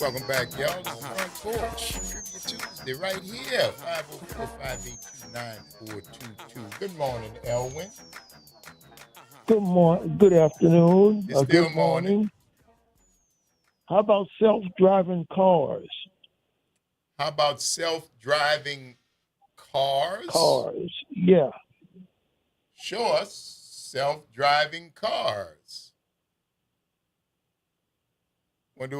Welcome back, y'all. This is Front Porch Trivia Tuesday right here. 504-582-9422. Good morning, Elwin. Good morning. Good afternoon. It's still good morning. How about self-driving cars? How about self-driving cars? Cars, yeah. Show us self-driving cars. Want to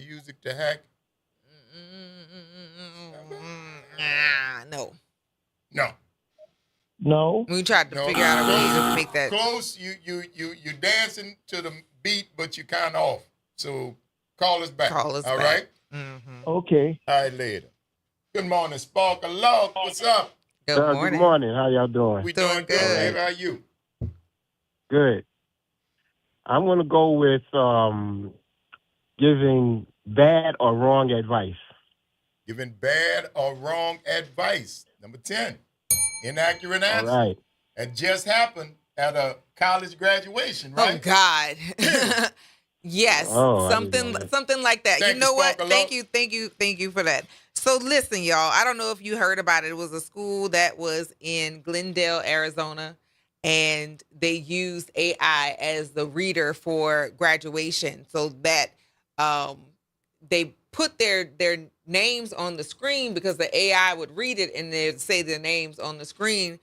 use it to hack? No. No. No. We tried to figure out a way to make that close. You dancing to the beat, but you kind of off. So call us back. Call us All back. right? Mm-hmm. Okay. All right, later. Good morning, Spark of Love. What's up? Good morning. Good morning. How y'all doing? We doing good. How are you? Good. I'm going to go with giving bad or wrong advice. Giving bad or wrong advice. Number 10. Inaccurate answer. All right. It just happened at a college graduation, right? Oh God. Yes. Oh, something like that. Thank you know you, what? Sparkle. Thank you for that. So listen, y'all, I don't know if you heard about it. It was a school that was in Glendale, Arizona, and they used AI as the reader for graduation so that they put their names on the screen because the AI would read it and they'd say their names on the screen,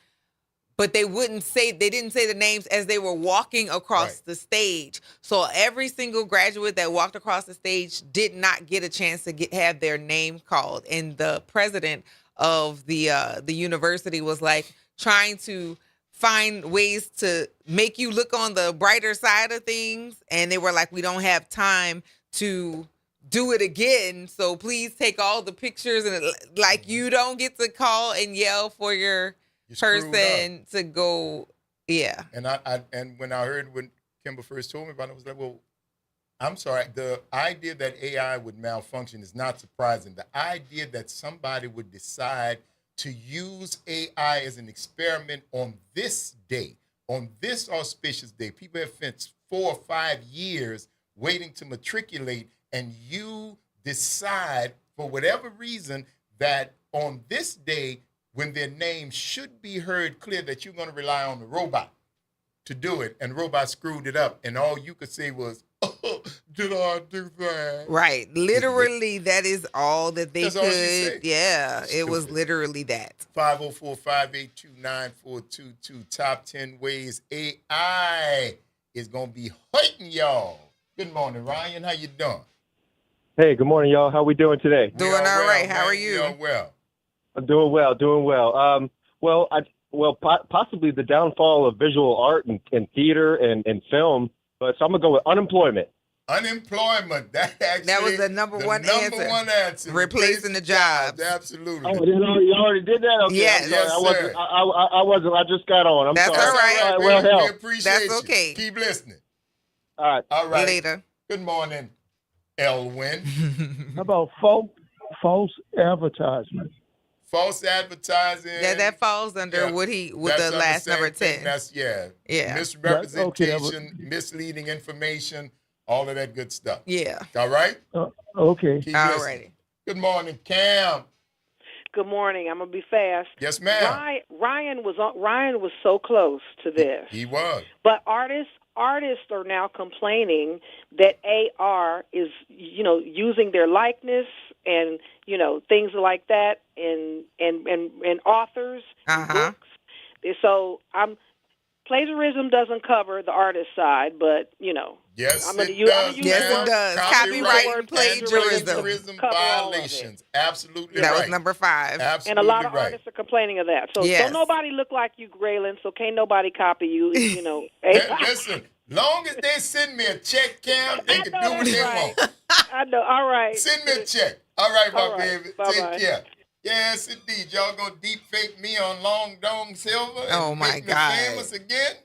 but they didn't say the names as they were walking across the stage. So every single graduate that walked across the stage did not get a chance to have their name called. And the president of the university was like trying to find ways to make you look on the brighter side of things. And they were like, we don't have time to do it again. So please take all the pictures, and like you don't get to call and yell for your person to go. Yeah. And when I heard when Kimber first told me about it, I was like, well, I'm sorry. The idea that AI would malfunction is not surprising. The idea that somebody would decide to use AI as an experiment on this day, on this auspicious day, people have spent 4 or 5 years waiting to matriculate, and you decide for whatever reason that on this day, when their name should be heard clear, that you're going to rely on the robot to do it, and the robot screwed it up, and all you could say was, oh, did I do that? Right. Literally, that is all that they That's all you could. say. Yeah, it was Stupid. literally that. 504-582-9422. Top 10 ways AI is going to be hurting y'all. Good morning, Ryan. How you doing? Hey, good morning, y'all. How we doing today? Doing all right. How are you? Doing well. I'm doing well, doing well. Possibly the downfall of visual art and theater and film. But so I'm gonna go with unemployment. Unemployment. That was the number one answer. Replacing the jobs. Absolutely. Oh, you already did that? Okay. Yes. I'm sorry. Yes, sir. I wasn't. I just got on. I'm That's sorry. all right. Well, hell. We appreciate That's you. okay. Keep listening. All right. All right. Later. Good morning, Elwin. How about false advertisement? False advertising. That falls under what the last number 10. That's Yeah. Misrepresentation, misleading information, all of that good stuff. Yeah. All right? Okay. Keep All listening. righty. Good morning, Cam. Good morning. I'm gonna be fast. Yes, ma'am. Ryan was so close to this. He was. But artists are now complaining that AR is, using their likeness and, things like that and authors, books. So plagiarism doesn't cover the artist side, but Yes, I'm gonna it use Yes, it does. Copyright and plagiarism violations. Absolutely That right. was number 5. Absolutely and a lot of right. artists are complaining of that. So Yes. don't nobody look like you, Graylin, so can't nobody copy you, Hey, listen, long as they send me a check, Cam, they can do what they want. I know. All right. Send me a check. All right, my All right. baby. Bye-bye. Take care. Yes, indeed. Y'all gonna deep fake me on Long Dong Silver and Oh, my make me God. famous again?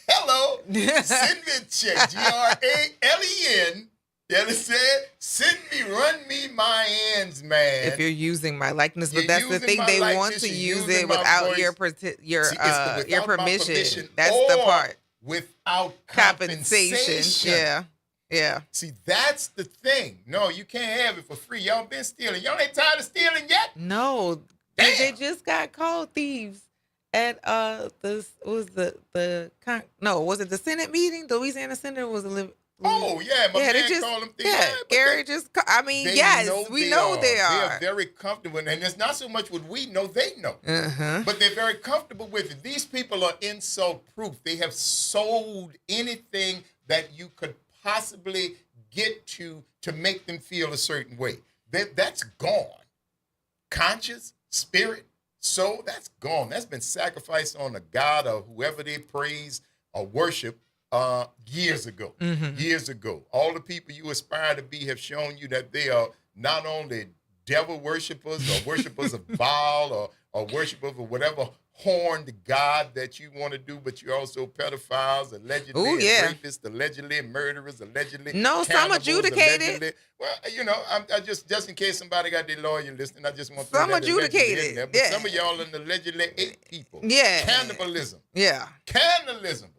Hello. Send me a check. GRALEN. You understand? Send me, run me my ends, man. If you're using my likeness, but You're that's the using thing, my they want likeness, to you're use using it my without voice. your See, it's your without my permission. That's the or part. Without Compensation. compensation. Yeah. See, that's the thing. No, you can't have it for free. Y'all been stealing. Y'all ain't tired of stealing yet? No, they just got called thieves at was it the Senate meeting? The Louisiana Senate was a Oh, yeah, my man called them thieves. Yeah, Gary just. Yes, we know they are. They are very comfortable, and it's not so much what we know; they know. Uh-huh. But they're very comfortable with it. These people are insult-proof. They have sold anything that you could possibly get to make them feel a certain way. That's gone. Conscious, spirit, soul, that's gone. That's been sacrificed on a god or whoever they praise or worship years ago. Mm-hmm. Years ago. All the people you aspire to be have shown you that they are not only devil worshipers or worshipers of Baal or worshipers of whatever horned god that you want to do, but you're also pedophiles, allegedly rapists, allegedly murderers, allegedly some cannibals, adjudicated. allegedly. Well, I just in case somebody got their lawyer listening, I just want to Some throw that allegedly adjudicated, in there. But yeah. some of y'all in allegedly ate people. Yeah. Cannibalism. Yeah. Cannibalism.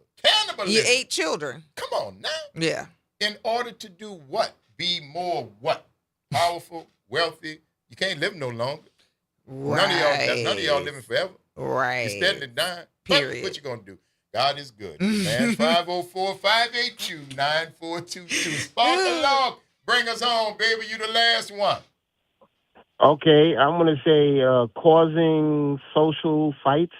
You ate children. Come on now. Yeah. In order to do what? Be more what? Powerful, wealthy. You can't live no longer. Right. None of y'all living forever. Right. You're steadily dying. Period. What you gonna do? God is good. Man, 504-582-9422. Spark along. Bring us home, baby. You the last one. Okay, I'm going to say causing social fights.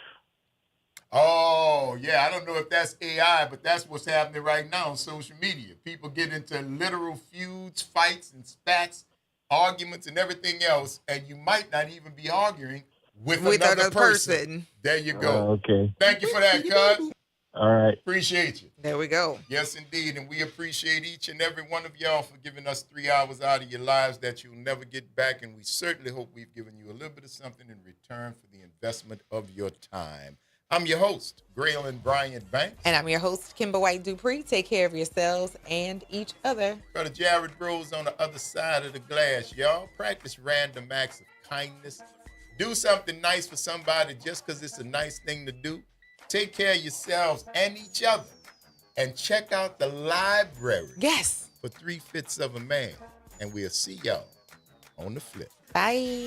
Oh, yeah. I don't know if that's AI, but that's what's happening right now on social media. People get into literal feuds, fights, and spats, arguments, and everything else, and you might not even be arguing with another person. There you go. Okay. Thank you for that, cuz. All right. Appreciate you. There we go. Yes, indeed. And we appreciate each and every one of y'all for giving us 3 hours out of your lives that you'll never get back. And we certainly hope we've given you a little bit of something in return for the investment of your time. I'm your host, Graylin Bryant Banks. And I'm your host, Kimber White Dupree. Take care of yourselves and each other. Brother Jared Rose on the other side of the glass, y'all. Practice random acts of kindness. Do something nice for somebody just because it's a nice thing to do. Take care of yourselves and each other. And check out the library. Yes. For 3/5 of a man. And we'll see y'all on the flip. Bye.